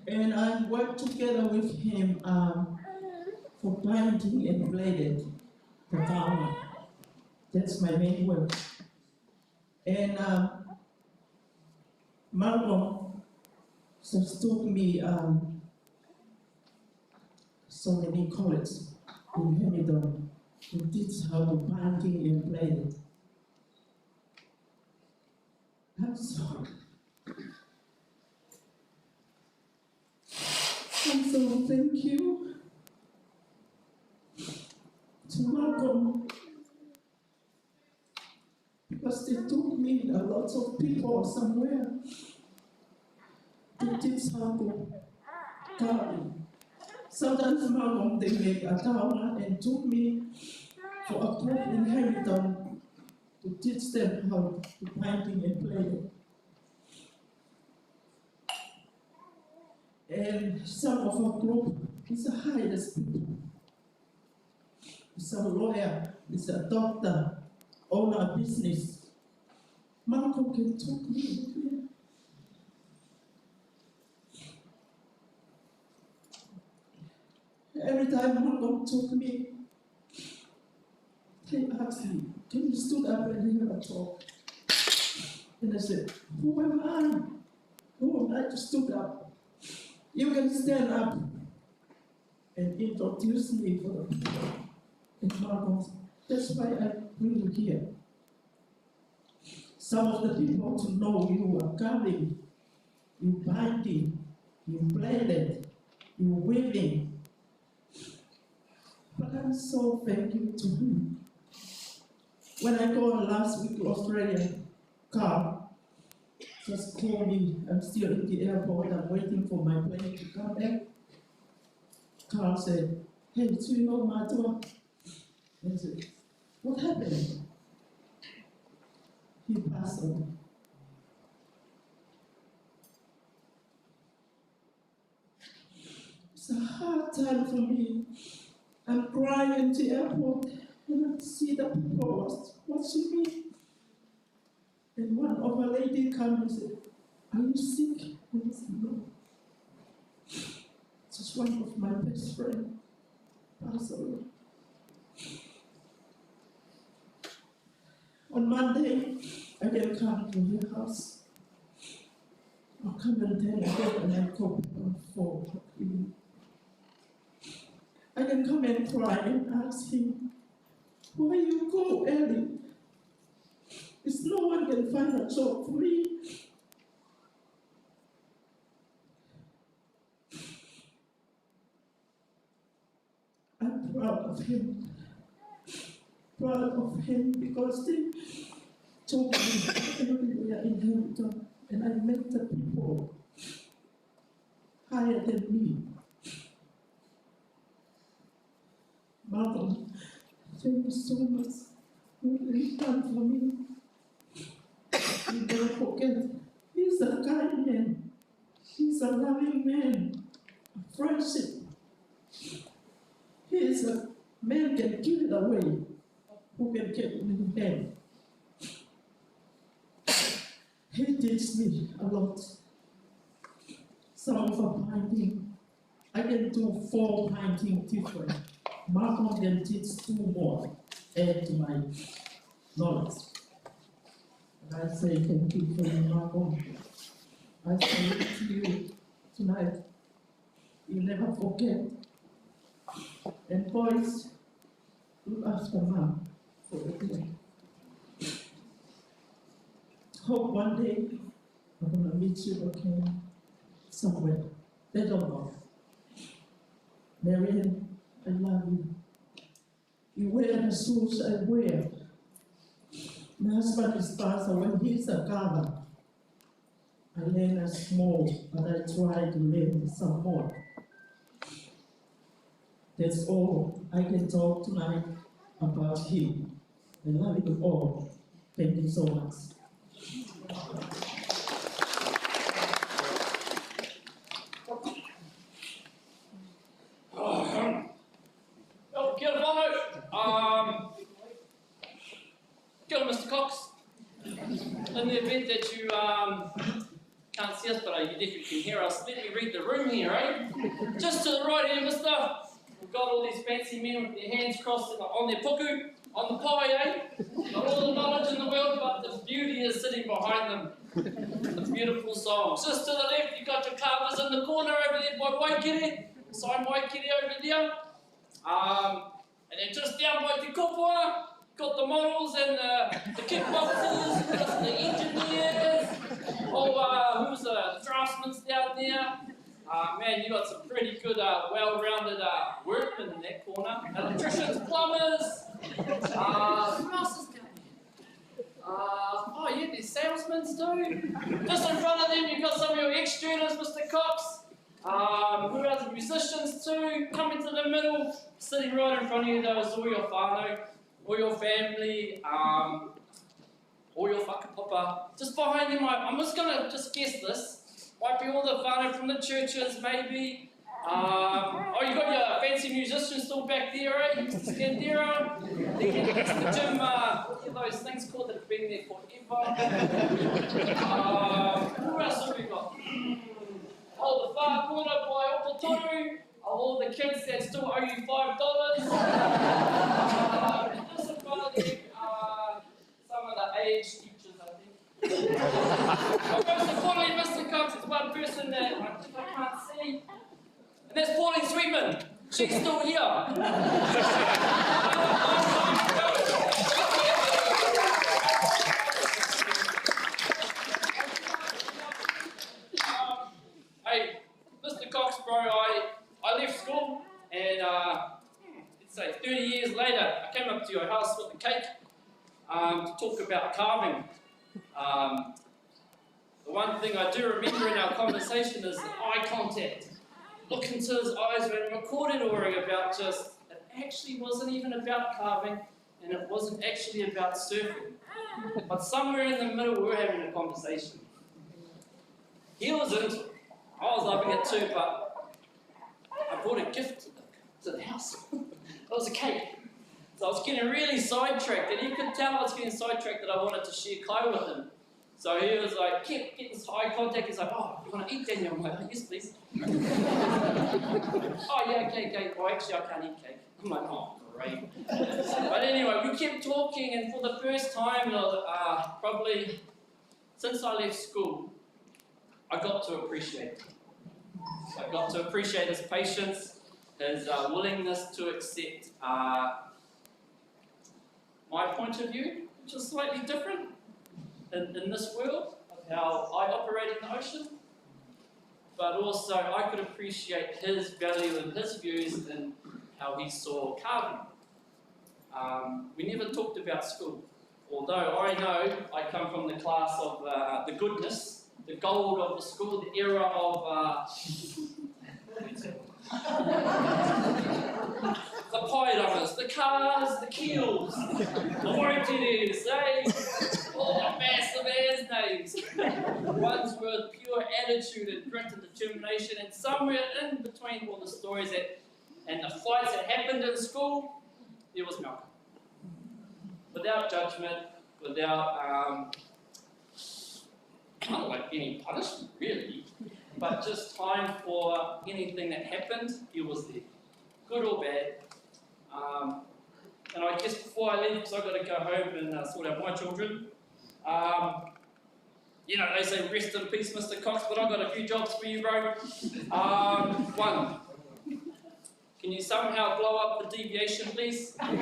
And I worked together with him for painting and bladed the tower. That's my main work. And Malcom just taught me so many colors in Hamilton. He teach how to painting and blade it. I'm sorry. And so thank you to Malcom, because they took me a lot of people somewhere to teach how to carving. Sometimes Malcom, they make a taula and took me for a group in Hamilton to teach them how to painting and play. And some of our group is a highest people. It's a lawyer, it's a doctor, own a business. Malcom can talk me. Every time Malcom took me, he asked me, can you stood up and have a talk? And I said, who am I? Who am I to stood up? You can stand up and introduce me for the people. And Malcom said, that's why I bring you here. Some of the people to know you are coming, you binding, you blended, you weaving. But I'm so thankful to him. When I go last week to Australia, Carl just called me. I'm still in the airport. I'm waiting for my plane to come back. Carl said, hey, do you know Matua? I said, what happened? He passed on. It's a hard time for me. I'm crying in the airport and I see the people watching me. And one of a lady came and said, are you sick? And I said, no. Just one of my best friends passed away. On Monday, I can come to your house. I'll come and tell you and I go on 4 o'clock. I can come and cry and ask him, why you go early? If no one can find a job for me. I'm proud of him. Proud of him because they told me everywhere in Hamilton and I met the people higher than me. Malcom, thank you so much. You've done for me. You never forget. He's a kind man. He's a loving man. A friendship. He is a man can give it away. Who can get it in his hand? He teaches me a lot. Some of the painting, I can do 4 painting different. Malcom can teach 2 more, add to my knowledge. And I say thank you for your Malcom. I say to you tonight, you never forget. And boys, look after mom for the day. Hope one day I'm gonna meet you again somewhere. They don't know. Marianne, I love you. You wear the shoes I wear. My husband is passed away. He's a gardener. I learn a small, but I try to learn some more. That's all I can talk tonight about him. I love you all. Thank you so much. Well, kia ora whānau. Kia ora, Mr. Cox. In the event that you can't see us, but you definitely can hear us, let me read the room here, eh? Just to the right here, mister. We've got all these fancy men with their hands crossed on their puku, on the pie, eh? Got all the knowledge in the world, but the beauty is sitting behind them. The beautiful songs. Just to the left, you've got your carvers in the corner over there by Waikiri. Sign Waikiri over there. And then just down by Te Kopua, got the models and the kickboxers, the engineers, who's the draftsmen down there. Man, you got some pretty good, well-rounded workmen in that corner. Electricians, plumbers. Who else is going? Oh yeah, there's salesmen too. Just in front of them, you've got some of your ex-students, Mr. Cox. Who else? Musicians too, coming to the middle, sitting right in front of you. That was all your whānau, all your family, all your whakapapa. Just behind them, I'm just going to just guess this. Might be all the whānau from the churches, maybe. Oh, you got your fancy musicians still back there, eh? Mr. Scandera. Mr. Jim, what are those things called that have been there forever? Who else have we got? Oh, the far corner by Opotoru. All the kids that still owe you $5. Just in front of them, some of the aged teachers, I think. But most importantly, Mr. Cox is one person that I can't see. And that's Pauline Sweetman. She's still here. Hey, Mr. Cox, bro, I left school and let's say 30 years later, I came up to your house with a cake to talk about carving. The one thing I do remember in our conversation is eye contact. Look into his eyes when recorded worrying about just, it actually wasn't even about carving and it wasn't actually about surfing. But somewhere in the middle we were having a conversation. He was into it. I was loving it too, but I brought a gift to the house. It was a cake. So I was getting really sidetracked and you could tell I was getting sidetracked that I wanted to share Kai with him. So he was like, kept getting this eye contact. He's like, oh, you want to eat, Daniel? I'm like, oh, yes, please. Oh, yeah, cake. Oh, actually, I can't eat cake. I'm like, oh, great. But anyway, we kept talking, and for the first time, probably since I left school, I got to appreciate him. I got to appreciate his patience, his willingness to accept my point of view, which is slightly different. In this world, of how I operate in the ocean, but also I could appreciate his value and his views and how he saw carving. We never talked about school, although I know I come from the class of the goodness, the gold of the school, the era of the pie lovers, the cars, the keels, the warranties, all the massive ass names. Ones with pure attitude and grit and determination, and somewhere in between all the stories and the fights that happened in school, there was Malcom. Without judgment, without kind of like any punishment really, but just time for anything that happened, he was there. Good or bad. And I guess before I leave, because I've got to go home and sort out my children, you know, they say rest in peace, Mr. Cox, but I've got a few jobs for you, bro. One, can you somehow blow up the deviation, please? Or I'll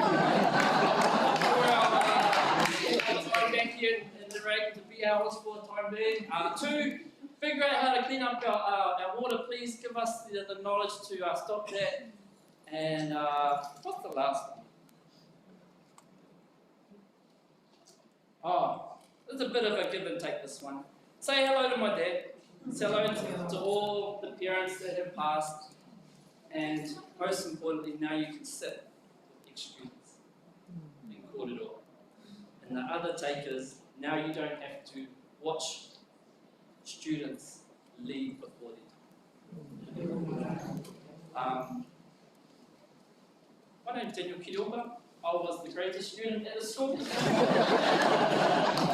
back here in the Raglan to be ours for the time being. Two, figure out how to clean up our water, please. Give us the knowledge to stop that. And what's the last one? Oh, there's a bit of a give and take, this one. Say hello to my dad. Say hello to all the parents that have passed. And most importantly, now you can sit with ex-students in corridor. And the other take is, now you don't have to watch students leave before their time. My name's Daniel Kirioba. I was the greatest student at the school. I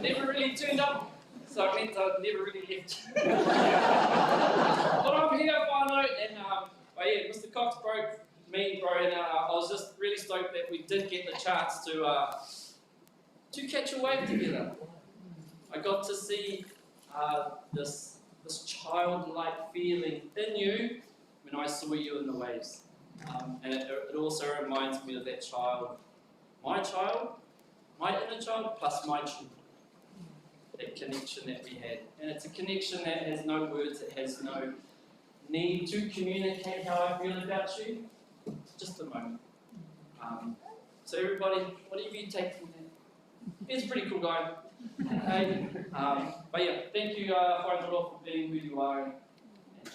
never really turned up, so it meant I never really left. But I'm here, whānau, and but yeah, Mr. Cox broke me, bro, and I was just really stoked that we did get the chance to catch a wave together. I got to see this childlike feeling in you when I saw you in the waves. And it also reminds me of that child, my inner child, plus my children. That connection that we had. And it's a connection that has no words, it has no need to communicate how I feel about you. Just a moment. So everybody, whatever you take from that, he's a pretty cool guy. Hey, but yeah, thank you, Whaingaroa, for being who you are. And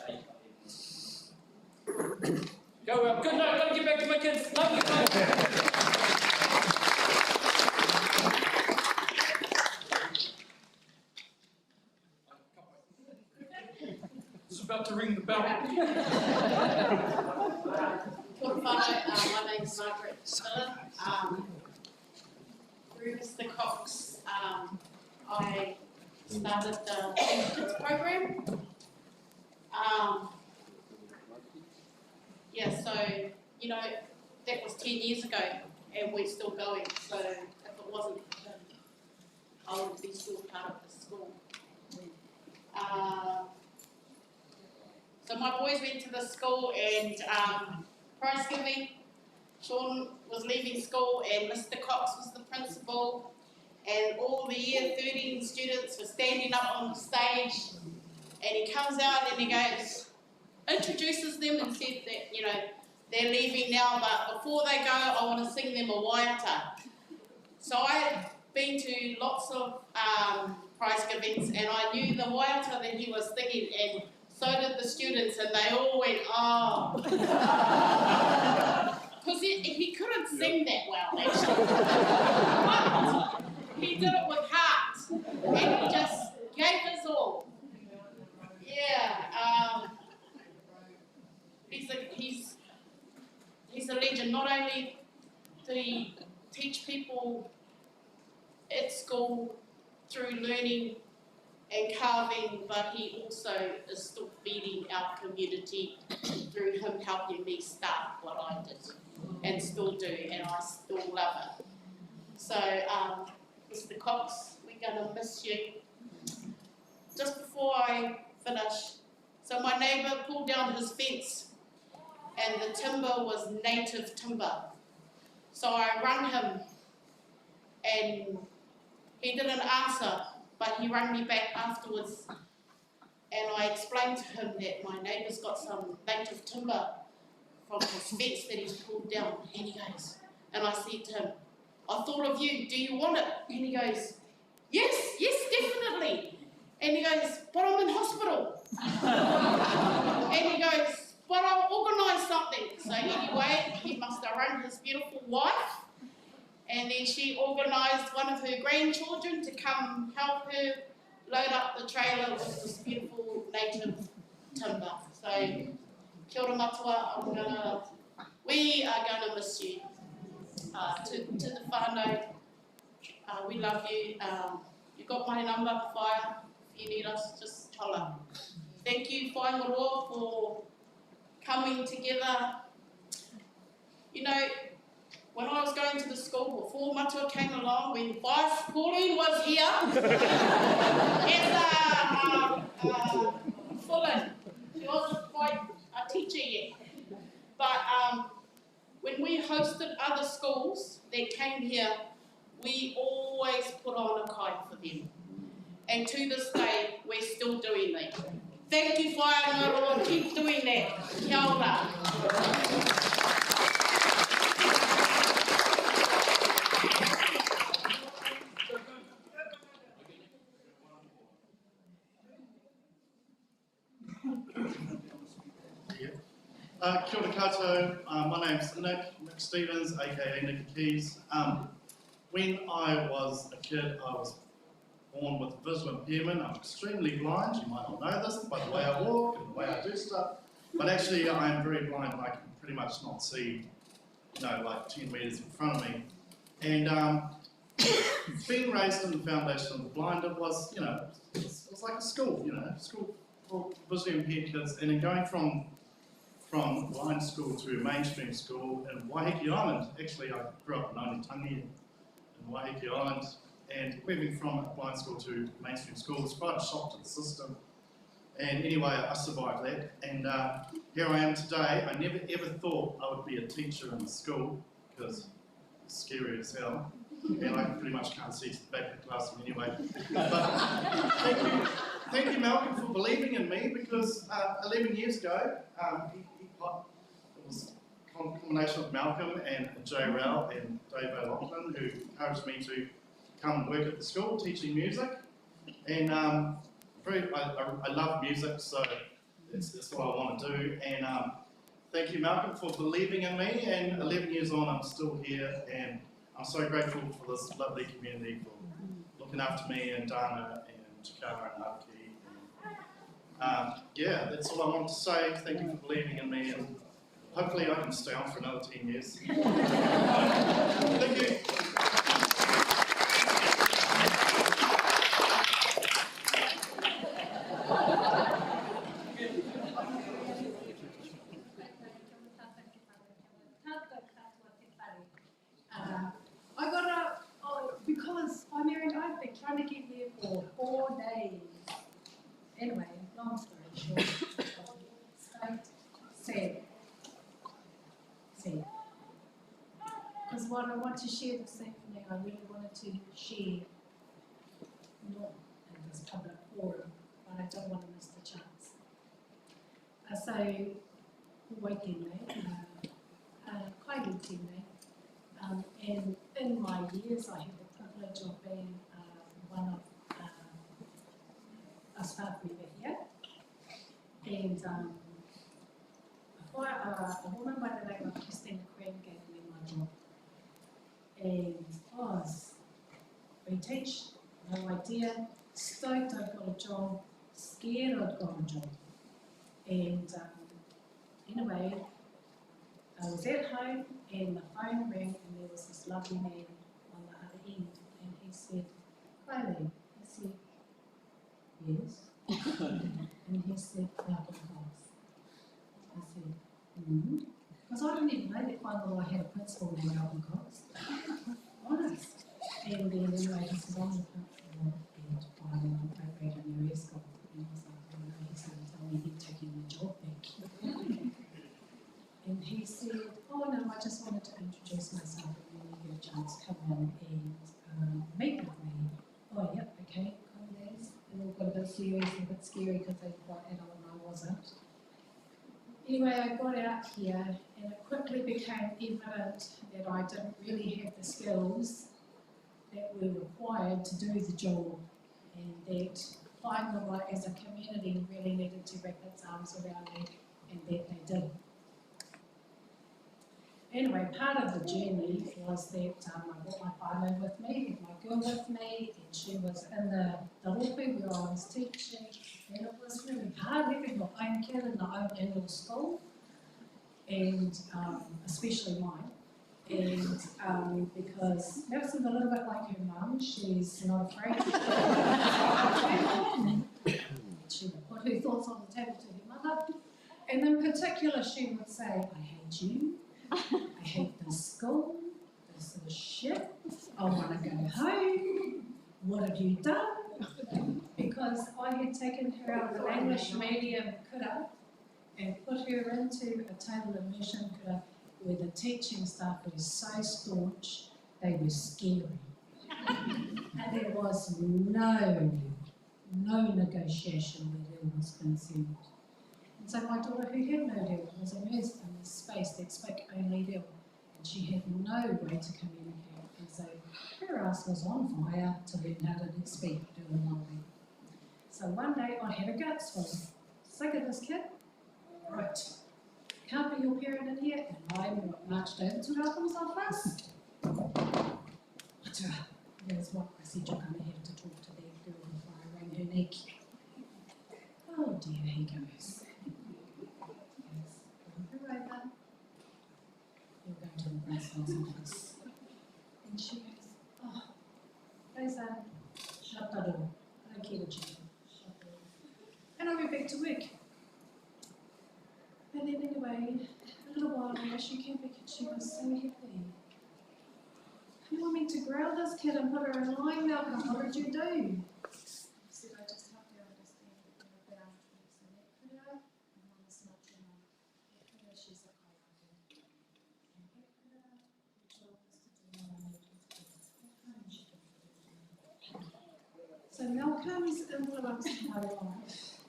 hey, Go well. Good night. Gotta get back to my kids. Love you guys. Just about to ring the bell. Kia ora whanau, my name's Margaret Spiller. Through Mr. Cox, I started the kids program. Yeah, so, you know, that was 10 years ago and we're still going. So if it wasn't for him, I would be still part of the school. So my boys went to the school and prize giving. Sean was leaving school and Mr. Cox was the principal and all the year 13 students were standing up on the stage and he comes out and he goes, introduces them and said that, you know, they're leaving now but before they go I want to sing them a waiata. So I've been to lots of prize givings and I knew the waiata that he was singing and so did the students and they all went, oh. Because he couldn't sing that well, actually. But he did it with heart. And he just gave his all. Yeah. He's a legend. Not only did he teach people at school through learning and carving, but he also is still feeding our community through him helping me start what I did and still do, and I still love it. So, Mr. Cox, we're going to miss you. Just before I finish, so my neighbour pulled down his fence and the timber was native timber. So I rang him and he didn't answer, but he rang me back afterwards and I explained to him that my neighbour's got some native timber from his fence that he's pulled down, and he goes, and I said to him, I thought of you, do you want it? And he goes, yes, definitely. And he goes, but I'm in hospital. And he goes, but I'll organise something. So anyway, he must have rung his beautiful wife, and then she organised one of her grandchildren to come help her load up the trailer with this beautiful native timber. So, kia ora matua, we are going to miss you. To the whānau, we love you. You got my number, Whaia. If you need us, just holla. Thank you, Whaingaroa, for coming together. You know, when I was going to the school, before Matua came along, when Vice Pauline was here, as Fullen, she wasn't quite a teacher yet. But when we hosted other schools that came here, we always put on a kai for them. And to this day, we're still doing that. Thank you, Whaingaroa, keep doing that. Kia ora. Kia ora koutou, my name's Nick Stevens, aka Nicky Keys. When I was a kid, I was born with visual impairment. I'm extremely blind, you might not know this by the way I walk and the way I do stuff, but actually I am very blind and I can pretty much not see, you know, like 10 metres in front of me. And being raised in the Foundation of the Blind, it was, you know, it was like a school, you know, school for visually impaired kids, and then going from blind school to a mainstream school in Waiheke Island. Actually, I grew up in Oneitangi in Waiheke Island, and moving from a blind school to mainstream school was quite a shock to the system. And anyway, I survived that, and here I am today. I never ever thought I would be a teacher in the school, because it's scary as hell, and I pretty much can't see to the back of the classroom anyway. But thank you Malcolm for believing in me, because 11 years ago, it was a combination of Malcolm and Jay Rao and Dave Lachlan who encouraged me to come and work at the school teaching music. And I love music, so it's what I want to do. And thank you, Malcolm, for believing in me, and 11 years on, I'm still here, and I'm so grateful for this lovely community, for looking after me, and Dana, and Chikara, and Aki. Yeah, that's all I want to say. Thank you for believing in me, and hopefully I can stay on for another 10 years. Thank you. I got up because I'm married. I've been trying to get there for 4 days. Anyway, long story short, sad. Because what I want to share this evening, I really wanted to share, not in this public forum, but I don't want to miss the chance. So, waikene, kairi tēnei. And in my years, I had the privilege of being one of a staff member here. And a woman by the name of Christina Quinn gave me my job. And I was reteach, no idea, stoked I'd got a job, scared I'd got a job. And anyway, I was at home and the phone rang and there was this lovely man on the other end, and he said, Kylie, I said, yes. And he said, Malcom Cox. I said, because I didn't even know that whānau I had a principal named Malcom Cox. Honest. And then anyway, he said, I'm the principal and I'm appropriate in your school. And I was like, oh no, he's going to tell me he's taking the job back. And he said, oh no, I just wanted to introduce myself and then you get a chance to come in and meet with me. Oh, yep, okay, come there. It all got a bit serious and a bit scary because they were quite adult and I wasn't. Anyway, I got out here and it quickly became evident that I didn't really have the skills that were required to do the job, and that whānau as a community really needed to wrap its arms around me, and that they did. Anyway, part of the journey was that I brought my whānau with me, my girl with me, and she was in the rope where I was teaching, and it was really hard having your own kid in the own annual school, and especially mine. And because Nelson's a little bit like her mum, she's not afraid to she would put her thoughts on the table to her mother, and in particular she would say, I hate you, I hate this school, this is shit, I want to go home, what have you done? Because I had taken her out of an English medium kura and put her into a total immersion kura where the teaching staff was so staunch, they were scary. And there was no negotiation where there was concerned. And so my daughter, who had no deal, was immersed in this space that spoke only deal, and she had no way to communicate. And so her ass was on fire to learn how to speak doing Māori. So one day I had a guts full. Sick of this kid? Right. Can't be your parent in here, and I marched over to Malcolm's office. That's what I said, you're going to have to talk to that girl before I wring her neck. Oh dear, he goes. Yes, over. You're going to the principal's office. And she goes, oh, Rosa, shut the door. I don't care what you do. Shut the door. And I went back to work. And then anyway, a little while later, she came back and she was so happy. You want me to growl this kid and put her in line, Malcom? What did you do? I said, I just helped her understand the boundaries. And that kiddo, and one is not your mum. That kiddo, she's a kairaki. And that kiddo, your job is to do what I need you to do. At home, she can do it. So Malcom's influence in my life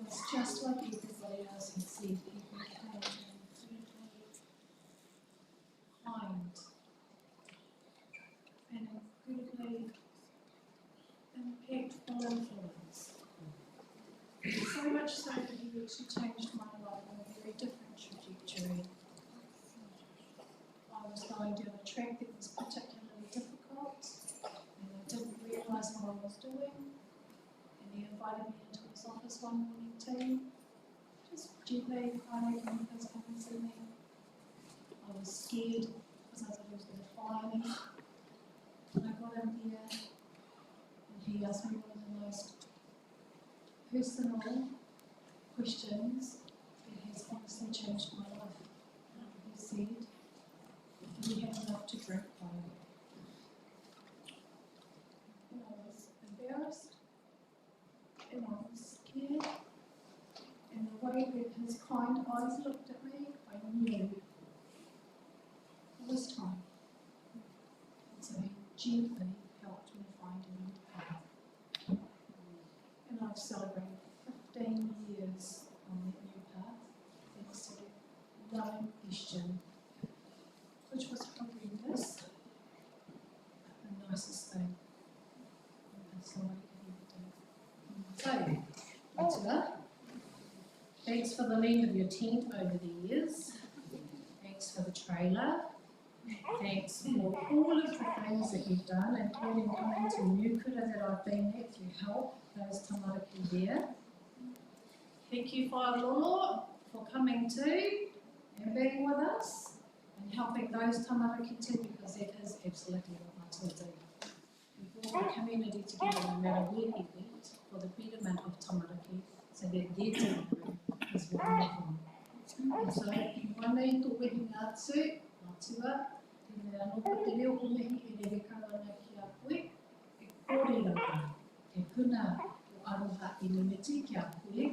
was just like everybody else had said. He became incredibly kind and incredibly impactful influence. So much so that he actually changed my life on a very different trajectory. one morning tea, just gently kind of came first come and see me. I was scared because I thought he was going to fire me. And I got in there and he asked me one of the most personal questions that has honestly changed my life. He said, "Do you have enough to drink, Polly?" And I was embarrassed and I was scared. And the way that his kind eyes looked at me, I knew it was time. And so he gently helped me find a new path. And I've celebrated 15 years on that new path, thanks to that loving question, which was horrendous, but the nicest thing somebody could ever do. So, Angela, thanks for the length of your tent over the years. Thanks for the trailer. Thanks for all of the things that you've done, including coming to Newkura that I've been at through help, those tamariki there. Thank you, Whailolo, for coming too and being with us and helping those tamariki too, because that is absolutely what Matua do. We brought the community together no matter where we went for the betterment of tamariki, so that their tamariki is wonderful. And so, whanei tō wehi ngātū, Matua, tēnei anō te reo umehi e re rekangana ki a koe, e kōreranga, e puna o aroha I limiti ki a koe,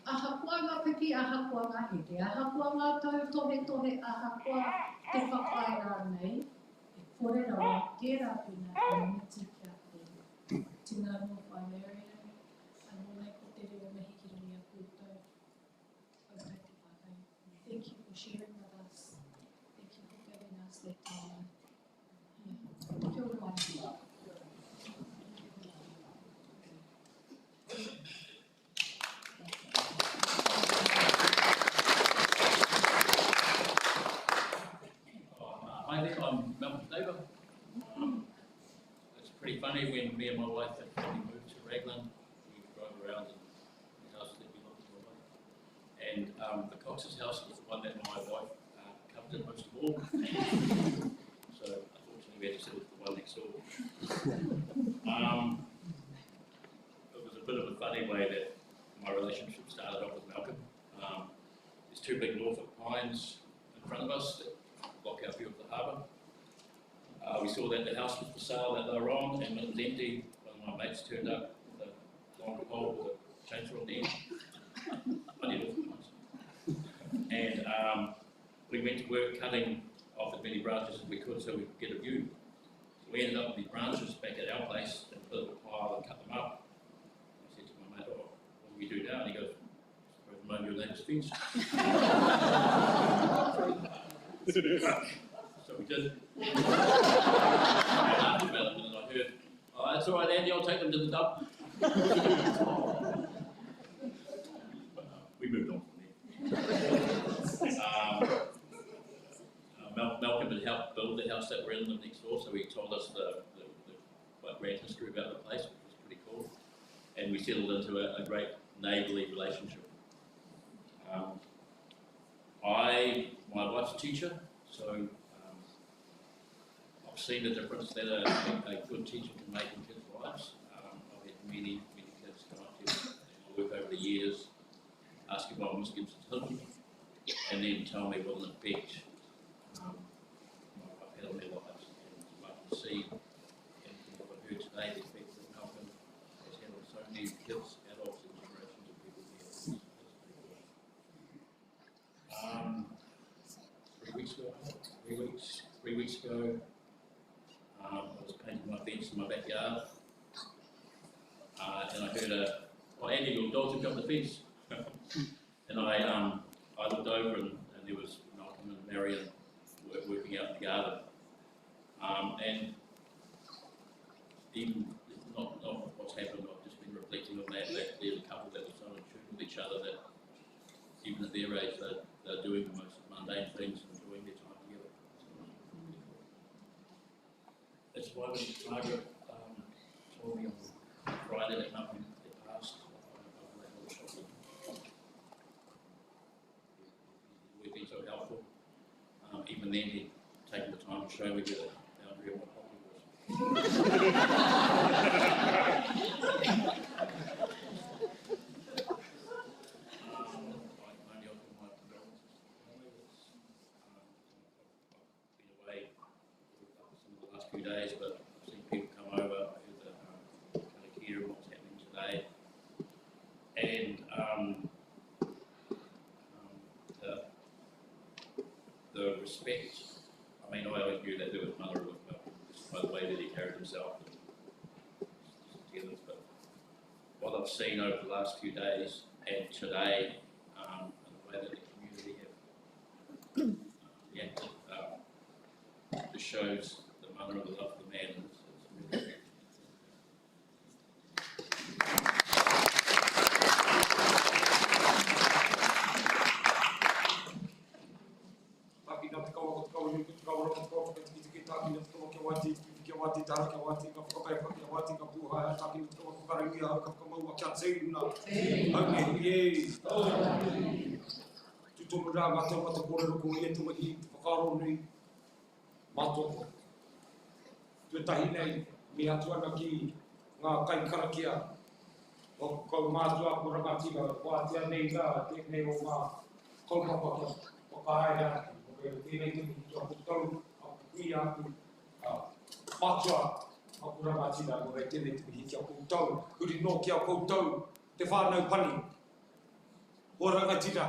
ahakoa ngā piki, ahakoa ngā heke, ahakoa ngā tau tohe, ahakoa te whakai rānei, e kōrera o tērā puna I limiti ki a koe. Tēnā rō whai Marian, anō nei ko te reo umehi ki rini a koutou. Thank you for sharing with us. Thank you for giving us that time. Kia ora. Hi there, I'm Malcom Cox. It's pretty funny when me and my wife had moved to Raglan, we drove around in the house that we looked for. And the Cox's house was the one that my wife covered in most of all. So unfortunately we had to settle for the one next door. It was a bit of a funny way that my relationship started off with Malcom. There's two big Norfolk pines in front of us that block our view of the harbour. We saw that the house was for sale that they were on, and when it was empty, one of my mates turned up with a long pole with a chainsaw on the end. Funny Norfolk pines. And we went to work cutting off as many branches as we could so we could get a view. So we ended up with these branches back at our place and put a pile and cut them up. I said to my mate, "Oh, what do we do now?" And he goes, "Mow your neighbour's fence." So we did. And after about a minute I heard, "Oh, that's all right, Andy, I'll take them to the dump." We moved on from there. Malcom had helped build the house that we're in next door, so he told us the quite grand history about the place, which was pretty cool. And we settled into a great neighbourly relationship. My wife's a teacher, so I've seen the difference that a good teacher can make in kids' lives. I've had many kids come up to me and work over the years, asking about Miss Gibson's husband, and then tell me what an effect I've had on their lives. And I can see, and what I've heard today, the effect that Malcom has had on so many kids, adults, and generations of people here. 3 weeks ago, I was painting my fence in my backyard, and I heard "Oh, Andy, your dogs have got the fence." And I looked over and there was Malcom and Marian working out in the garden. And even not what's happened, I've just been reflecting on that there's a couple that were so in tune with each other that even at their age they're doing the most mundane things and enjoying their time together. That's why when Margaret told me on Friday that Malcom had passed, I was shocked. so helpful. Even then, he'd taken the time to show me where the boundary of my property was. Few days, but I've seen people come over. I heard the kind of hear what's happening today, and the respect. I mean, I always knew that there was mother with Malcom, just by the way that he carried himself. But what I've seen over the last few days and today, and the way that the community have just shows the mother of the love of the man. It's really Tue tahi nei, mi atu ana ki ngā kai karakia. O kau mātua ko rangatira, wātia nei ngā, tēnei o ngā kaupapa o ka haere atu. Tēnei te mi kia kutau, a kui aku, mātua a ko rangatira, o rei tēnei te mi kia kutau. Kuri no kia koutou, te whānau pani. O rangatira,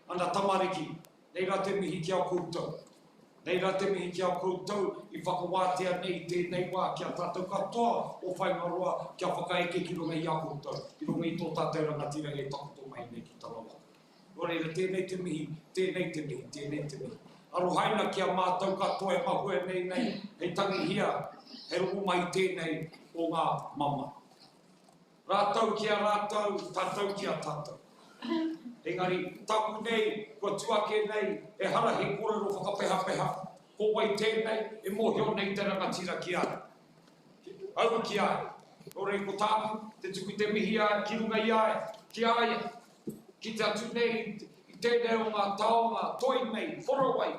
ana tamariki, nei rā te mihi kia koutou. Nei rā te mihi kia koutou, I whakawātea nei tēnei wā kia tātou katoa o whaingaroa kia whakaeke ki runga I a koutou. I runga I tō tātou rangatira e takoto mai nei ki tarawaka. O reira, tēnei te mihi, tēnei te mihi, tēnei te mihi. Aro haina kia mātou katoa e mahue nei, hei tangi hia, he rungu mai tēnei o ngā mama. Rātou kia rātou, tātou kia tātou. Engari, taku nei, kua tuake nei, e hara he kōrero whakapeha-peha. Ko wai tēnei, e mōhio nei te rangatira ki ai. Au ki ai. O rei ko tāku, te tuku te mihi ai, ki runga I ai, ki ai. Ki te atu nei, I tēnei o ngā taonga, toi mei, whorawai.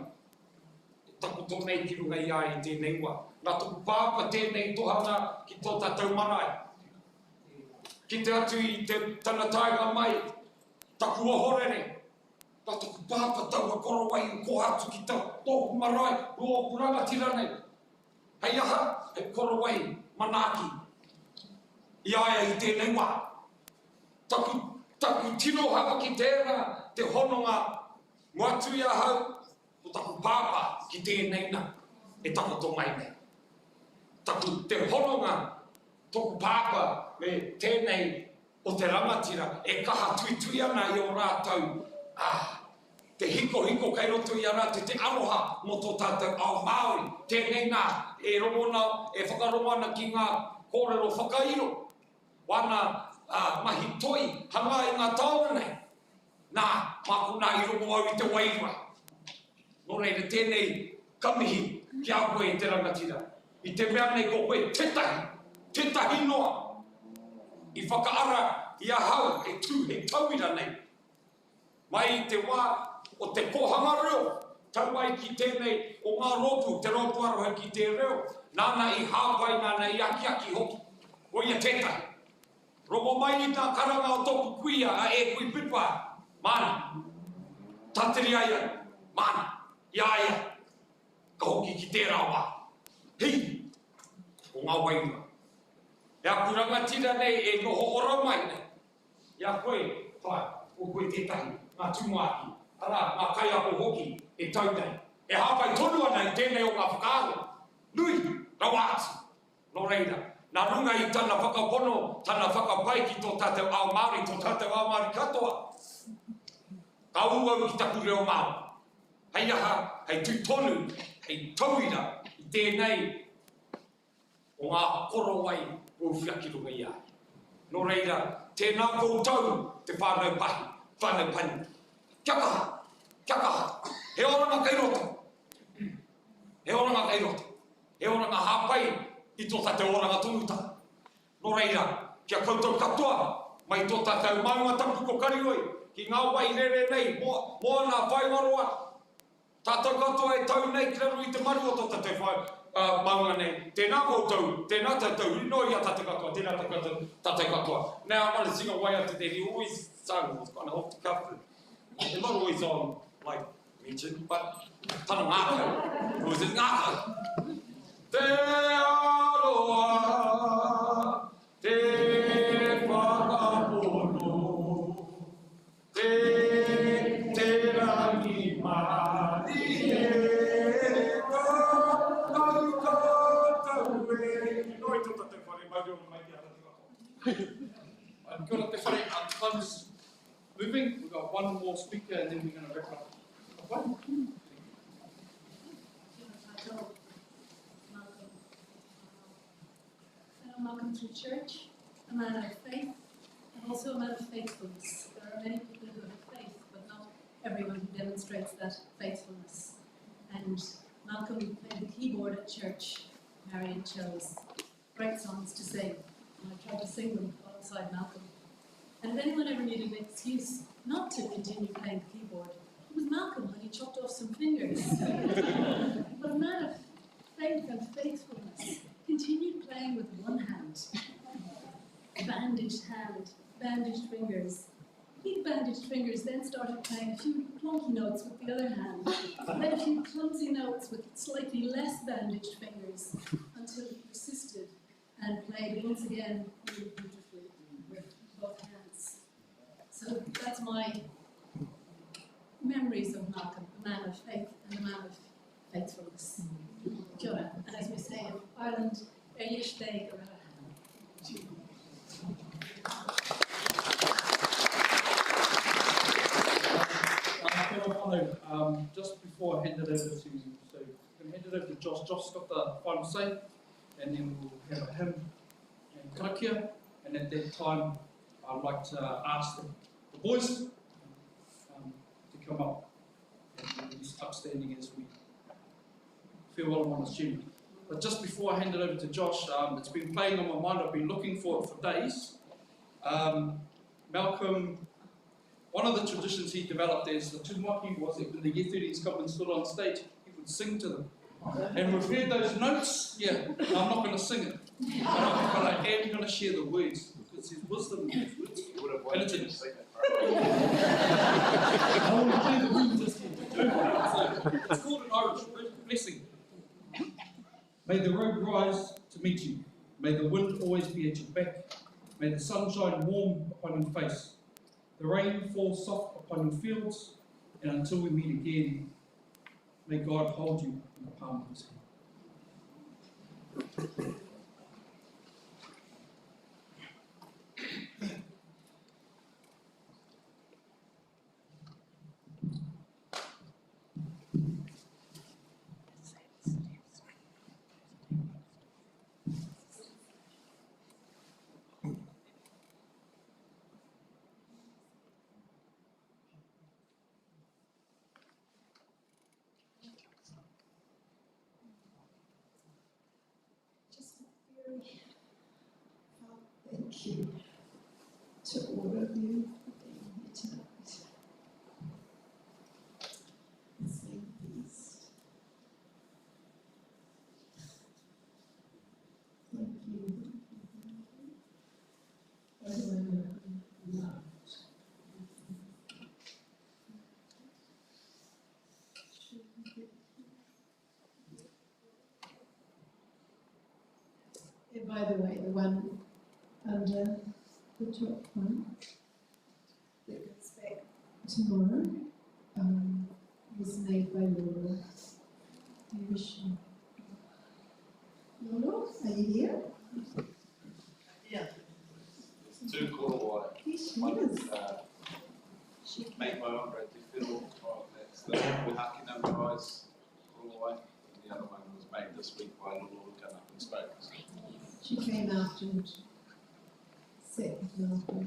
E takoto nei ki runga I ai I tēnei wā. Nā tuku pāpa tēnei tohana ki tō tātou marae. Ki te atu I te tana tainga mai, taku o horere, ka tuku pāpa tau a korowai I ko atu ki tau, tōku marae, roa kuranga tira nei. Hei aha, hei korowai, manaki, I aia I tēnei wā. Taku tino hawa ki tērā, te hononga, ngatu I ahau, o taku pāpa ki tēnei na, e takoto mai nei. Taku te hononga, tōku pāpa, me tēnei, o te rangatira, e kaha tui ana I o rātou. Te hiko kai roto I ana, te aroha mo tō tātou ao Māori. Tēnei nā, e rongona, e whakarongana ki ngā kōrero whakairo. Wana mahi toi, hanga I ngā taonga nei. Nā, māku nā I rongo au I te wairua. Nō reira, tēnei kamihi ki a koe I te rangatira. I te mea nei ko koe tetahi noa. I whakaara I a hau, he tauira nei. Mai te wā o te kohanga reo, tau ai ki tēnei o ngā ropu, te ropu aroha ki te reo, nāna I hāpai, nāna I aki hoki. O ia tētai. Rongo mai I tā karanga o tōku kuia a e kui pipa. Mana, tateri aia, mana, I aia, ka hoki ki tērā wā. Hei, o ngā wairua. E a kurangatira nei e noho ora mai nei. E a koe, whai, o koe tētahi, ngā tumuaki, ara, ngā kaiako hoki, e tau nei. E hāpai tonu ana I tēnei o ngā whakaaro. Nui, rawāti, no reira. Nā runga I tana whakapono, tana whakapai ki tō tātou ao Māori, tō tātou ao Māori katoa. Ka uau ki taku reo Māori. Hei aha, hei tui tonu, hei tauira, I tēnei o ngā korowai, o whiaki runga I ai. Nō reira, tēnā koutou te whānau pahi, whānau pani. Kia kaha, he oranga kai roto. He oranga kai roto. He oranga hāpai I tō tātou oranga tonuta. Nō reira, kia koutou katoa, mai tō tātou maunga tapu ko karioi, ki ngā wai rere nei, mo nā whaiwaroa. Tātou katoa e tau nei, ki raru i te maru o tō tātou maunga nei. Tēnā koutou, tēnā tātou, no ia tātou katoa, tēnā tātou katoa. Now, I want to sing a way out to that. He always sung, it's kind of off the cuff. They're not always on, like, mention, but tana ngāka. It was in ngāka. Te aroa, te whakapono, te rangi mari e tau tātou e. Noi tō tātou whare, mauri o mai te ara te wako. I'm going to whare, time's moving. We've got one more speaker and then we're going to wrap up. Okay? Malcom through church, a man of faith, and also a man of faithfulness. There are many people who have faith, but not everyone who demonstrates that faithfulness. And Malcom played the keyboard at church. Marion chose great songs to sing, and I tried to sing them alongside Malcom. And if anyone ever needed an excuse not to continue playing the keyboard, it was Malcom when he chopped off some fingers. But a man of faith and faithfulness continued playing with one hand, bandaged fingers. He bandaged fingers, then started playing a few plonky notes with the other hand, then a few clumsy notes with slightly less bandaged fingers, until he persisted and played once again really beautifully with both hands. So that's my memories of Malcom, a man of faith and a man of faithfulness. Kia ora. And as we say in Ireland, Eishtei just before I hand it over to, so I'm going to hand it over to Josh. Josh's got the final say, and then we'll have a hymn and karakia, and at that time I'd like to ask the boys to come up and be upstanding as we farewell on a student. But just before I hand it over to Josh, it's been playing on my mind. I've been looking for it for days. Malcom, one of the traditions he developed as the tūmaki was that when the year 30s come and stood on stage, he would sing to them. And we've heard those notes, yeah, I'm not going to sing it, but I am going to share the words, because there's wisdom in those words. And it's in I want to play the room just here. So, it's called an Irish blessing. May the road rise to meet you. May the wind always be at your back. May the sun shine warm upon your face. The rain fall soft upon your fields. And until we meet again, may God hold you in the palm of his hand. Thank you to all of you for being here tonight. Sing peace. Thank you. Everyone loved. And by the way, the one under the top one that goes back tomorrow was made by Laura. Intermission. Laura, are you here? Yeah. It's too cool. One is make my own bread to fiddle. That's the Hakina Rise all away. The other one was made this week by Laura who came up and spoke. She came after and sat with Malcom.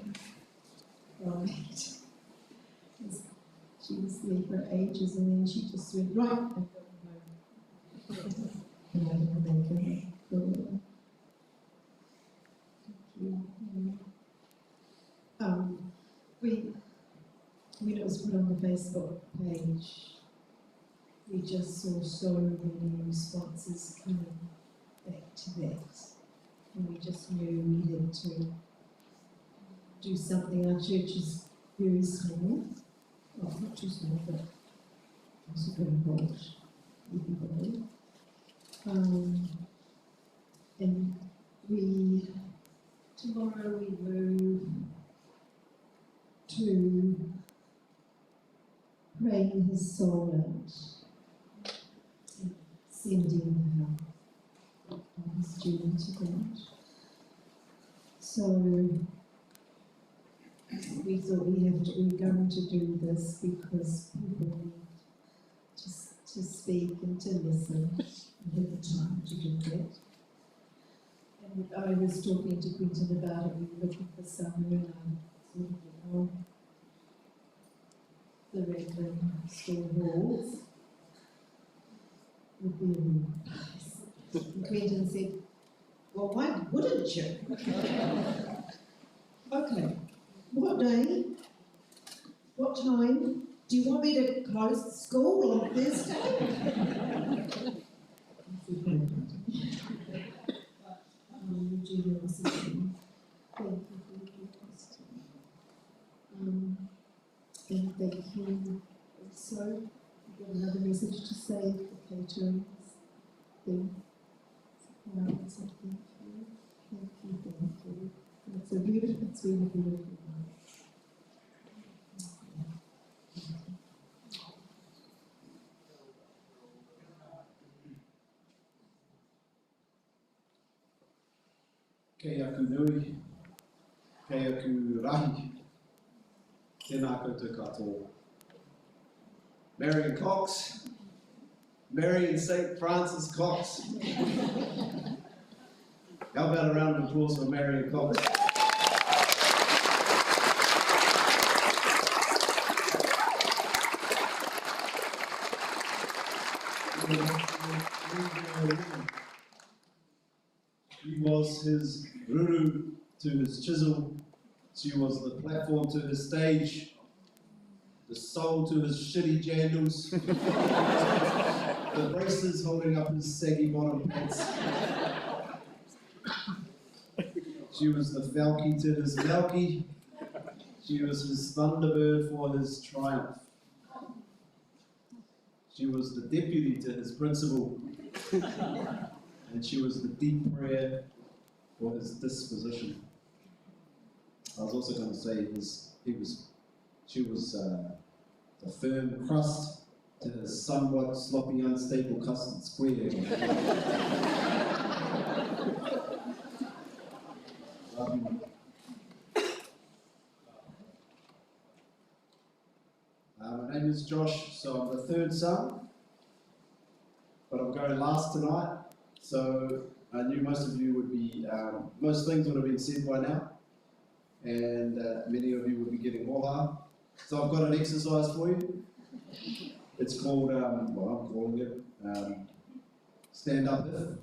Right. She was there for ages and then she just went right and got home. And I didn't make her go. Thank you. We when it was put on the Facebook page, we just saw so many responses coming back to that. And we just knew we had to do something. Our church is very small. Well, not too small, but also very broad, everybody. And tomorrow we move to praying his soul out, and sending him on his journey to God. So we thought we're going to do this because people need to speak and to listen and have the time to do that. And I was talking to Quentin about it, we were looking for somewhere, and I sort of the Raglan school halls would be a really nice. And Quentin said, well, why wouldn't you? Okay, what day? What time? Do you want me to close the school on Thursday? Generosity. Thank you for your question. And thank you also. I've got another message to say for catering thing. So thank you. Thank you, thank you. It's really beautiful night. Kei aku nui, kei aku rahi, tēnā koutou katoa. Marion Cox, Marion St. Francis Cox. How about a round of applause for Marion Cox? She was his ruru to his chisel. She was the platform to his stage, the soul to his shitty jandals, the braces holding up his saggy bottom pants. She was the falky to his malky. She was his thunderbird for his triumph. She was the deputy to his principal. And she was the deep prayer for his disposition. I was also going to say she was the firm crust to his somewhat sloppy, unstable custard square. My name is Josh, so I'm the third son, but I'm going last tonight. So I knew most of you would be, most things would have been said by now, and many of you would be getting moha. So I've got an exercise for you. It's called, well, I'm calling it, stand up if.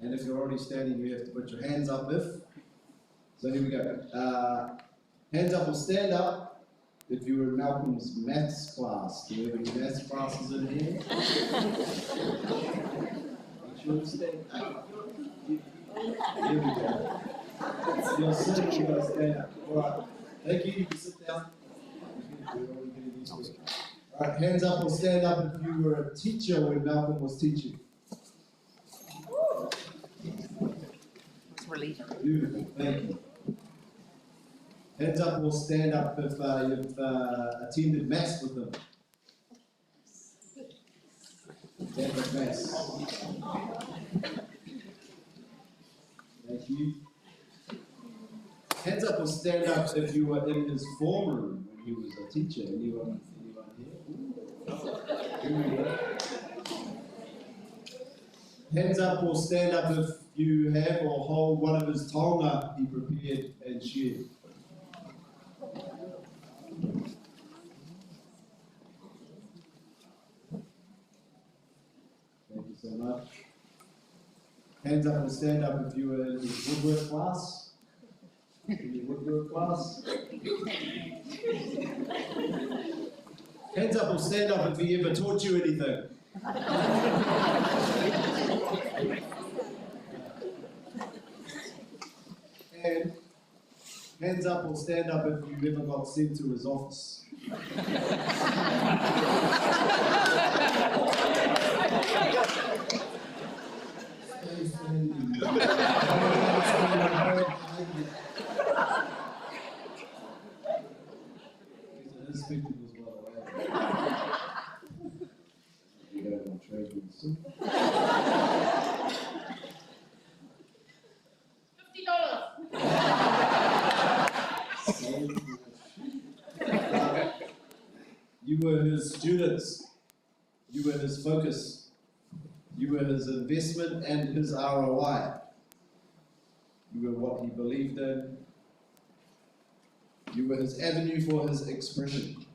And if you're already standing, you have to put your hands up if. So here we go. Hands up or stand up if you were in Malcolm's maths class. Do we have any maths classes in here? Stand up. Here we go. You're sitting, you've got to stand up. Alright, thank you, you can sit down. Alright, hands up or stand up if you were a teacher when Malcolm was teaching. It's relief. Beautiful, thank you. Hands up or stand up if you've attended maths with them. Stand up maths. Thank you. Hands up or stand up if you were in his form room when he was a teacher. Anyone here? Hands up or stand up if you have or hold one of his taonga he prepared and shared. Thank you so much. Hands up or stand up if you were in his woodwork class. In your woodwork class. Hands up or stand up if he ever taught you anything. And hands up or stand up if you ever got sent to his office. His spectacles, by the way. You go on trade soon. You were his students. You were his focus. You were his investment and his ROI. You were what he believed in. You were his avenue for his expression.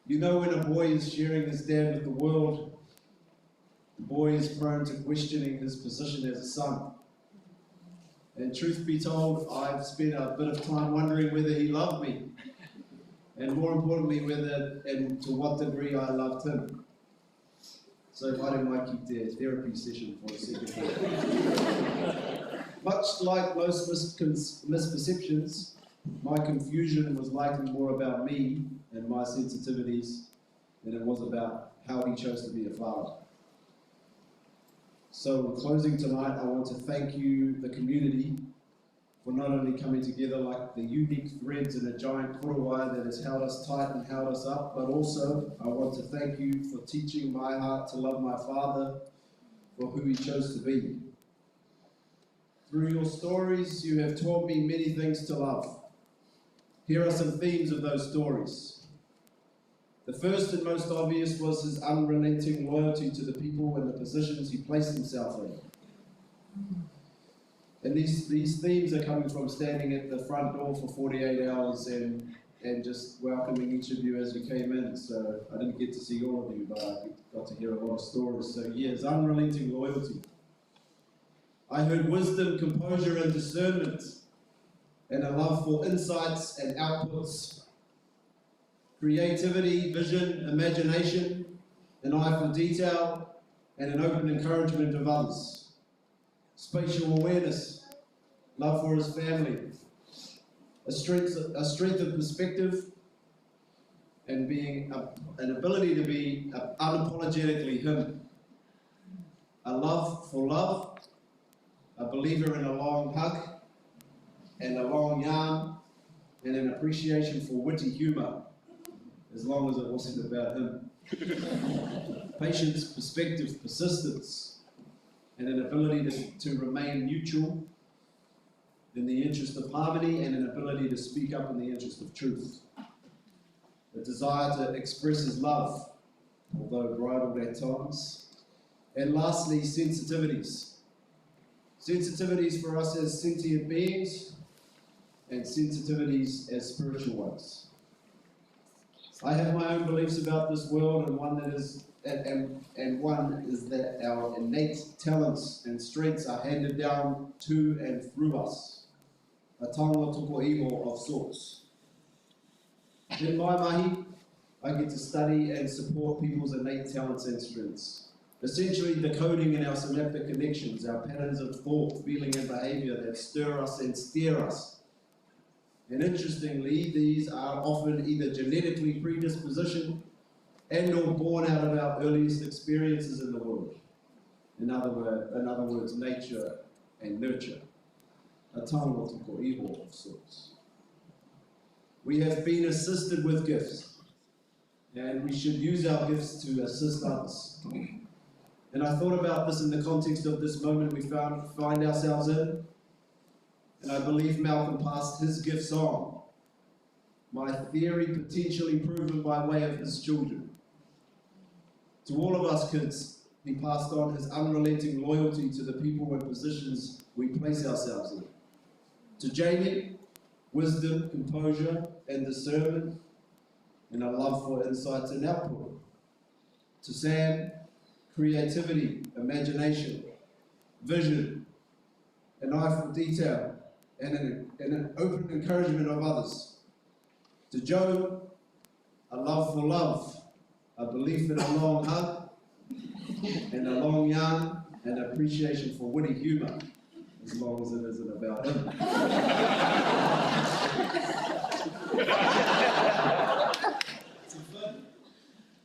You know, when a boy is sharing his dad with the world, the boy is prone to questioning his position as a son. And truth be told, I've spent a bit of time wondering whether he loved me. And more importantly, whether and to what degree I loved him. So why don't I keep their therapy session for a second? Much like most misperceptions, my confusion was likely more about me and my sensitivities than it was about how he chose to be a father. So in closing tonight, I want to thank you, the community, for not only coming together like the unique threads in a giant korowai that has held us tight and held us up, but also I want to thank you for teaching my heart to love my father for who he chose to be. Through your stories, you have taught me many things to love. Here are some themes of those stories. The first and most obvious was his unrelenting loyalty to the people and the positions he placed himself in. And these themes are coming from standing at the front door for 48 hours and just welcoming each of you as you came in. So I didn't get to see all of you, but I got to hear a lot of stories. So yeah, his unrelenting loyalty. I heard wisdom, composure, and discernment, and a love for insights and outputs. Creativity, vision, imagination, an eye for detail, and an open encouragement of others. Spatial awareness, love for his family, a strength of perspective, and being an ability to be unapologetically him. A love for love, a believer in a long hug, and a long yarn, and an appreciation for witty humour, as long as it wasn't about him. Patience, perspective, persistence, and an ability to remain neutral in the interest of harmony, and an ability to speak up in the interest of truth. A desire to express his love, although bridled at times. And lastly, sensitivities. Sensitivities for us as sentient beings, and sensitivities as spiritual ones. I have my own beliefs about this world, and one is that our innate talents and strengths are handed down to and through us. A taonga toko iho of sorts. In my mahi, I get to study and support people's innate talents and strengths. Essentially decoding in our synaptic connections, our patterns of thought, feeling and behaviour that stir us and steer us. And interestingly, these are often either genetically predispositioned and or born out of our earliest experiences in the world. In other words, nature and nurture. A taonga toko iho of sorts. We have been assisted with gifts, and we should use our gifts to assist others. And I thought about this in the context of this moment we find ourselves in, and I believe Malcolm passed his gifts on. My theory potentially proven by way of his children. To all of us kids, he passed on his unrelenting loyalty to the people and positions we place ourselves in. To Jamie, wisdom, composure, and discernment, and a love for insights and output. To Sam, creativity, imagination, vision, an eye for detail, and an open encouragement of others. To Joe, a love for love, a belief in a long hug, and a long yarn, and appreciation for witty humour, as long as it isn't about him.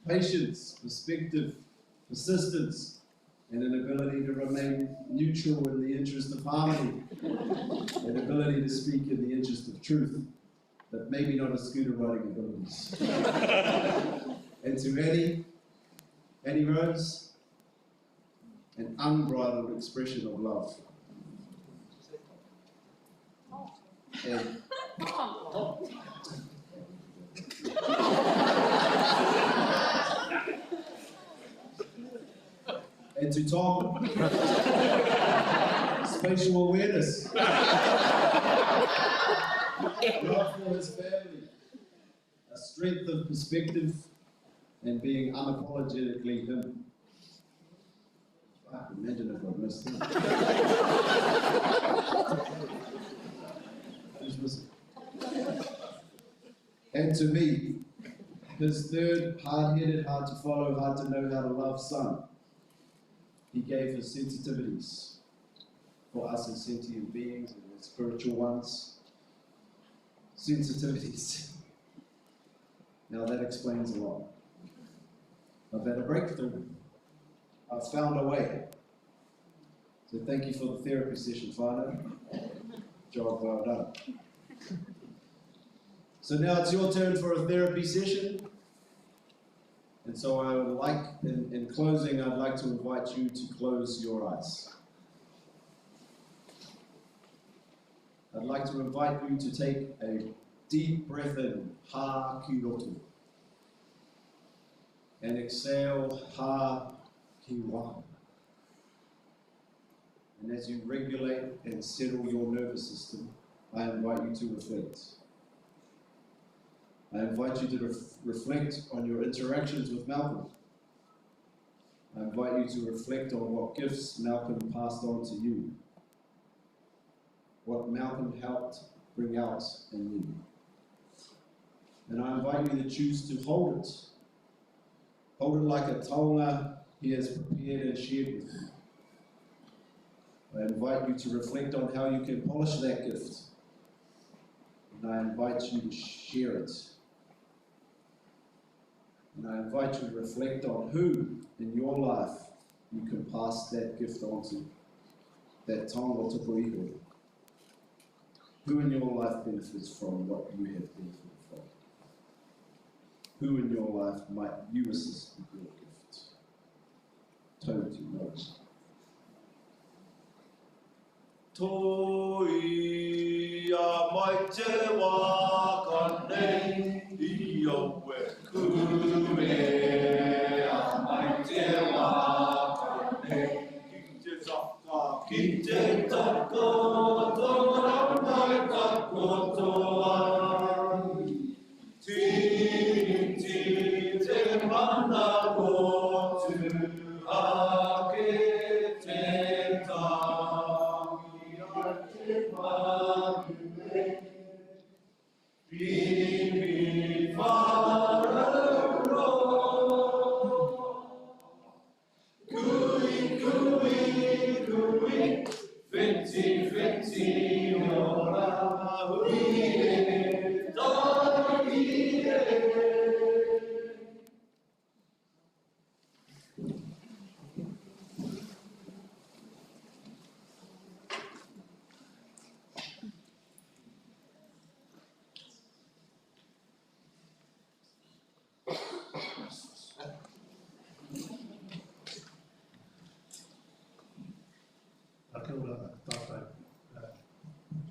Patience, perspective, persistence, and an ability to remain neutral in the interest of harmony, an ability to speak in the interest of truth, but maybe not his scooter riding abilities. And to Annie Rose, an unbridled expression of love. And and to Tom, spatial awareness. Love for his family, a strength of perspective, and being unapologetically him. Imagine if I missed him. Who's missing? And to me, his third hard-headed, hard to follow, hard to know how to love son. He gave his sensitivities for us as sentient beings and as spiritual ones. Sensitivities. Now that explains a lot. I've had a breakthrough. I've found a way. So thank you for the therapy session, Father. Job well done. So now it's your turn for a therapy session. And so I would like, in closing, I'd like to invite you to close your eyes. I'd like to invite you to take a deep breath in, ha ki roto. And exhale, ha ki waho. And as you regulate and settle your nervous system, I invite you to reflect. I invite you to reflect on your interactions with Malcolm. I invite you to reflect on what gifts Malcolm passed on to you. What Malcolm helped bring out in you. And I invite you to choose to hold it. Hold it like a taonga he has prepared and shared with you. I invite you to reflect on how you can polish that gift. And I invite you to share it. And I invite you to reflect on who in your life you can pass that gift on to. That taonga tupu iho. Who in your life benefits from what you have benefited from? Who in your life might you assist with your gift? Tauti no. Toi a mai te wā kanei I owe kume a mai te wā kanei Ki te tako tōra mai tako toa Ti te mana kotu ake te tangi a te manue Bibi whararo Kui, kui, kui Fiti, fiti, ora huie Tangi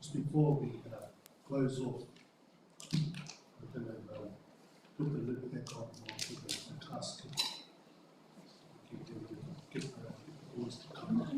Just before we close off, we're going to put the lid back on the casket. Get the boys to come up.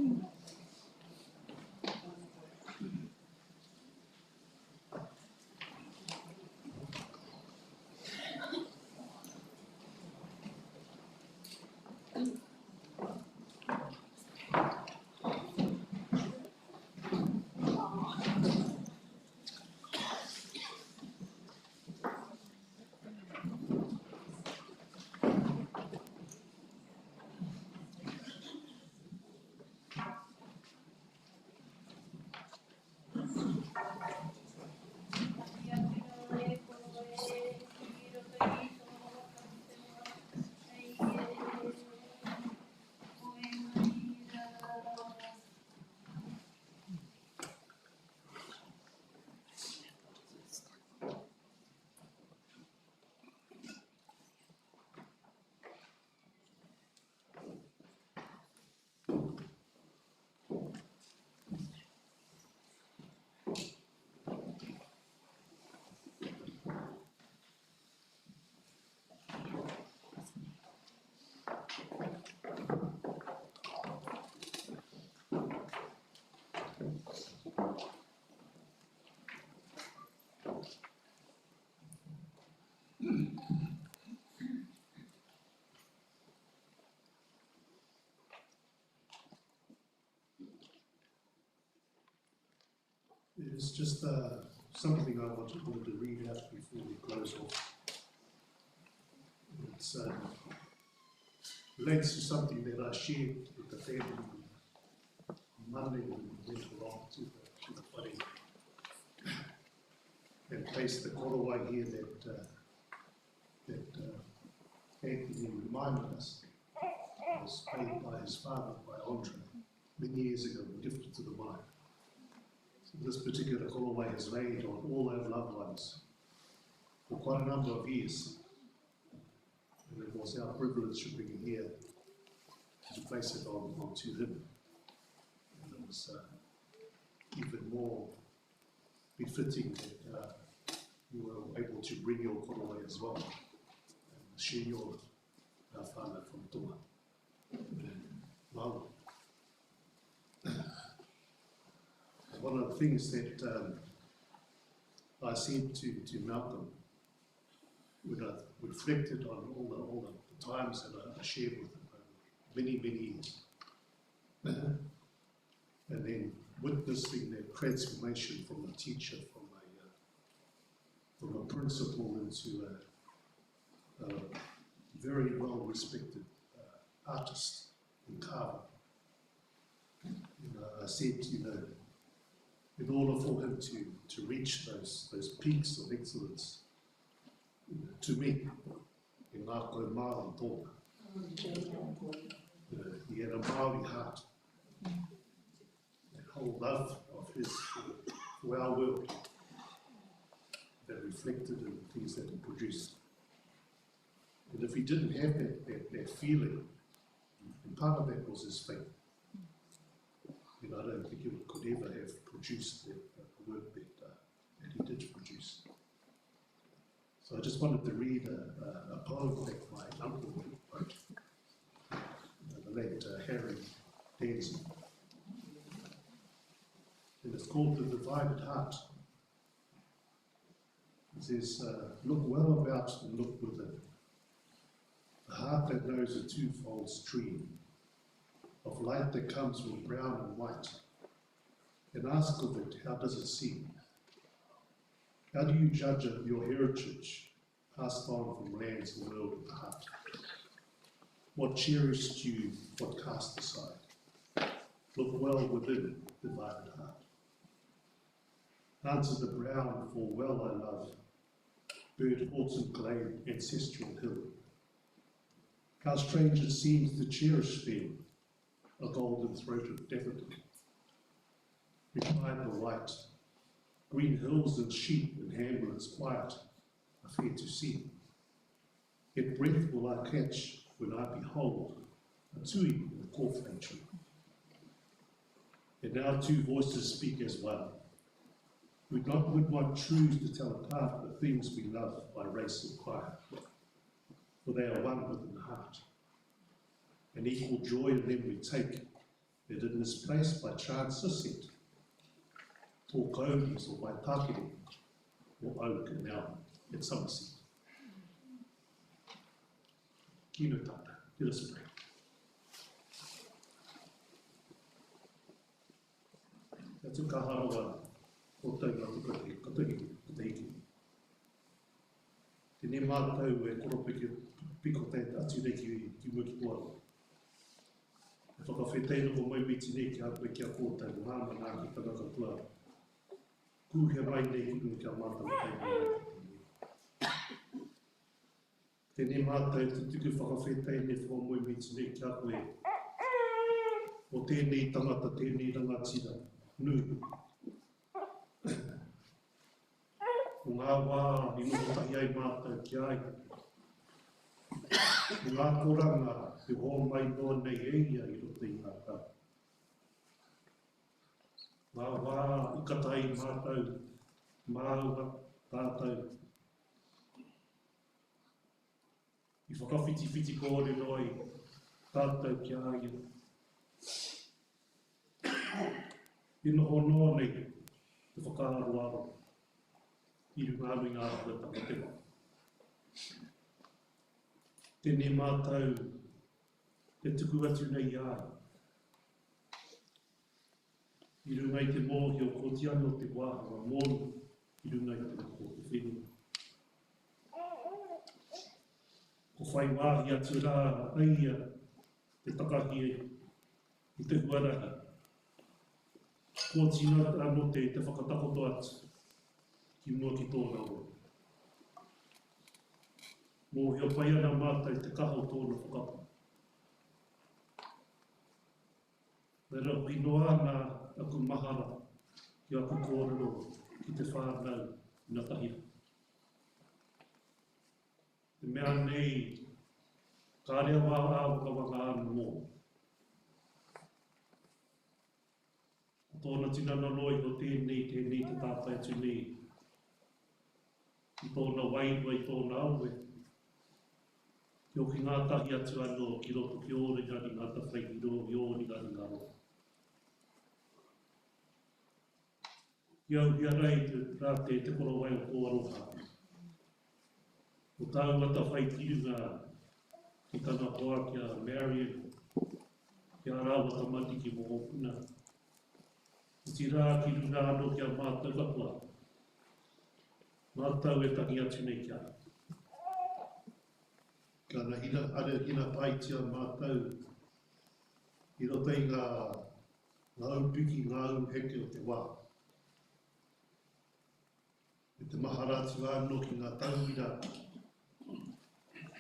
It's just something I wanted to read out before we close off. It's relates to something that I shared with the family on Monday when we went along to the wedding and placed the korowai here that Anthony reminded us was made by his father, by Andre, many years ago and gifted to the wife. So this particular korowai is laid on all our loved ones for quite a number of years. And it was our privilege to bring it here to place it onto him. And it was even more befitting that you were able to bring your korowai as well and share your father from Tonga. Wow. One of the things that I said to Malcolm when I reflected on all the times that I shared with him over many years, and then witnessing that transformation from a teacher, from a principal into a very well respected artist in carver. I said, in order for him to reach those peaks of excellence, to me, in Malcom Cox, he had a Māori heart, that whole love of his for our world that reflected in the things that he produced. And if he didn't have that feeling, and part of that was his faith, I don't think he could ever have produced the work that he did produce. So I just wanted to read a poem that my uncle wrote, the late Harry Danzy. And it's called The Divided Heart. It says, look well about and look within. A heart that knows a twofold stream of light that comes from brown and white, and ask of it, how does it seem? How do you judge of your heritage, passed on from lands and world of the heart? What cherished you, what cast aside? Look well within, divided heart. Answer the brown, for well I love, bird, horse and glade, ancestral hill. How strange it seems to cherish them, a golden-throated daffodil. Replied the white, green hills and sheep and hamlets quiet are fair to see. Yet breath will I catch when I behold a tui in the corflay tree. And now two voices speak as one. Would not choose to tell apart the things we love by race and choir, for they are one within the heart. And equal joy in them we take, that in this place by chance are set, or conies or by pakiri, or oak and elm at Somerset. Kino tata, let us pray. Atu ka harawa, o taunga tukate, katuhi, kataiki. Tēnei mātau e koropiki piko tēta atu nei ki mua ki puaro. E whakawhetei no ko mai miti nei ki hapua ki a kōtau, māma nā ki tanaka tua. Ku he rai nei kunu ki a mātau tei nei. Tēnei mātau te tuku whakawhetei nei whakamoi miti nei ki hapua. O tēnei tangata, tēnei rangatira, nui. O ngā wā, i noho tahi ai mātau ki ai. O ngā koranga, te ho mai noa nei eia i rote i ngā tā. Ngā wā, i katai mātau, māua, tātau. I whakawhiti kōre noi, tātou ki āia. Ino hono nei, te whakaaro i runga anu ngā hara takatewa. Tēnei mātou, te tuku atu nei āi. I runga i te mōhio, ko ti anō te wāhara mōnu, i runga i te mōhio, te whenua. Ko whai wāhi atu rā, aia, te takahi i te huarahi. Ko tina anō te whakatakoto atu, ki mua ki tōna o. Mōhio pai ana mātai te kaho tōna whakapa. Nera winoa ana aku mahara ki aku kōrero ki te whānau na tahira. Te mea nei, ka rea wā āwaka waka anu mō. Tōna tinana roi o tēnei te tātai atu nei. I tōna wairua i tōna aue. Ki o ki ngā tahi atu anō ki roto ki ore ngari ngā tawhai i ore ngari ngā roto. Ki au hia rei rā te koro wai o tō aroha. O tāu ata whai tirunga ki tāna hoa ki a Marion, ki a rāwa tamati ki mō hopuna. Ki rā ki runga anō ki a mātau kapua. Mātau e tahi atu nei ki a. Ka na hina pai tia mātau. I roto i ngā upuki, ngā heke o te wā. E te maharatu anō ki ngā tauira.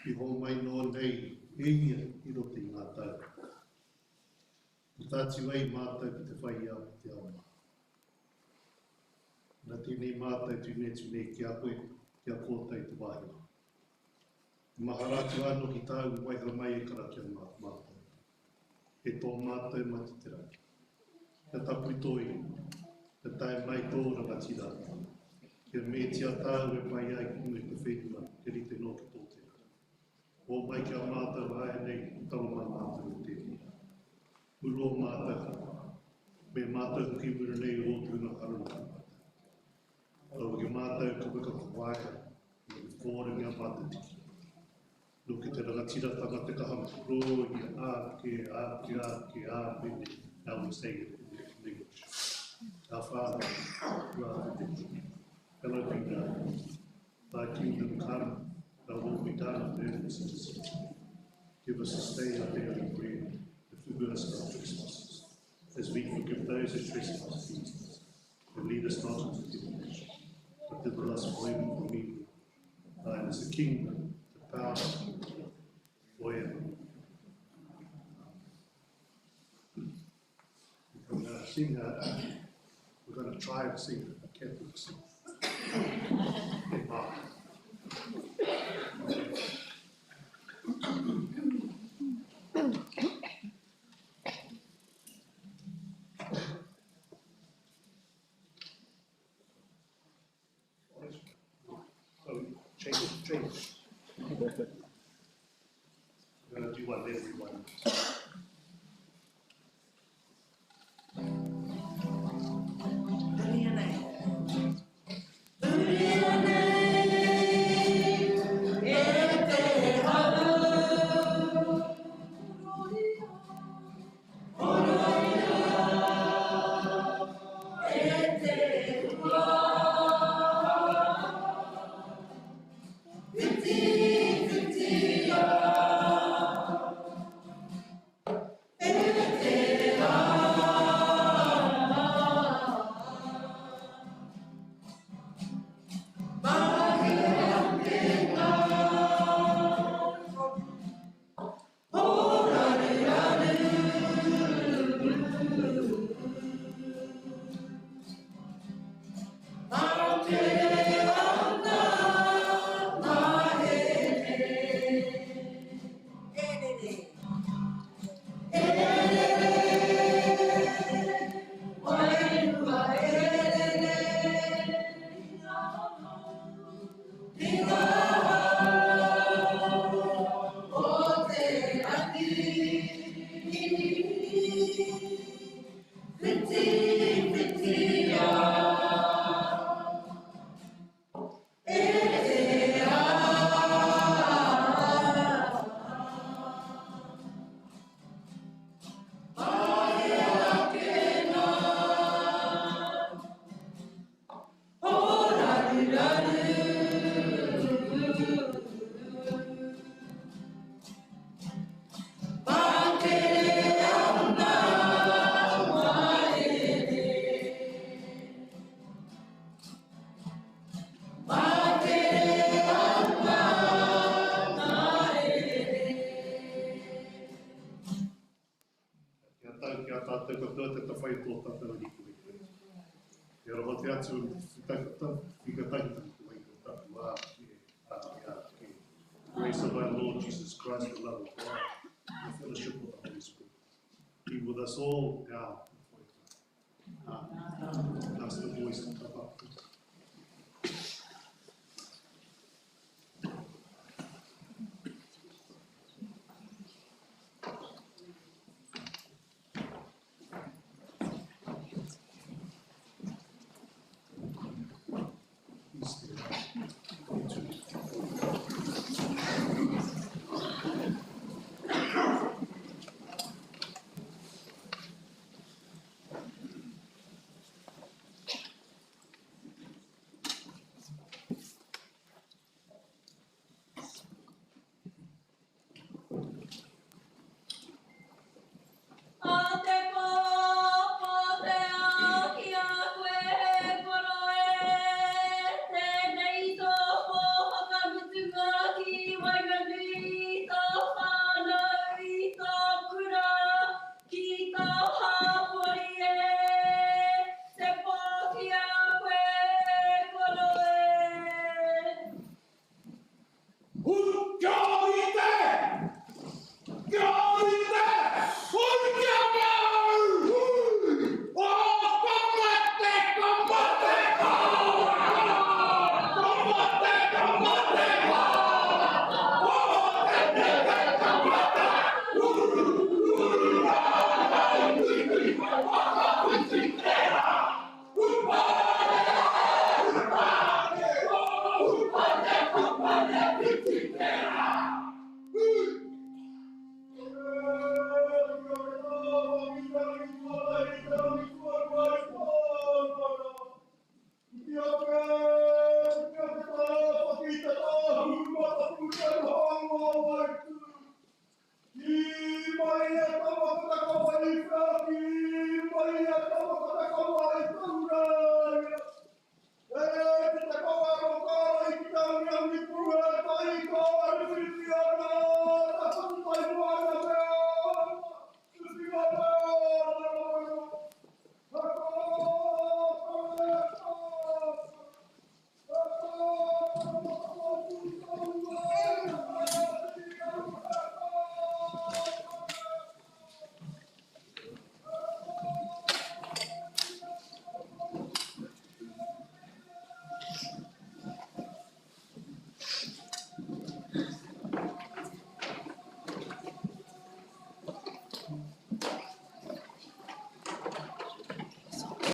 I hō mai no nei, eia i roto i ngā tau. Ko tātiu ei mātou ki te whai au te auma. Nā tēnei mātou tūne ki a koe, ki a kōtai te wāhia. Maharatu anō ki tāu waihara mai e karakia mātou. E tō mātou mati te rai. Ka tapu toi, ka tae mai tō rangatira. Kia me tia tāu e pai ai ki nui te whenua, ke rite nō ki tō te rai. O mai kia mātou hae nei, tau mai mātou o tēnei. Uro mātou, me mātou ki mura nei o tūna haruna. Au ki mātou ka wika ka waia, me kōre mea mātou tiki. No ki te rangatira tanga te kahama, roi, pene. Now we say it in English. Our Father, who art in heaven, hallowed be thy name. Thy kingdom come, thy will be done on earth as it is in heaven. Give us this day our daily bread, and forgive us our trespasses, as we forgive those who trespass against us. And lead us not into temptation, but deliver us from evil. Thine is the kingdom, the power, forever. We're going to sing, we're going to try to sing a Catholic song. In Mark. Change. We're going to do one everyone. ki a tātou katoa te tawhai tō tātou ni koe koe. Kia roho te atu i takata, i ka takata ni koe koe tātou wā, ki grace of our Lord Jesus Christ, the love of God, the fellowship of the Holy Spirit. Be with us all now. Ask the voice to come up.